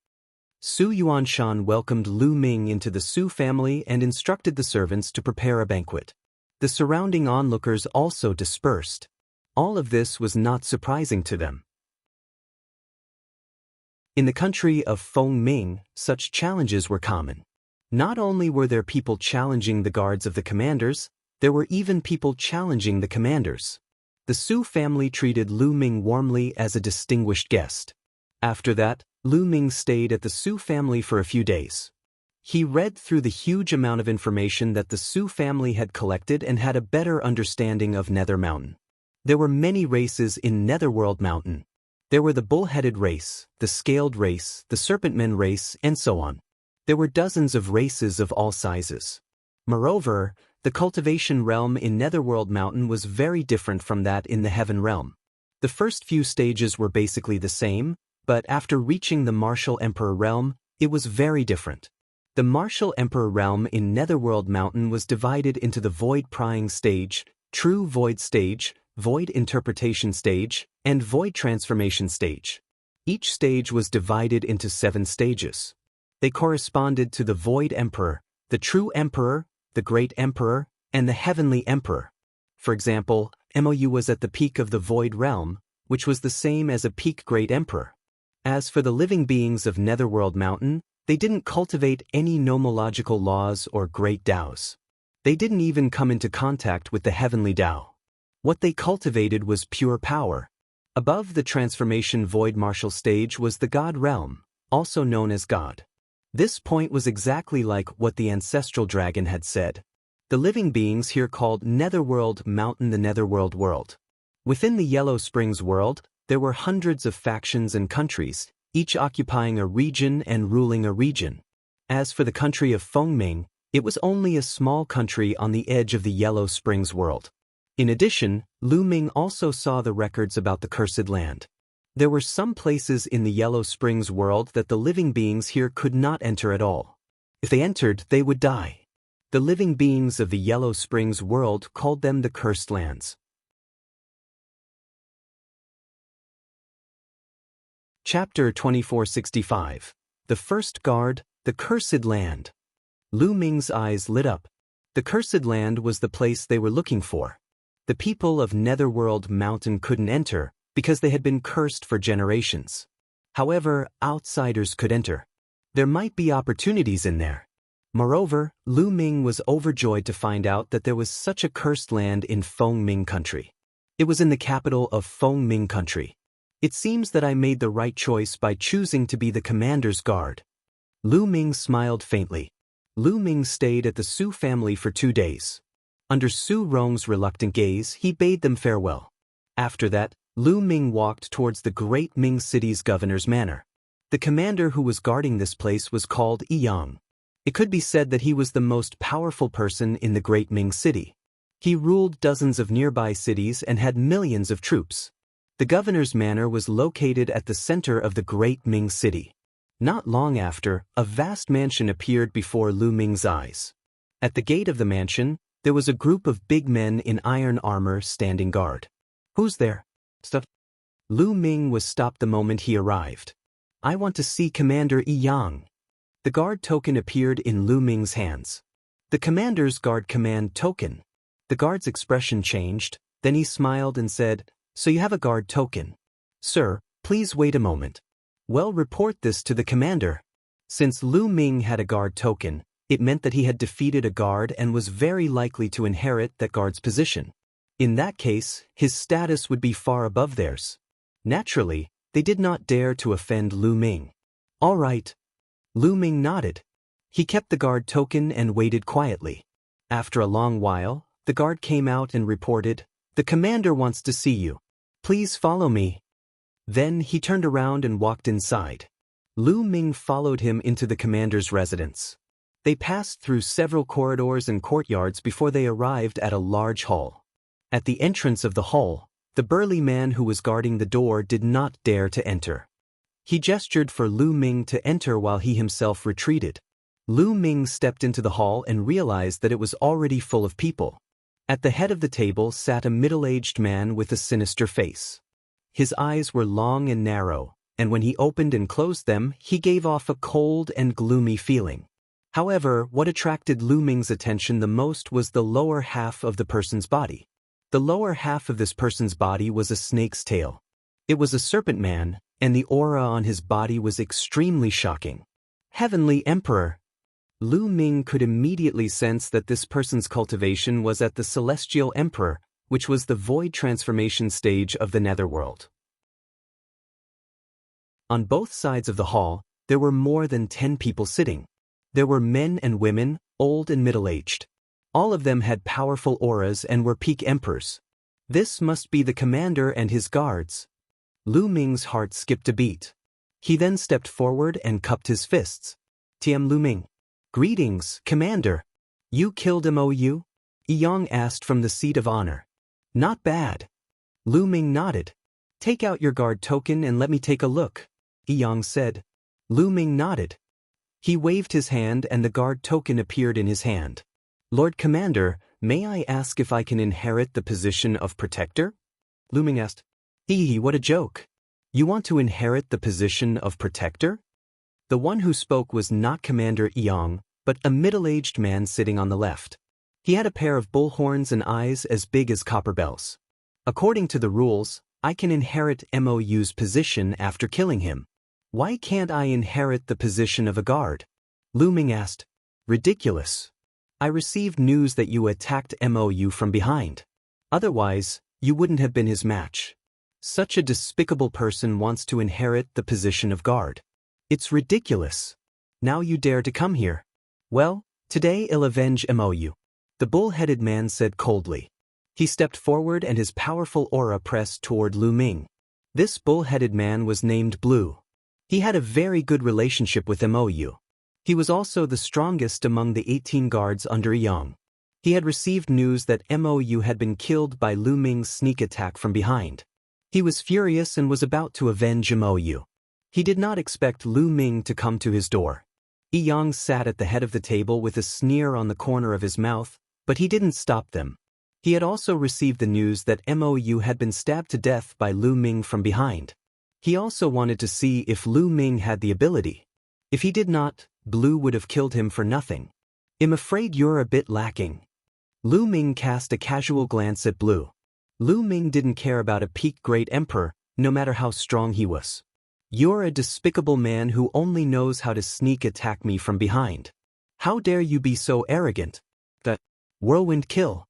Su Yuanshan welcomed Lu Ming into the Su family and instructed the servants to prepare a banquet. The surrounding onlookers also dispersed. All of this was not surprising to them. In the country of Feng Ming, such challenges were common. Not only were there people challenging the guards of the commanders, there were even people challenging the commanders. The Su family treated Lu Ming warmly as a distinguished guest. After that, Lu Ming stayed at the Su family for a few days. He read through the huge amount of information that the Su family had collected and had a better understanding of Nether Mountain. There were many races in Netherworld Mountain. There were the bull-headed race, the scaled race, the serpentmen race, and so on. There were dozens of races of all sizes. Moreover, the cultivation realm in Netherworld Mountain was very different from that in the Heaven Realm. The first few stages were basically the same, but after reaching the Martial Emperor Realm, it was very different. The Martial Emperor Realm in Netherworld Mountain was divided into the Void Prying Stage, True Void Stage, Void Interpretation Stage, and Void Transformation Stage. Each stage was divided into 7 stages. They corresponded to the Void Emperor, the True Emperor, the Great Emperor, and the Heavenly Emperor. For example, Mou was at the peak of the Void Realm, which was the same as a peak Great Emperor. As for the living beings of Netherworld Mountain, they didn't cultivate any nomological laws or great Taos. They didn't even come into contact with the Heavenly Tao. What they cultivated was pure power. Above the transformation void martial stage was the God Realm, also known as God. This point was exactly like what the ancestral dragon had said. The living beings here called Netherworld Mountain the Netherworld world. Within the Yellow Springs world, there were hundreds of factions and countries, each occupying a region and ruling a region. As for the country of Fengming, it was only a small country on the edge of the Yellow Springs world. In addition, Lu Ming also saw the records about the Cursed Land. There were some places in the Yellow Springs world that the living beings here could not enter at all. If they entered, they would die. The living beings of the Yellow Springs world called them the Cursed Lands. Chapter 2465. The First Guard, the Cursed Land. Lu Ming's eyes lit up. The Cursed Land was the place they were looking for. The people of Netherworld Mountain couldn't enter because they had been cursed for generations. However, outsiders could enter. There might be opportunities in there. Moreover, Lu Ming was overjoyed to find out that there was such a cursed land in Fengming country. It was in the capital of Fengming country. It seems that I made the right choice by choosing to be the commander's guard. Lu Ming smiled faintly. Lu Ming stayed at the Su family for 2 days. Under Su Rong's reluctant gaze, he bade them farewell. After that, Lu Ming walked towards the great Ming city's governor's manor. The commander who was guarding this place was called Yang. It could be said that he was the most powerful person in the great Ming city. He ruled dozens of nearby cities and had millions of troops. The governor's manor was located at the center of the great Ming city. Not long after, a vast mansion appeared before Lu Ming's eyes. At the gate of the mansion, there was a group of big men in iron armor standing guard. "Who's there?" Lu Ming was stopped the moment he arrived. "I want to see Commander Yang." The guard token appeared in Lu Ming's hands. "The commander's guard command token." The guard's expression changed, then he smiled and said, "So you have a guard token. Sir, please wait a moment. Well, report this to the commander." Since Lu Ming had a guard token, it meant that he had defeated a guard and was very likely to inherit that guard's position. In that case, his status would be far above theirs. Naturally, they did not dare to offend Lu Ming. "All right." Lu Ming nodded. He kept the guard token and waited quietly. After a long while, the guard came out and reported, "The commander wants to see you. Please follow me." Then he turned around and walked inside. Lu Ming followed him into the commander's residence. They passed through several corridors and courtyards before they arrived at a large hall. At the entrance of the hall, the burly man who was guarding the door did not dare to enter. He gestured for Lu Ming to enter while he himself retreated. Lu Ming stepped into the hall and realized that it was already full of people. At the head of the table sat a middle-aged man with a sinister face. His eyes were long and narrow, and when he opened and closed them, he gave off a cold and gloomy feeling. However, what attracted Lu Ming's attention the most was the lower half of the person's body. The lower half of this person's body was a snake's tail. It was a serpent man, and the aura on his body was extremely shocking. Heavenly Emperor! Lu Ming could immediately sense that this person's cultivation was at the Celestial Emperor, which was the void transformation stage of the Netherworld. On both sides of the hall, there were more than 10 people sitting. There were men and women, old and middle-aged. All of them had powerful auras and were peak emperors. This must be the commander and his guards. Lu Ming's heart skipped a beat. He then stepped forward and cupped his fists. "Tiam Lu Ming." "Greetings, Commander." "You killed Mou?" Yang asked from the seat of honor. "Not bad." Lu Ming nodded. "Take out your guard token and let me take a look," Yang said. Lu Ming nodded. He waved his hand and the guard token appeared in his hand. "Lord Commander, may I ask if I can inherit the position of protector?" Lu Ming asked. What a joke. You want to inherit the position of protector? The one who spoke was not Commander Yang, but a middle-aged man sitting on the left. He had a pair of bull horns and eyes as big as copper bells. "According to the rules, I can inherit Mou's position after killing him. Why can't I inherit the position of a guard?" Lu Ming asked. "Ridiculous. I received news that you attacked Mou from behind. Otherwise, you wouldn't have been his match. Such a despicable person wants to inherit the position of guard. It's ridiculous. Now you dare to come here. Well, today I'll avenge Mou," the bull-headed man said coldly. He stepped forward and his powerful aura pressed toward Lu Ming. This bull-headed man was named Blue. He had a very good relationship with Mou. He was also the strongest among the 18 guards under Yang. He had received news that Mou had been killed by Lu Ming's sneak attack from behind. He was furious and was about to avenge Mou. He did not expect Lu Ming to come to his door. Yang sat at the head of the table with a sneer on the corner of his mouth, but he didn't stop them. He had also received the news that Mou had been stabbed to death by Lu Ming from behind. He also wanted to see if Lu Ming had the ability. If he did not, Blue would have killed him for nothing. I'm afraid you're a bit lacking. Lu Ming cast a casual glance at Blue. Lu Ming didn't care about a peak great emperor, no matter how strong he was. You're a despicable man who only knows how to sneak attack me from behind. How dare you be so arrogant? The whirlwind kill.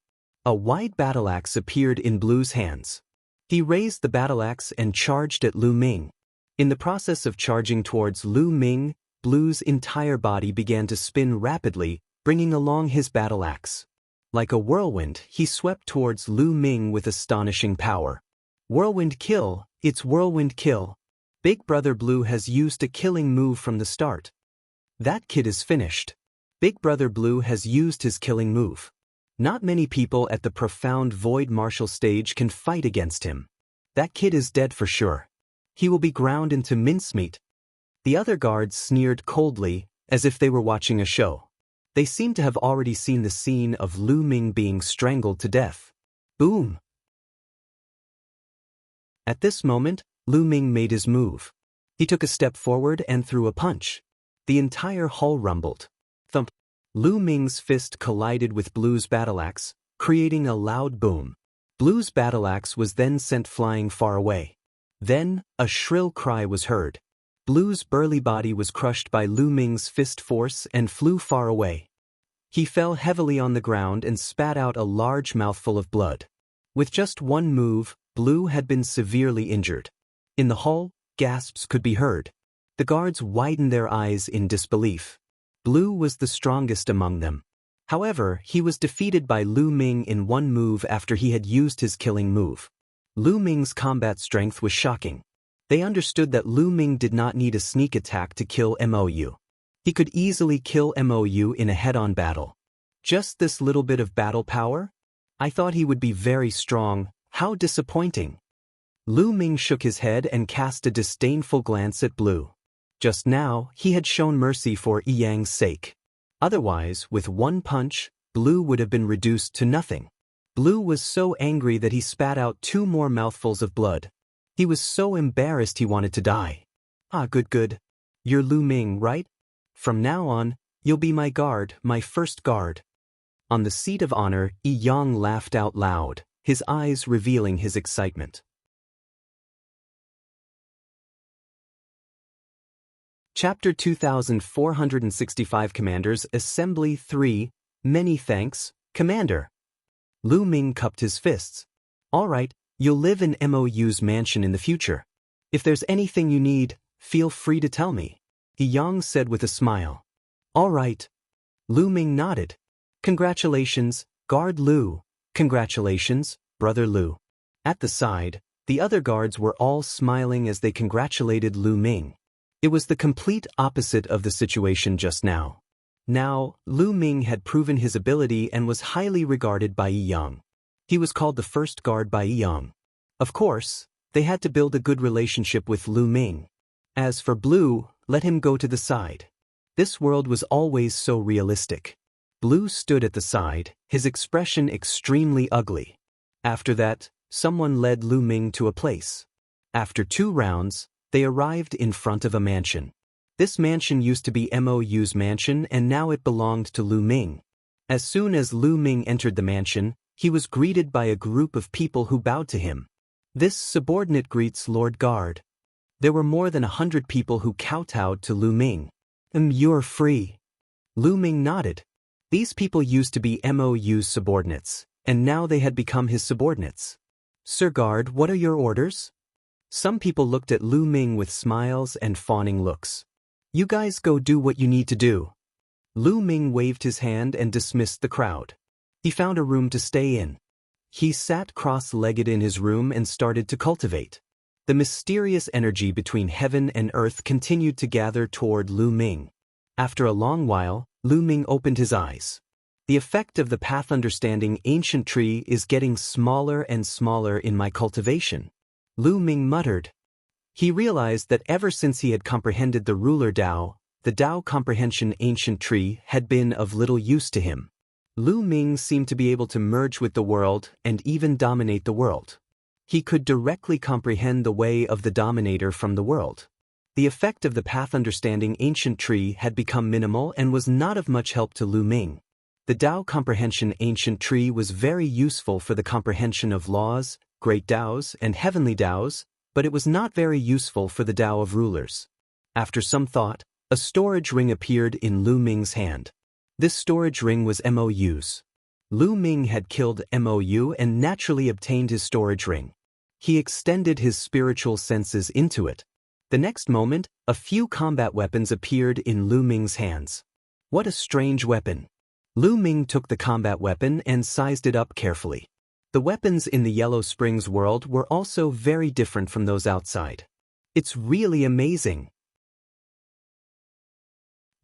A wide battle axe appeared in Blue's hands. He raised the battle axe and charged at Lu Ming. In the process of charging towards Lu Ming, Blue's entire body began to spin rapidly, bringing along his battle axe. Like a whirlwind, he swept towards Lu Ming with astonishing power. Whirlwind kill, it's whirlwind kill. Big Brother Blue has used a killing move from the start. That kid is finished. Big Brother Blue has used his killing move. Not many people at the profound void martial stage can fight against him. That kid is dead for sure. He will be ground into mincemeat. The other guards sneered coldly, as if they were watching a show. They seemed to have already seen the scene of Lu Ming being strangled to death. Boom! At this moment, Lu Ming made his move. He took a step forward and threw a punch. The entire hall rumbled. Thump! Lu Ming's fist collided with Blue's battle axe, creating a loud boom. Blue's battle axe was then sent flying far away. Then, a shrill cry was heard. Blue's burly body was crushed by Lu Ming's fist force and flew far away. He fell heavily on the ground and spat out a large mouthful of blood. With just one move, Blue had been severely injured. In the hall, gasps could be heard. The guards widened their eyes in disbelief. Blue was the strongest among them. However, he was defeated by Lu Ming in one move after he had used his killing move. Lu Ming's combat strength was shocking. They understood that Lu Ming did not need a sneak attack to kill Mou. He could easily kill Mou in a head-on battle. Just this little bit of battle power? I thought he would be very strong. How disappointing. Lu Ming shook his head and cast a disdainful glance at Blue. Just now, he had shown mercy for Yang's sake. Otherwise, with one punch, Blue would have been reduced to nothing. Blue was so angry that he spat out 2 more mouthfuls of blood. He was so embarrassed he wanted to die. Ah, good. You're Lu Ming, right? From now on, you'll be my guard, my first guard. On the seat of honor, Yang laughed out loud, his eyes revealing his excitement. Chapter 2465 Commanders Assembly 3. Many thanks, Commander. Lu Ming cupped his fists. All right, you'll live in Mou's mansion in the future. If there's anything you need, feel free to tell me, Yang said with a smile. All right. Lu Ming nodded. Congratulations, Guard Lu. Congratulations, Brother Lu. At the side, the other guards were all smiling as they congratulated Lu Ming. It was the complete opposite of the situation just now. Now, Lu Ming had proven his ability and was highly regarded by Yang. He was called the first guard by Yang. Of course, they had to build a good relationship with Lu Ming. As for Blue, let him go to the side. This world was always so realistic. Blue stood at the side, his expression extremely ugly. After that, someone led Lu Ming to a place. After 2 rounds, they arrived in front of a mansion. This mansion used to be Mou's mansion and now it belonged to Lu Ming. As soon as Lu Ming entered the mansion, he was greeted by a group of people who bowed to him. This subordinate greets Lord Guard. There were more than 100 people who kowtowed to Lu Ming. You're free. Lu Ming nodded. These people used to be Mou's subordinates, and now they had become his subordinates. Sir Guard, what are your orders? Some people looked at Lu Ming with smiles and fawning looks. You guys go do what you need to do. Lu Ming waved his hand and dismissed the crowd. He found a room to stay in. He sat cross-legged in his room and started to cultivate. The mysterious energy between heaven and earth continued to gather toward Lu Ming. After a long while, Lu Ming opened his eyes. The effect of the path understanding ancient tree is getting smaller and smaller in my cultivation, Lu Ming muttered. He realized that ever since he had comprehended the ruler Tao, the Tao comprehension ancient tree had been of little use to him. Lu Ming seemed to be able to merge with the world and even dominate the world. He could directly comprehend the way of the dominator from the world. The effect of the path understanding ancient tree had become minimal and was not of much help to Lu Ming. The Tao comprehension ancient tree was very useful for the comprehension of laws, great Taos, and heavenly Taos, but it was not very useful for the Tao of rulers. After some thought, a storage ring appeared in Lu Ming's hand. This storage ring was MOU's. Lu Ming had killed MOU and naturally obtained his storage ring. He extended his spiritual senses into it. The next moment, a few combat weapons appeared in Lu Ming's hands. What a strange weapon! Lu Ming took the combat weapon and sized it up carefully. The weapons in the Yellow Springs world were also very different from those outside. It's really amazing.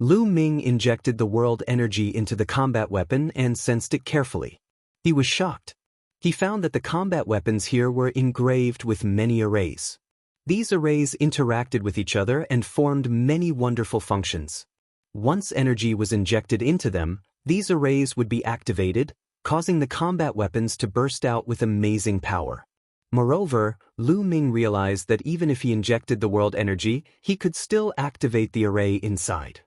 Lu Ming injected the world energy into the combat weapon and sensed it carefully. He was shocked. He found that the combat weapons here were engraved with many arrays. These arrays interacted with each other and formed many wonderful functions. Once energy was injected into them, these arrays would be activated, causing the combat weapons to burst out with amazing power. Moreover, Lu Ming realized that even if he injected the world energy, he could still activate the array inside.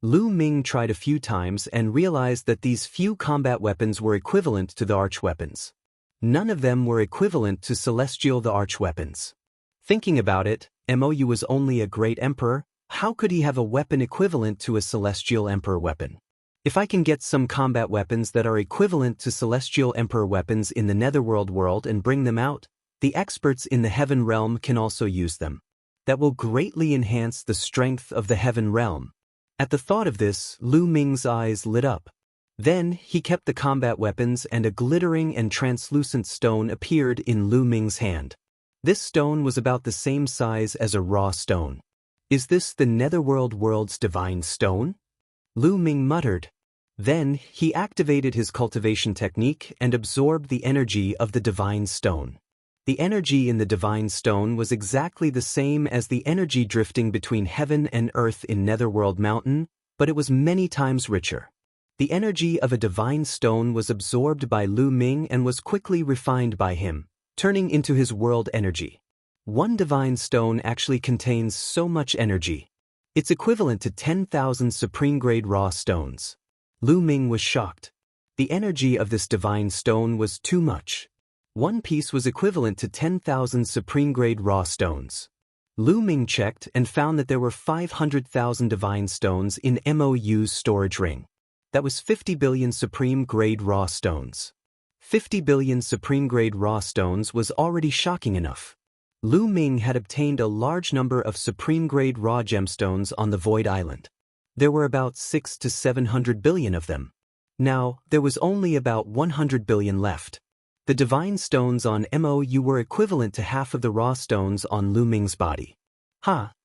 Lu Ming tried a few times and realized that these few combat weapons were equivalent to the arch weapons. None of them were equivalent to celestial the arch weapons. Thinking about it, MOU was only a great emperor. How could he have a weapon equivalent to a celestial emperor weapon? If I can get some combat weapons that are equivalent to celestial emperor weapons in the netherworld world and bring them out, the experts in the heaven realm can also use them. That will greatly enhance the strength of the heaven realm. At the thought of this, Lu Ming's eyes lit up. Then he kept the combat weapons and a glittering and translucent stone appeared in Lu Ming's hand. This stone was about the same size as a raw stone. Is this the netherworld world's divine stone? Lu Ming muttered. Then he activated his cultivation technique and absorbed the energy of the divine stone. The energy in the divine stone was exactly the same as the energy drifting between heaven and earth in Netherworld Mountain, but it was many times richer. The energy of a divine stone was absorbed by Lu Ming and was quickly refined by him, turning into his world energy. One divine stone actually contains so much energy. It's equivalent to 10,000 supreme-grade raw stones. Lu Ming was shocked. The energy of this divine stone was too much. One piece was equivalent to 10,000 supreme-grade raw stones. Lu Ming checked and found that there were 500,000 divine stones in MOU's storage ring. That was 50 billion supreme-grade raw stones. 50 billion supreme-grade raw stones was already shocking enough. Lu Ming had obtained a large number of supreme-grade raw gemstones on the Void Island. There were about 600 to 700 billion of them. Now, there was only about 100 billion left. The divine stones on MOU were equivalent to half of the raw stones on Lu Ming's body.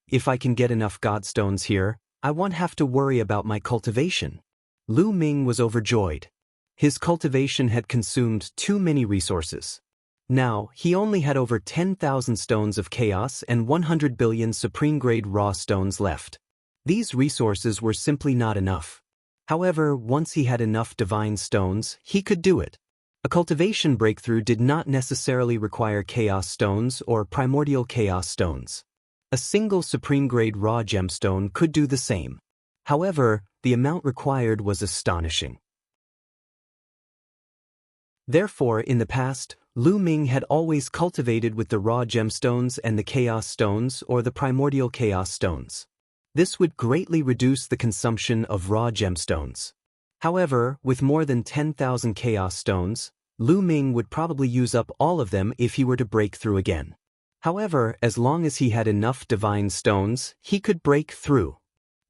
If I can get enough godstones here, I won't have to worry about my cultivation. Lu Ming was overjoyed. His cultivation had consumed too many resources. Now, he only had over 10,000 stones of chaos and 100 billion supreme-grade raw stones left. These resources were simply not enough. However, once he had enough divine stones, he could do it. A cultivation breakthrough did not necessarily require chaos stones or primordial chaos stones. A single supreme-grade raw gemstone could do the same. However, the amount required was astonishing. Therefore, in the past, Lu Ming had always cultivated with the raw gemstones and the chaos stones or the primordial chaos stones. This would greatly reduce the consumption of raw gemstones. However, with more than 10,000 chaos stones, Lu Ming would probably use up all of them if he were to break through again. However, as long as he had enough divine stones, he could break through.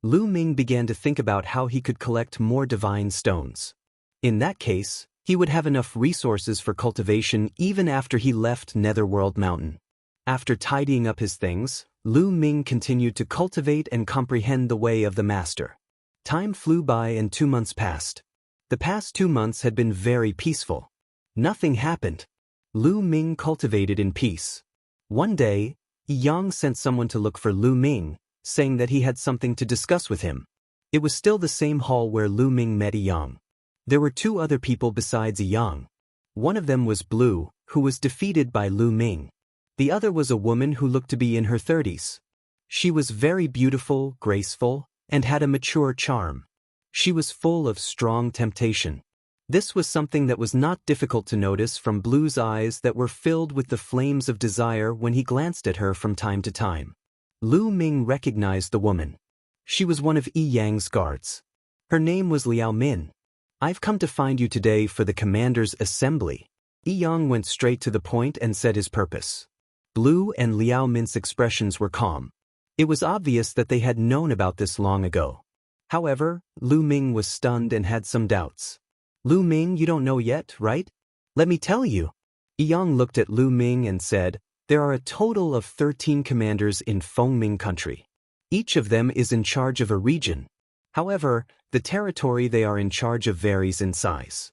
Lu Ming began to think about how he could collect more divine stones. In that case, he would have enough resources for cultivation even after he left Netherworld Mountain. After tidying up his things, Lu Ming continued to cultivate and comprehend the way of the master. Time flew by and 2 months passed. The past 2 months had been very peaceful. Nothing happened. Lu Ming cultivated in peace. One day, Yang sent someone to look for Lu Ming, saying that he had something to discuss with him. It was still the same hall where Lu Ming met Yang. There were 2 other people besides Yang. One of them was Blue, who was defeated by Lu Ming. The other was a woman who looked to be in her 30s. She was very beautiful, graceful, and had a mature charm. She was full of strong temptation. This was something that was not difficult to notice from Blue's eyes that were filled with the flames of desire when he glanced at her from time to time. Lu Ming recognized the woman. She was one of Yi Yang's guards. Her name was Liao Min. "I've come to find you today for the commander's assembly." Yi Yang went straight to the point and said his purpose. Blue and Liao Min's expressions were calm. It was obvious that they had known about this long ago. However, Lu Ming was stunned and had some doubts. "Lu Ming, you don't know yet, right? Let me tell you." Yi Yang looked at Lu Ming and said, "There are a total of 13 commanders in Fengming country. Each of them is in charge of a region. However, the territory they are in charge of varies in size.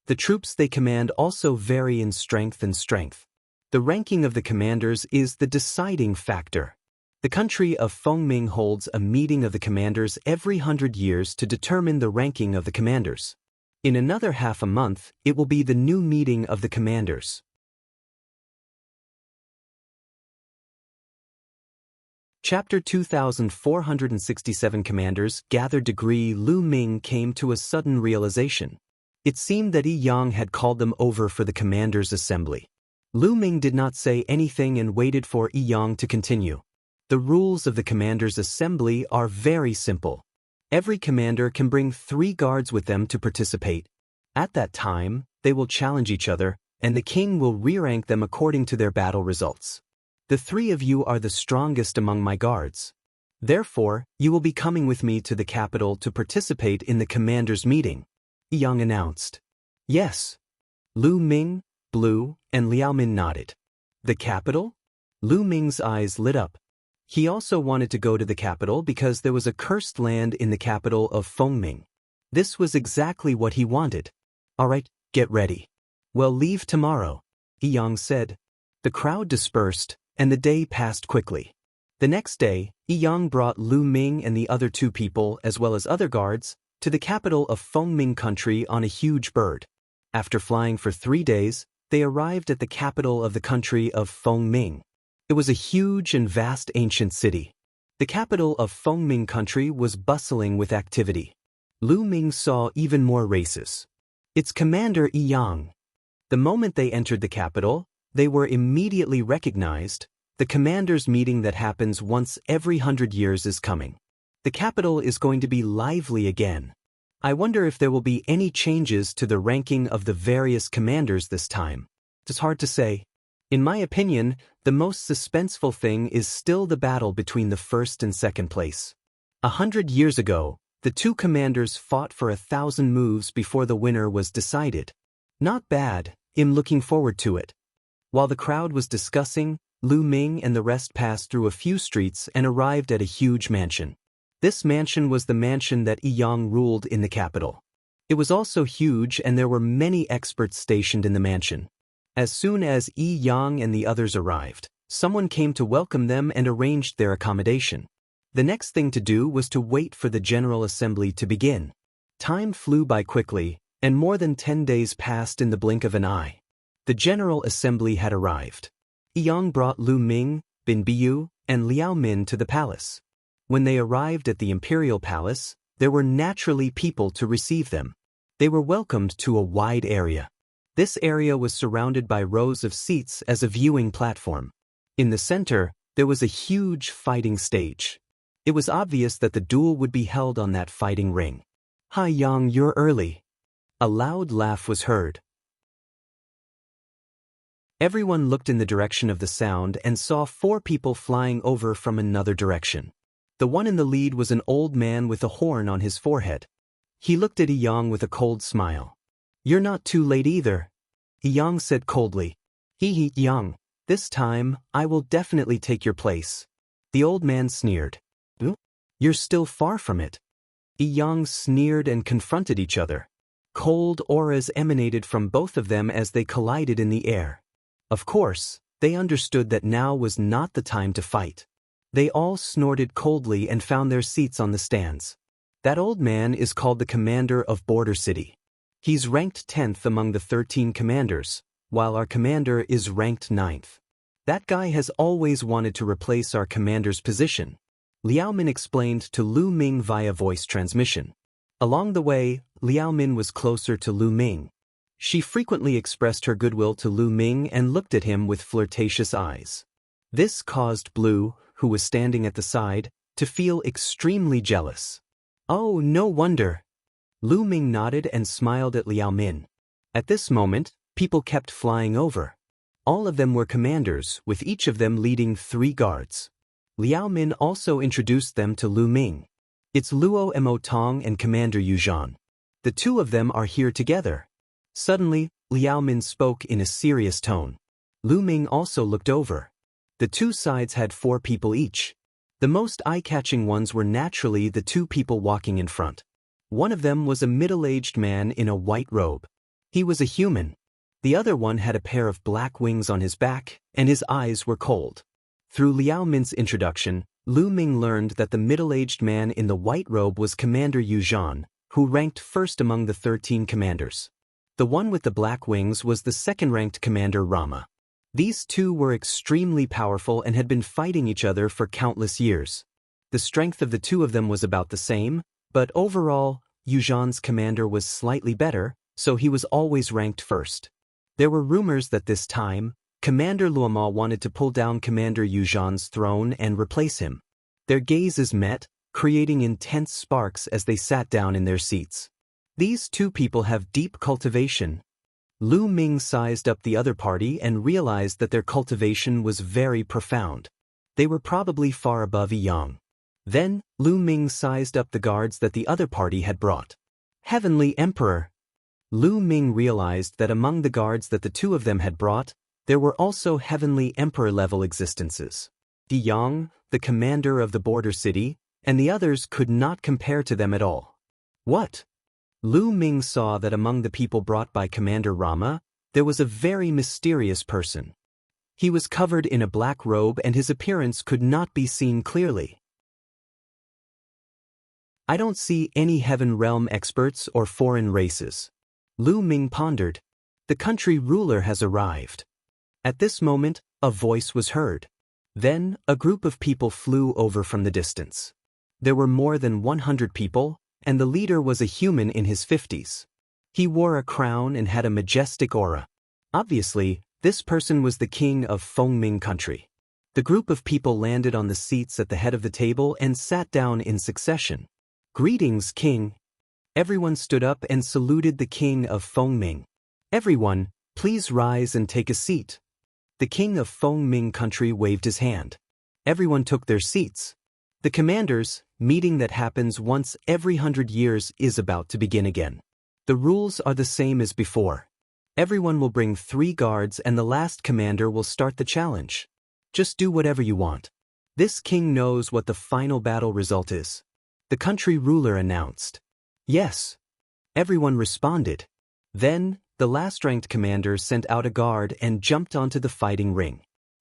The troops they command also vary in strength and strength. The ranking of the commanders is the deciding factor. The country of Fengming holds a meeting of the commanders every 100 years to determine the ranking of the commanders. In another half a month, it will be the new meeting of the commanders." Chapter 2467 Commanders gathered degree. Lu Ming came to a sudden realization. It seemed that Yi Yang had called them over for the commanders' assembly. Lu Ming did not say anything and waited for Yi Yang to continue. The rules of the commanders' assembly are very simple. Every commander can bring 3 guards with them to participate. At that time, they will challenge each other, and the king will re-rank them according to their battle results. The 3 of you are the strongest among my guards. Therefore, you will be coming with me to the capital to participate in the commanders' meeting," Yi Yang announced. "Yes." Lu Ming, Blue, and Liao Min nodded. "The capital?" Lu Ming's eyes lit up. He also wanted to go to the capital because there was a cursed land in the capital of Fengming. This was exactly what he wanted. "All right, get ready. We'll leave tomorrow," Yi Yang said. The crowd dispersed, and the day passed quickly. The next day, Yi Yang brought Lu Ming and the other 2 people, as well as other guards, to the capital of Fengming country on a huge bird. After flying for 3 days, they arrived at the capital of the country of Fengming. It was a huge and vast ancient city. The capital of Fengming country was bustling with activity. Lu Ming saw even more races. Its commander Yi Yang. The moment they entered the capital, they were immediately recognized. The commanders' meeting that happens once every 100 years is coming. The capital is going to be lively again. I wonder if there will be any changes to the ranking of the various commanders this time. It's hard to say. In my opinion, the most suspenseful thing is still the battle between the first and second place. 100 years ago, the 2 commanders fought for 1,000 moves before the winner was decided. Not bad, I'm looking forward to it. While the crowd was discussing, Lu Ming and the rest passed through a few streets and arrived at a huge mansion. This mansion was the mansion that Yi Yang ruled in the capital. It was also huge and there were many experts stationed in the mansion. As soon as Yi Yang and the others arrived, someone came to welcome them and arranged their accommodation. The next thing to do was to wait for the General Assembly to begin. Time flew by quickly, and more than 10 days passed in the blink of an eye. The General Assembly had arrived. Yi Yang brought Lu Ming, Bin Biyu, and Liao Min to the palace. When they arrived at the Imperial Palace, there were naturally people to receive them. They were welcomed to a wide area. This area was surrounded by rows of seats as a viewing platform. In the center, there was a huge fighting stage. It was obvious that the duel would be held on that fighting ring. "Hi Yang, you're early." A loud laugh was heard. Everyone looked in the direction of the sound and saw 4 people flying over from another direction. The one in the lead was an old man with a horn on his forehead. He looked at Yi Yang with a cold smile. "You're not too late either," Yi Yang said coldly. Yi Yang, this time, I will definitely take your place." The old man sneered. "You're still far from it." Yang sneered and confronted each other. Cold auras emanated from both of them as they collided in the air. Of course, they understood that now was not the time to fight. They all snorted coldly and found their seats on the stands. That old man is called the commander of Border City. He's ranked 10th among the 13 commanders, while our commander is ranked 9th. That guy has always wanted to replace our commander's position, Liao Min explained to Lu Ming via voice transmission. Along the way, Liao Min was closer to Lu Ming. She frequently expressed her goodwill to Lu Ming and looked at him with flirtatious eyes. This caused Blue, who was standing at the side, to feel extremely jealous. Oh, no wonder. Lu Ming nodded and smiled at Liao Min. At this moment, people kept flying over. All of them were commanders, with each of them leading 3 guards. Liao Min also introduced them to Lu Ming. It's Luo Mo Tong and Commander Yu Zhan. The two of them are here together. Suddenly, Liao Min spoke in a serious tone. Lu Ming also looked over. The two sides had 4 people each. The most eye-catching ones were naturally the 2 people walking in front. One of them was a middle-aged man in a white robe. He was a human. The other one had a pair of black wings on his back, and his eyes were cold. Through Liao Min's introduction, Lu Ming learned that the middle-aged man in the white robe was Commander Yu Zhan, who ranked first among the 13 commanders. The one with the black wings was the second-ranked Commander Rama. These two were extremely powerful and had been fighting each other for countless years. The strength of the two of them was about the same, but overall, Yu Zhan's commander was slightly better, so he was always ranked first. There were rumors that this time, Commander Luoma wanted to pull down Commander Yu Zhan's throne and replace him. Their gazes met, creating intense sparks as they sat down in their seats. These two people have deep cultivation. Lu Ming sized up the other party and realized that their cultivation was very profound. They were probably far above Yang. Then, Lu Ming sized up the guards that the other party had brought. Heavenly Emperor. Lu Ming realized that among the guards that the two of them had brought, there were also Heavenly Emperor-level existences. Yang, the commander of the border city, and the others could not compare to them at all. What? Lu Ming saw that among the people brought by Commander Rama, there was a very mysterious person. He was covered in a black robe and his appearance could not be seen clearly. I don't see any Heaven Realm experts or foreign races. Lu Ming pondered. The country ruler has arrived. At this moment, a voice was heard. Then, a group of people flew over from the distance. There were more than 100 people, and the leader was a human in his 50s. He wore a crown and had a majestic aura. Obviously, this person was the king of Fengming country. The group of people landed on the seats at the head of the table and sat down in succession. Greetings, king. Everyone stood up and saluted the king of Fengming. Everyone, please rise and take a seat. The king of Fengming country waved his hand. Everyone took their seats. The commander's meeting that happens once every 100 years is about to begin again. The rules are the same as before. Everyone will bring 3 guards and the last commander will start the challenge. Just do whatever you want. This king knows what the final battle result is. The country ruler announced. Yes. Everyone responded. Then, the last-ranked commander sent out a guard and jumped onto the fighting ring.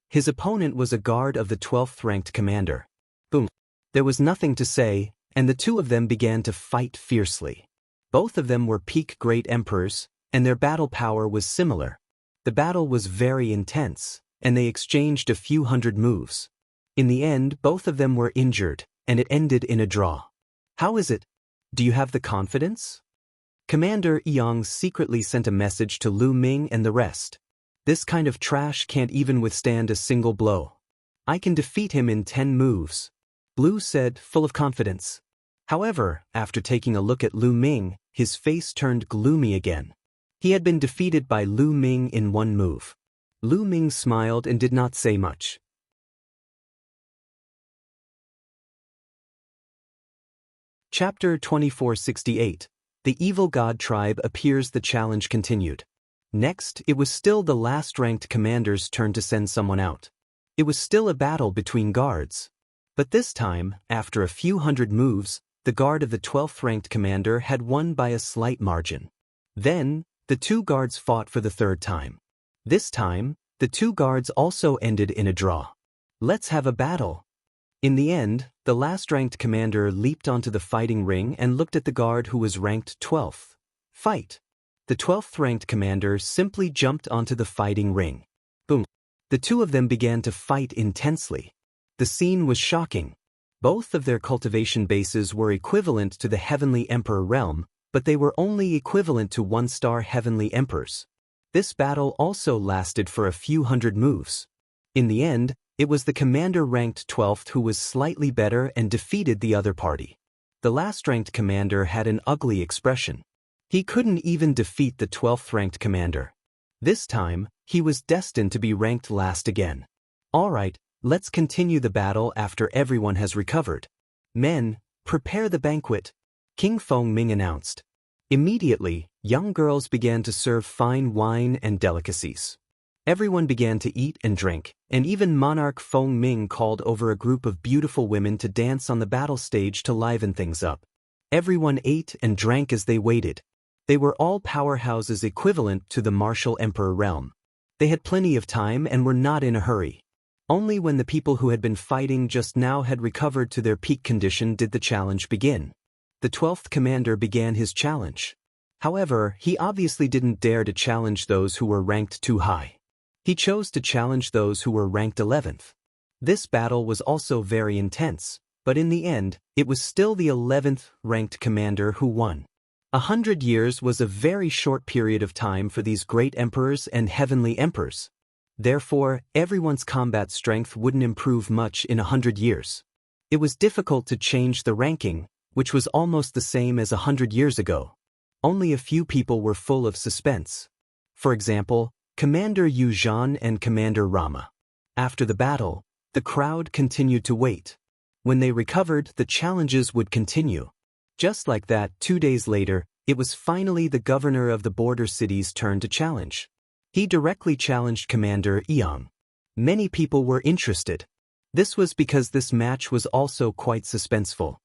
His opponent was a guard of the 12th-ranked commander. Boom. There was nothing to say, and the two of them began to fight fiercely. Both of them were peak great emperors, and their battle power was similar. The battle was very intense, and they exchanged a few hundred moves. In the end, both of them were injured, and it ended in a draw. How is it? Do you have the confidence? Commander Yang secretly sent a message to Lu Ming and the rest. This kind of trash can't even withstand a single blow. I can defeat him in 10 moves. Blue said, full of confidence. However, after taking a look at Lu Ming, his face turned gloomy again. He had been defeated by Lu Ming in 1 move. Lu Ming smiled and did not say much. Chapter 2468. The Evil God Tribe appears. The challenge continued. Next, it was still the last-ranked commander's turn to send someone out. It was still a battle between guards. But this time, after a few hundred moves, the guard of the 12th ranked commander had won by a slight margin. Then, the two guards fought for the third time. This time, the two guards also ended in a draw. Let's have a battle. In the end, the last ranked commander leaped onto the fighting ring and looked at the guard who was ranked 12th. Fight. The 12th ranked commander simply jumped onto the fighting ring. Boom. The two of them began to fight intensely. The scene was shocking. Both of their cultivation bases were equivalent to the Heavenly Emperor realm, but they were only equivalent to 1-star Heavenly Emperors. This battle also lasted for a few hundred moves. In the end, it was the commander ranked 12th who was slightly better and defeated the other party. The last ranked commander had an ugly expression. He couldn't even defeat the 12th ranked commander. This time, he was destined to be ranked last again. Alright, let's continue the battle after everyone has recovered. Men, prepare the banquet, King Feng Ming announced. Immediately, young girls began to serve fine wine and delicacies. Everyone began to eat and drink, and even Monarch Feng Ming called over a group of beautiful women to dance on the battle stage to liven things up. Everyone ate and drank as they waited. They were all powerhouses equivalent to the martial emperor realm. They had plenty of time and were not in a hurry. Only when the people who had been fighting just now had recovered to their peak condition did the challenge begin. The 12th commander began his challenge. However, he obviously didn't dare to challenge those who were ranked too high. He chose to challenge those who were ranked 11th. This battle was also very intense, but in the end, it was still the 11th ranked commander who won. 100 years was a very short period of time for these great emperors and heavenly emperors. Therefore, everyone's combat strength wouldn't improve much in 100 years. It was difficult to change the ranking, which was almost the same as 100 years ago. Only a few people were full of suspense. For example, Commander Yu Zhan and Commander Rama. After the battle, the crowd continued to wait. When they recovered, the challenges would continue. Just like that, 2 days later, it was finally the governor of the border city's turn to challenge. He directly challenged Commander Yang. Many people were interested. This was because this match was also quite suspenseful.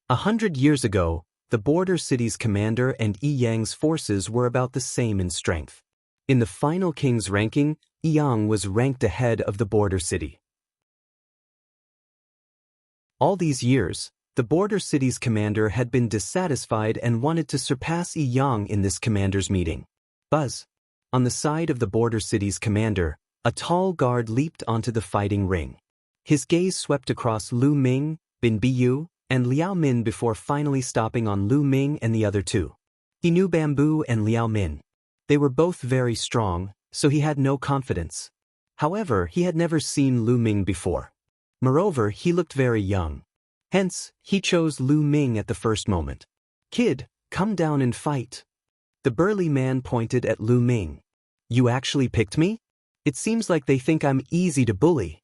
100 years ago, the border city's commander and Yang's forces were about the same in strength. In the final king's ranking, Yang was ranked ahead of the border city. All these years, the border city's commander had been dissatisfied and wanted to surpass Yang in this commander's meeting. Buzz. On the side of the border city's commander, a tall guard leaped onto the fighting ring. His gaze swept across Lu Ming, Bin Biyu, and Liao Min before finally stopping on Lu Ming and the other two. He knew Bamboo and Liao Min. They were both very strong, so he had no confidence. However, he had never seen Lu Ming before. Moreover, he looked very young. Hence, he chose Lu Ming at the first moment. "Kid, come down and fight." The burly man pointed at Lu Ming. "You actually picked me? It seems like they think I'm easy to bully."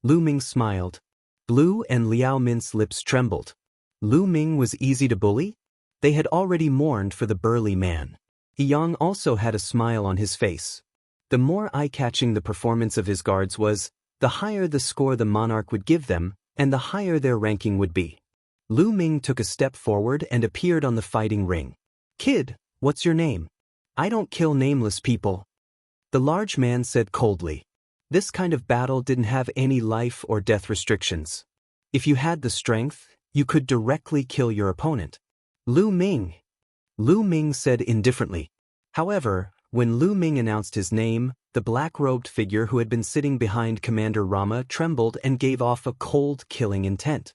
Lu Ming smiled. Blue and Liao Min's lips trembled. Lu Ming was easy to bully? They had already mourned for the burly man. Yang also had a smile on his face. The more eye-catching the performance of his guards was, the higher the score the monarch would give them, and the higher their ranking would be. Lu Ming took a step forward and appeared on the fighting ring. "Kid, what's your name?" "I don't kill nameless people," the large man said coldly. This kind of battle didn't have any life or death restrictions. If you had the strength, you could directly kill your opponent. Lu Ming said indifferently. However, when Lu Ming announced his name, the black-robed figure who had been sitting behind Commander Rama trembled and gave off a cold, killing intent.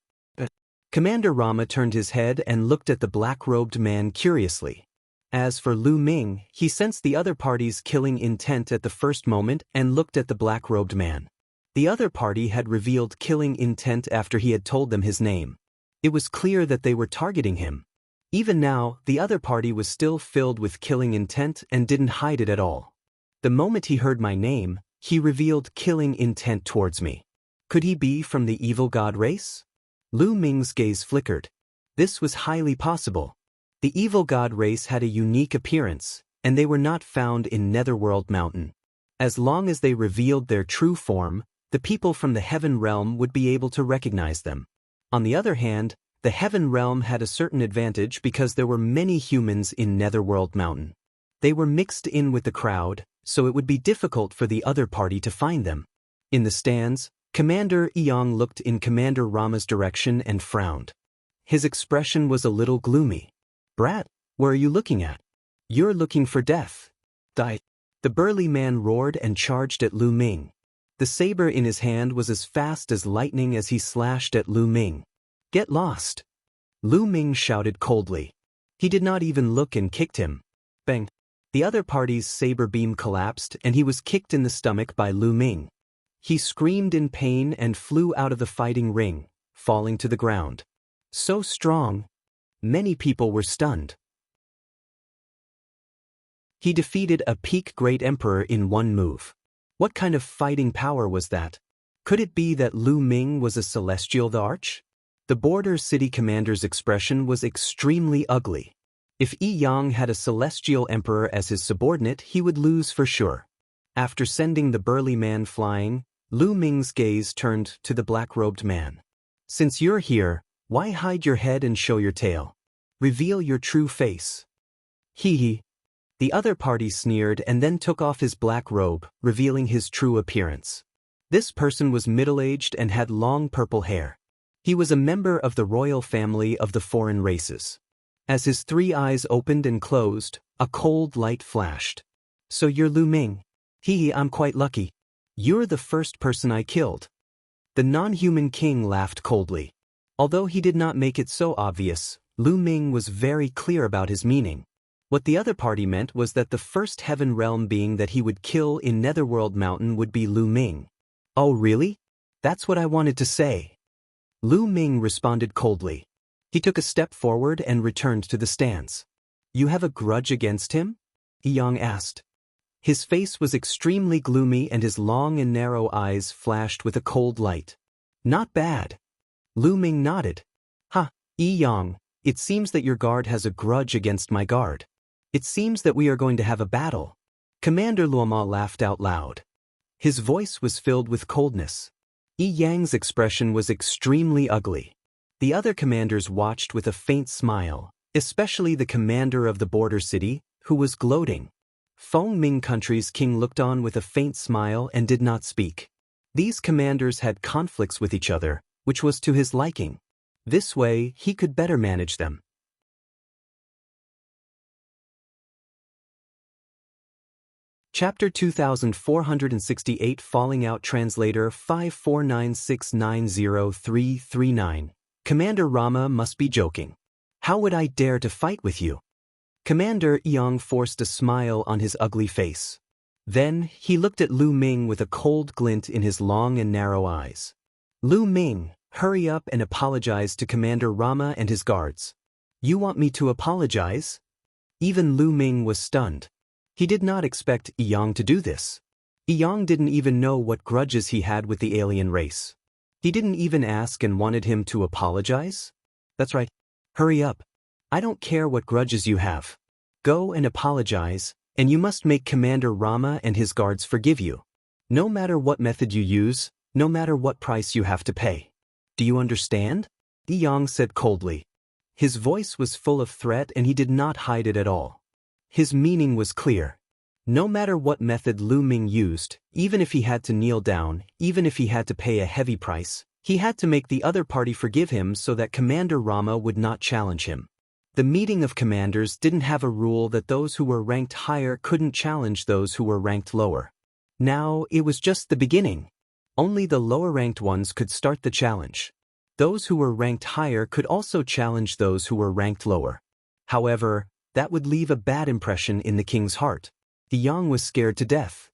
Commander Rama turned his head and looked at the black-robed man curiously. As for Lu Ming, he sensed the other party's killing intent at the first moment and looked at the black-robed man. The other party had revealed killing intent after he had told them his name. It was clear that they were targeting him. Even now, the other party was still filled with killing intent and didn't hide it at all. The moment he heard my name, he revealed killing intent towards me. Could he be from the evil god race? Lu Ming's gaze flickered. This was highly possible. The evil god race had a unique appearance, and they were not found in Netherworld Mountain. As long as they revealed their true form, the people from the heaven realm would be able to recognize them. On the other hand, The Heaven Realm had a certain advantage because there were many humans in Netherworld Mountain. They were mixed in with the crowd, so it would be difficult for the other party to find them. In the stands, Commander Eong looked in Commander Rama's direction and frowned. His expression was a little gloomy. "Brat, where are you looking at? You're looking for death." "Die." The burly man roared and charged at Lu Ming. The saber in his hand was as fast as lightning as he slashed at Lu Ming. "Get lost!" Lu Ming shouted coldly. He did not even look and kicked him. Bang! The other party's saber beam collapsed and he was kicked in the stomach by Lu Ming. He screamed in pain and flew out of the fighting ring, falling to the ground. So strong. Many people were stunned. He defeated a peak great emperor in one move. What kind of fighting power was that? Could it be that Lu Ming was a celestial the Arch? The border city commander's expression was extremely ugly. If Yi Yang had a celestial emperor as his subordinate, he would lose for sure. After sending the burly man flying, Lu Ming's gaze turned to the black-robed man. "Since you're here, why hide your head and show your tail? Reveal your true face." "Hee hee." The other party sneered and then took off his black robe, revealing his true appearance. This person was middle-aged and had long purple hair. He was a member of the royal family of the foreign races. As his three eyes opened and closed, a cold light flashed. "So you're Lu Ming?" "Hee, I'm quite lucky. You're the first person I killed." The non-human king laughed coldly. Although he did not make it so obvious, Lu Ming was very clear about his meaning. What the other party meant was that the first Heaven Realm being that he would kill in Netherworld Mountain would be Lu Ming. "Oh really? That's what I wanted to say." Lu Ming responded coldly. He took a step forward and returned to the stands. "You have a grudge against him?" Eong asked. His face was extremely gloomy and his long and narrow eyes flashed with a cold light. "Not bad." Lu Ming nodded. "Ha, Eong, it seems that your guard has a grudge against my guard. It seems that we are going to have a battle." Commander Luoma laughed out loud. His voice was filled with coldness. Yi Yang's expression was extremely ugly. The other commanders watched with a faint smile, especially the commander of the border city, who was gloating. Feng Ming Country's king looked on with a faint smile and did not speak. These commanders had conflicts with each other, which was to his liking. This way, he could better manage them. Chapter 2468 Falling Out Translator 549690339. Commander Rama must be joking. How would I dare to fight with you? Commander Eong forced a smile on his ugly face. Then, he looked at Lu Ming with a cold glint in his long and narrow eyes. "Lu Ming, hurry up and apologize to Commander Rama and his guards." "You want me to apologize?" Even Lu Ming was stunned. He did not expect Eong to do this. Eong didn't even know what grudges he had with the alien race. He didn't even ask and wanted him to apologize? That's right. Hurry up. I don't care what grudges you have. Go and apologize, and you must make Commander Rama and his guards forgive you. No matter what method you use, no matter what price you have to pay. Do you understand? Eong said coldly. His voice was full of threat and he did not hide it at all. His meaning was clear. No matter what method Lu Ming used, even if he had to kneel down, even if he had to pay a heavy price, he had to make the other party forgive him so that Commander Rama would not challenge him. The meeting of commanders didn't have a rule that those who were ranked higher couldn't challenge those who were ranked lower. Now, it was just the beginning. Only the lower-ranked ones could start the challenge. Those who were ranked higher could also challenge those who were ranked lower. However, that would leave a bad impression in the king's heart. Eong was scared to death.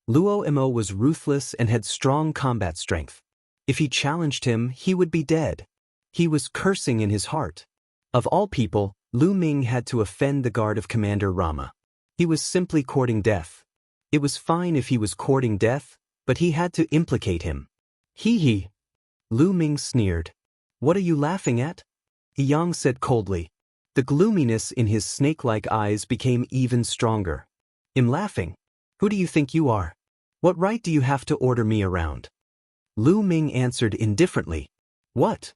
Luo Mo was ruthless and had strong combat strength. If he challenged him, he would be dead. He was cursing in his heart. Of all people, Lu Ming had to offend the guard of Commander Rama. He was simply courting death. It was fine if he was courting death, but he had to implicate him. Hee hee. Lu Ming sneered. What are you laughing at? Eong said coldly. The gloominess in his snake-like eyes became even stronger. I'm laughing. Who do you think you are? What right do you have to order me around? Lu Ming answered indifferently. What?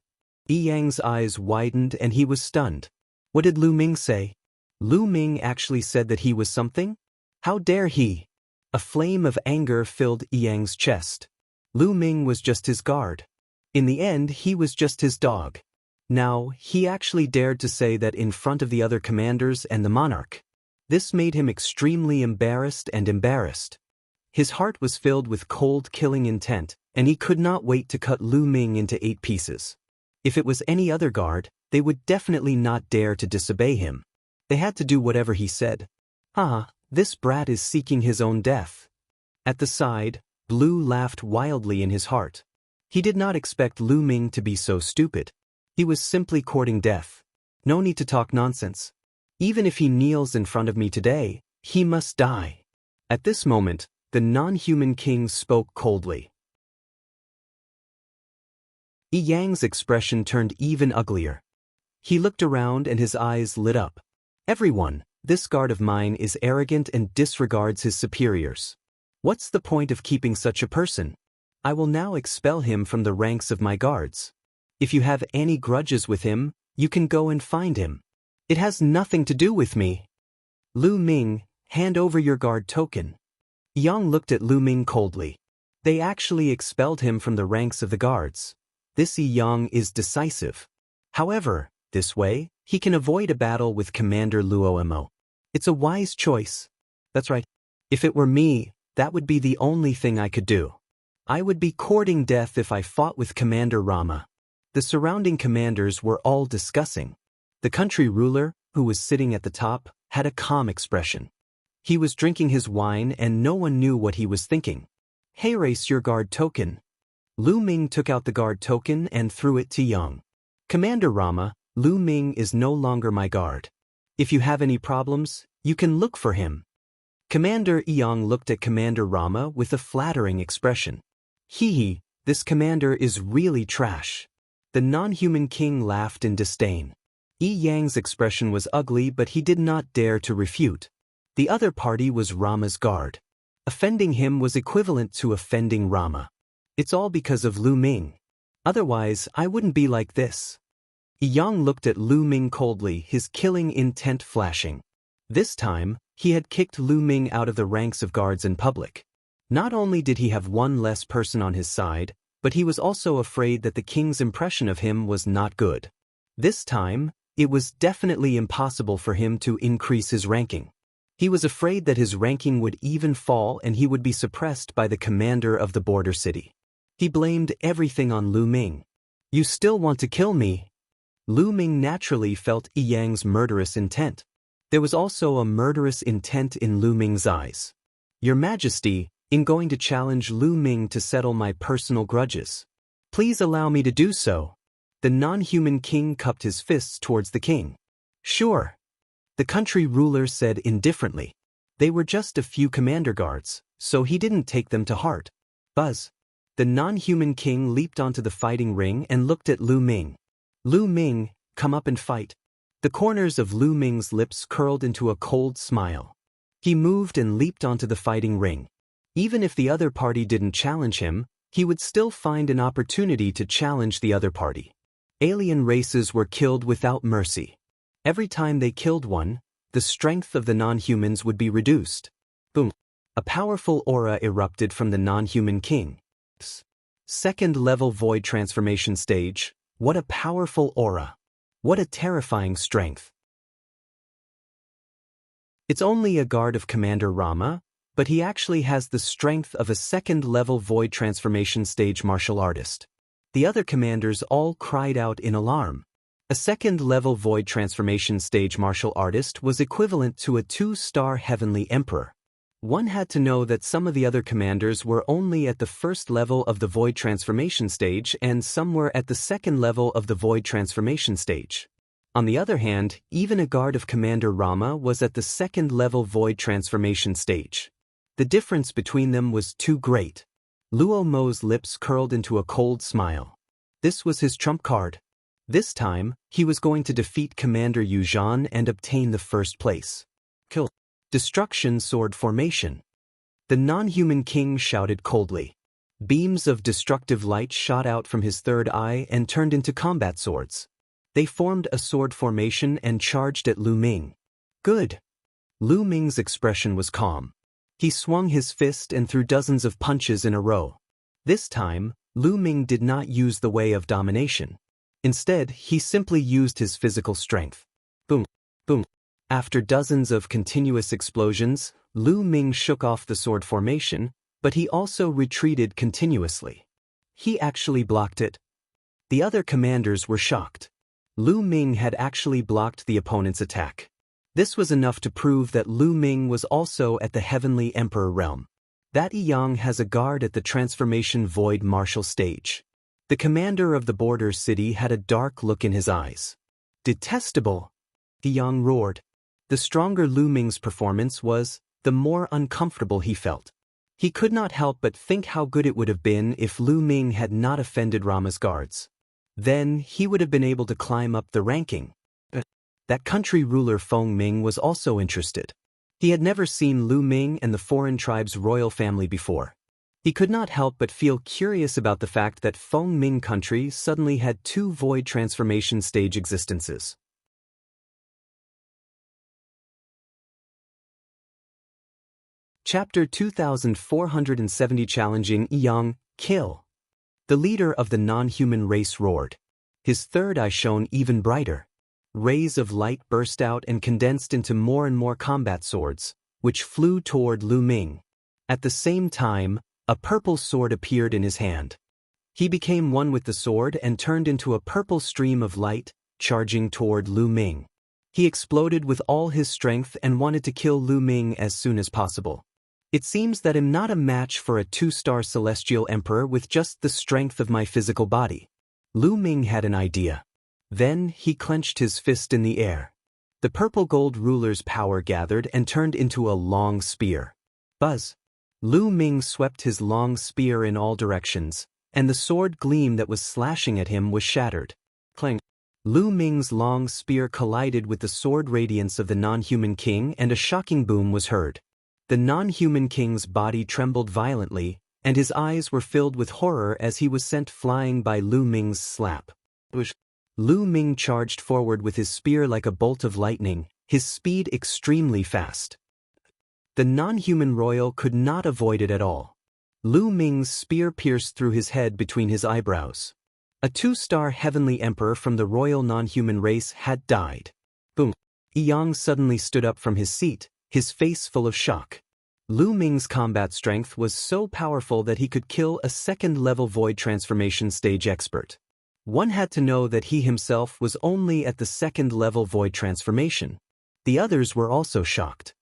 Yi Yang's eyes widened and he was stunned. What did Lu Ming say? Lu Ming actually said that he was something? How dare he? A flame of anger filled Yi Yang's chest. Lu Ming was just his guard. In the end, he was just his dog. Now, he actually dared to say that in front of the other commanders and the monarch. This made him extremely embarrassed. His heart was filled with cold killing intent, and he could not wait to cut Lu Ming into 8 pieces. If it was any other guard, they would definitely not dare to disobey him. They had to do whatever he said. Ah, this brat is seeking his own death. At the side, Blue laughed wildly in his heart. He did not expect Lu Ming to be so stupid. He was simply courting death. No need to talk nonsense. Even if he kneels in front of me today, he must die. At this moment, the non-human king spoke coldly. Yi Yang's expression turned even uglier. He looked around and his eyes lit up. Everyone, this guard of mine is arrogant and disregards his superiors. What's the point of keeping such a person? I will now expel him from the ranks of my guards. If you have any grudges with him, you can go and find him. It has nothing to do with me. Lu Ming, hand over your guard token. Yang looked at Lu Ming coldly. They actually expelled him from the ranks of the guards. This Yang is decisive. However, this way, he can avoid a battle with Commander Luo Mo. It's a wise choice. That's right. If it were me, that would be the only thing I could do. I would be courting death if I fought with Commander Rama. The surrounding commanders were all discussing. The country ruler, who was sitting at the top, had a calm expression. He was drinking his wine and no one knew what he was thinking. Hey, race your guard token. Lu Ming took out the guard token and threw it to Yang. Commander Rama, Lu Ming is no longer my guard. If you have any problems, you can look for him. Commander Yang looked at Commander Rama with a flattering expression. Hee, this commander is really trash. The non-human king laughed in disdain. Yi Yang's expression was ugly, but he did not dare to refute. The other party was Rama's guard. Offending him was equivalent to offending Rama. It's all because of Lu Ming. Otherwise, I wouldn't be like this. Yang looked at Lu Ming coldly, his killing intent flashing. This time, he had kicked Lu Ming out of the ranks of guards in public. Not only did he have one less person on his side, but he was also afraid that the king's impression of him was not good. This time, it was definitely impossible for him to increase his ranking. He was afraid that his ranking would even fall and he would be suppressed by the commander of the border city. He blamed everything on Lu Ming. You still want to kill me? Lu Ming naturally felt Yi Yang's murderous intent. There was also a murderous intent in Lu Ming's eyes. Your Majesty, in going to challenge Lu Ming to settle my personal grudges. Please allow me to do so. The non-human king cupped his fists towards the king. Sure. The country ruler said indifferently. They were just a few commander guards, so he didn't take them to heart. Buzz. The non-human king leaped onto the fighting ring and looked at Lu Ming. Lu Ming, come up and fight. The corners of Lu Ming's lips curled into a cold smile. He moved and leaped onto the fighting ring. Even if the other party didn't challenge him, he would still find an opportunity to challenge the other party. Alien races were killed without mercy. Every time they killed one, the strength of the non-humans would be reduced. Boom. A powerful aura erupted from the non-human king. Second-level void transformation stage. What a powerful aura. What a terrifying strength. It's only a guard of Commander Rama, but he actually has the strength of a second-level void transformation stage martial artist. The other commanders all cried out in alarm. A second-level void transformation stage martial artist was equivalent to a 2-star heavenly emperor. One had to know that some of the other commanders were only at the first level of the void transformation stage and some were at the second level of the void transformation stage. On the other hand, even a guard of Commander Rama was at the second-level void transformation stage. The difference between them was too great. Luo Mo's lips curled into a cold smile. This was his trump card. This time, he was going to defeat Commander Yu Zhan and obtain the first place. Kill. Destruction sword formation. The non-human king shouted coldly. Beams of destructive light shot out from his third eye and turned into combat swords. They formed a sword formation and charged at Lu Ming. Good. Lu Ming's expression was calm. He swung his fist and threw dozens of punches in a row. This time, Lu Ming did not use the way of domination. Instead, he simply used his physical strength. Boom, boom. After dozens of continuous explosions, Lu Ming shook off the sword formation, but he also retreated continuously. He actually blocked it. The other commanders were shocked. Lu Ming had actually blocked the opponent's attack. This was enough to prove that Lu Ming was also at the Heavenly Emperor realm. That Yang has a guard at the Transformation Void Martial stage. The commander of the border city had a dark look in his eyes. Detestable! Yang roared. The stronger Lu Ming's performance was, the more uncomfortable he felt. He could not help but think how good it would have been if Lu Ming had not offended Rama's guards. Then he would have been able to climb up the ranking. That country ruler Feng Ming was also interested. He had never seen Lu Ming and the foreign tribe's royal family before. He could not help but feel curious about the fact that Feng Ming country suddenly had two void transformation stage existences. Chapter 2470 Challenging Yang, Kill. The leader of the non-human race roared. His third eye shone even brighter. Rays of light burst out and condensed into more and more combat swords, which flew toward Lu Ming. At the same time, a purple sword appeared in his hand. He became one with the sword and turned into a purple stream of light, charging toward Lu Ming. He exploded with all his strength and wanted to kill Lu Ming as soon as possible. It seems that I'm not a match for a 2-star celestial emperor with just the strength of my physical body. Lu Ming had an idea. Then he clenched his fist in the air. The purple gold ruler's power gathered and turned into a long spear. Buzz! Lu Ming swept his long spear in all directions, and the sword gleam that was slashing at him was shattered. Clang! Lu Ming's long spear collided with the sword radiance of the non-human king and a shocking boom was heard. The non-human king's body trembled violently, and his eyes were filled with horror as he was sent flying by Lu Ming's slap. Lu Ming charged forward with his spear like a bolt of lightning, his speed extremely fast. The non-human royal could not avoid it at all. Lu Ming's spear pierced through his head between his eyebrows. A 2-star heavenly emperor from the royal non-human race had died. Boom! Yang suddenly stood up from his seat, his face full of shock. Lu Ming's combat strength was so powerful that he could kill a second-level void transformation stage expert. One had to know that he himself was only at the second-level void transformation. The others were also shocked.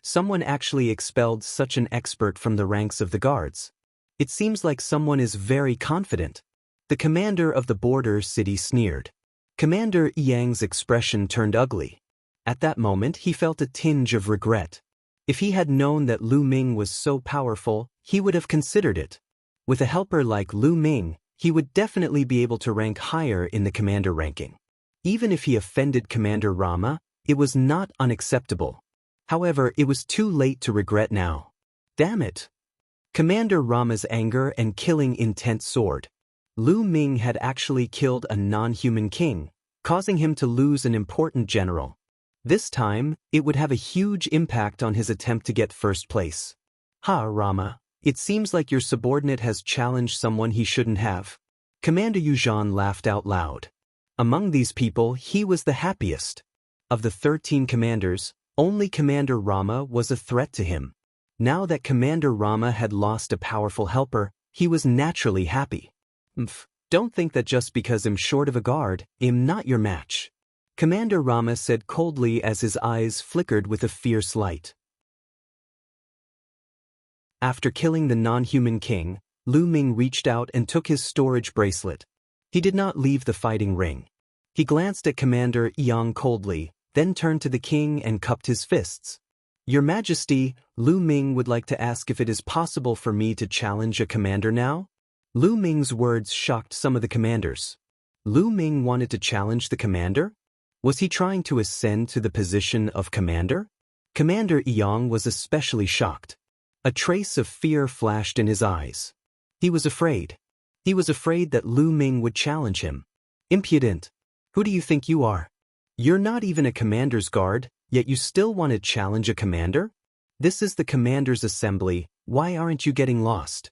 Someone actually expelled such an expert from the ranks of the guards. It seems like someone is very confident. The commander of the border city sneered. Commander Yang's expression turned ugly. At that moment he felt a tinge of regret. If he had known that Lu Ming was so powerful, he would have considered it. With a helper like Lu Ming, he would definitely be able to rank higher in the commander ranking. Even if he offended Commander Rama, it was not unacceptable. However, it was too late to regret now. Damn it! Commander Rama's anger and killing intent soared. Lu Ming had actually killed a non-human king, causing him to lose an important general. This time, it would have a huge impact on his attempt to get first place. Ha, Rama! It seems like your subordinate has challenged someone he shouldn't have. Commander Yuzhan laughed out loud. Among these people, he was the happiest. Of the 13 commanders, only Commander Rama was a threat to him. Now that Commander Rama had lost a powerful helper, he was naturally happy. Don't think that just because I'm short of a guard, I'm not your match. Commander Rama said coldly as his eyes flickered with a fierce light. After killing the non-human king, Lu Ming reached out and took his storage bracelet. He did not leave the fighting ring. He glanced at Commander Yang coldly, then turned to the king and cupped his fists. Your Majesty, Lu Ming would like to ask if it is possible for me to challenge a commander now? Lu Ming's words shocked some of the commanders. Lu Ming wanted to challenge the commander? Was he trying to ascend to the position of commander? Commander Yang was especially shocked. A trace of fear flashed in his eyes. He was afraid. He was afraid that Lu Ming would challenge him. Impudent. Who do you think you are? You're not even a commander's guard, yet you still want to challenge a commander? This is the commander's assembly, why aren't you getting lost?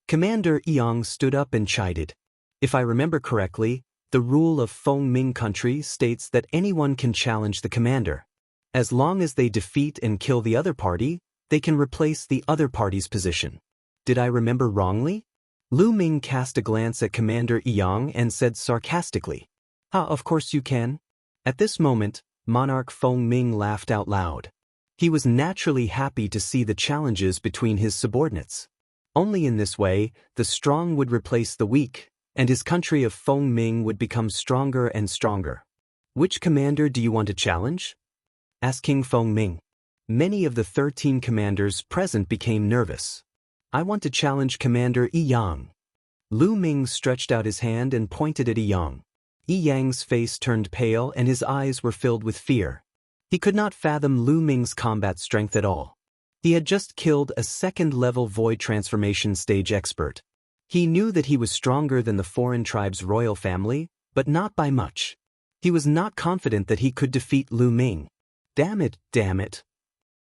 Commander Yang stood up and chided. If I remember correctly, the rule of Feng Ming country states that anyone can challenge the commander. As long as they defeat and kill the other party, they can replace the other party's position. Did I remember wrongly? Lu Ming cast a glance at Commander Yang and said sarcastically, of course you can. At this moment, Monarch Feng Ming laughed out loud. He was naturally happy to see the challenges between his subordinates. Only in this way, the strong would replace the weak, and his country of Feng Ming would become stronger and stronger. Which commander do you want to challenge? Asked King Feng Ming. Many of the 13 commanders present became nervous. I want to challenge Commander Yang. Lu Ming stretched out his hand and pointed at Yang. Yang's face turned pale and his eyes were filled with fear. He could not fathom Lu Ming's combat strength at all. He had just killed a second-level void transformation stage expert. He knew that he was stronger than the foreign tribe's royal family, but not by much. He was not confident that he could defeat Lu Ming. Damn it, damn it.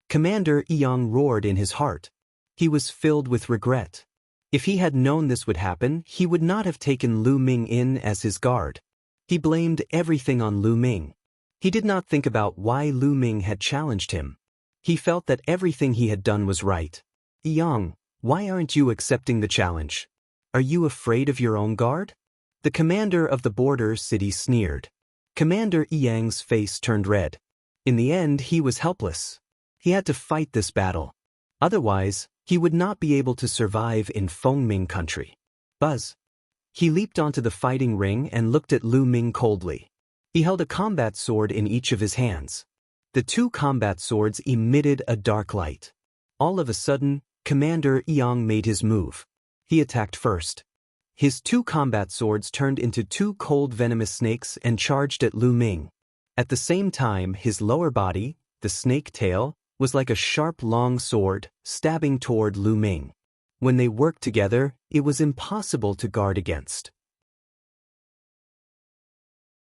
Commander Yang roared in his heart. He was filled with regret. If he had known this would happen, he would not have taken Lu Ming in as his guard. He blamed everything on Lu Ming. He did not think about why Lu Ming had challenged him. He felt that everything he had done was right. Yang, why aren't you accepting the challenge? Are you afraid of your own guard? The commander of the border city sneered. Commander Yang's face turned red. In the end, he was helpless. He had to fight this battle. Otherwise, he would not be able to survive in Feng Ming country. Buzz. He leaped onto the fighting ring and looked at Lu Ming coldly. He held a combat sword in each of his hands. The two combat swords emitted a dark light. All of a sudden, Commander Yang made his move. He attacked first. His two combat swords turned into two cold venomous snakes and charged at Lu Ming. At the same time, his lower body, the snake tail, was like a sharp long sword, stabbing toward Lu Ming. When they worked together, it was impossible to guard against.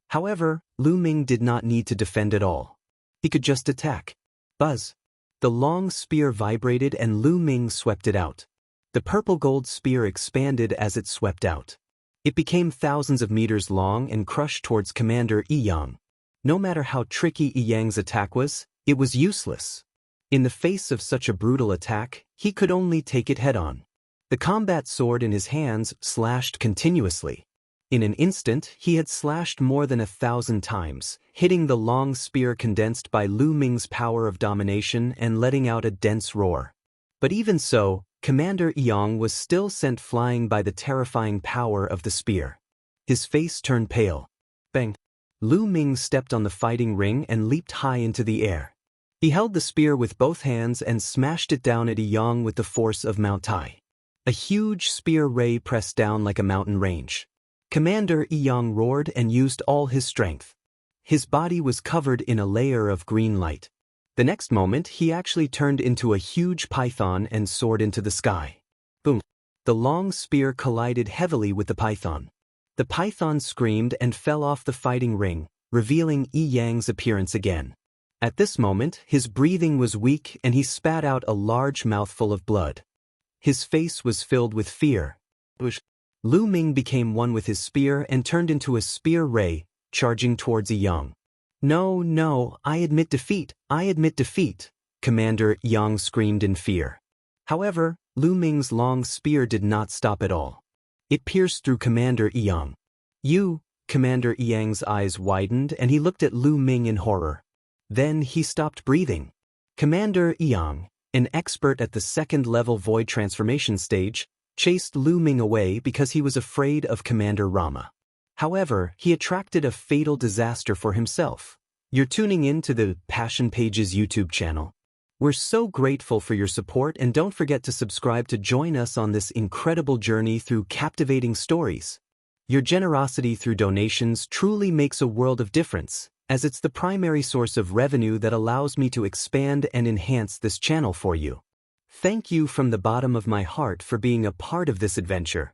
However, Lu Ming did not need to defend at all. He could just attack. Buzz. The long spear vibrated and Lu Ming swept it out. The purple-gold spear expanded as it swept out. It became thousands of meters long and crushed towards Commander Yang. No matter how tricky Yang's attack was, it was useless. In the face of such a brutal attack, he could only take it head-on. The combat sword in his hands slashed continuously. In an instant, he had slashed more than 1,000 times, hitting the long spear condensed by Lu Ming's power of domination and letting out a dense roar. But even so, Commander Yang was still sent flying by the terrifying power of the spear. His face turned pale. Bang! Lu Ming stepped on the fighting ring and leaped high into the air. He held the spear with both hands and smashed it down at Yang with the force of Mount Tai. A huge spear ray pressed down like a mountain range. Commander Yang roared and used all his strength. His body was covered in a layer of green light. The next moment, he actually turned into a huge python and soared into the sky. Boom! The long spear collided heavily with the python. The python screamed and fell off the fighting ring, revealing Yang's appearance again. At this moment, his breathing was weak and he spat out a large mouthful of blood. His face was filled with fear. Lu Ming became one with his spear and turned into a spear ray, charging towards Yang. No, no, I admit defeat, Commander Yang screamed in fear. However, Lu Ming's long spear did not stop at all. It pierced through Commander Yang. Commander Yang's eyes widened and he looked at Lu Ming in horror. Then he stopped breathing. Commander Yang, an expert at the second-level void transformation stage, chased Lu Ming away because he was afraid of Commander Rama. However, he attracted a fatal disaster for himself. You're tuning in to the Passion Pages YouTube channel. We're so grateful for your support and don't forget to subscribe to join us on this incredible journey through captivating stories. Your generosity through donations truly makes a world of difference, as it's the primary source of revenue that allows me to expand and enhance this channel for you. Thank you from the bottom of my heart for being a part of this adventure.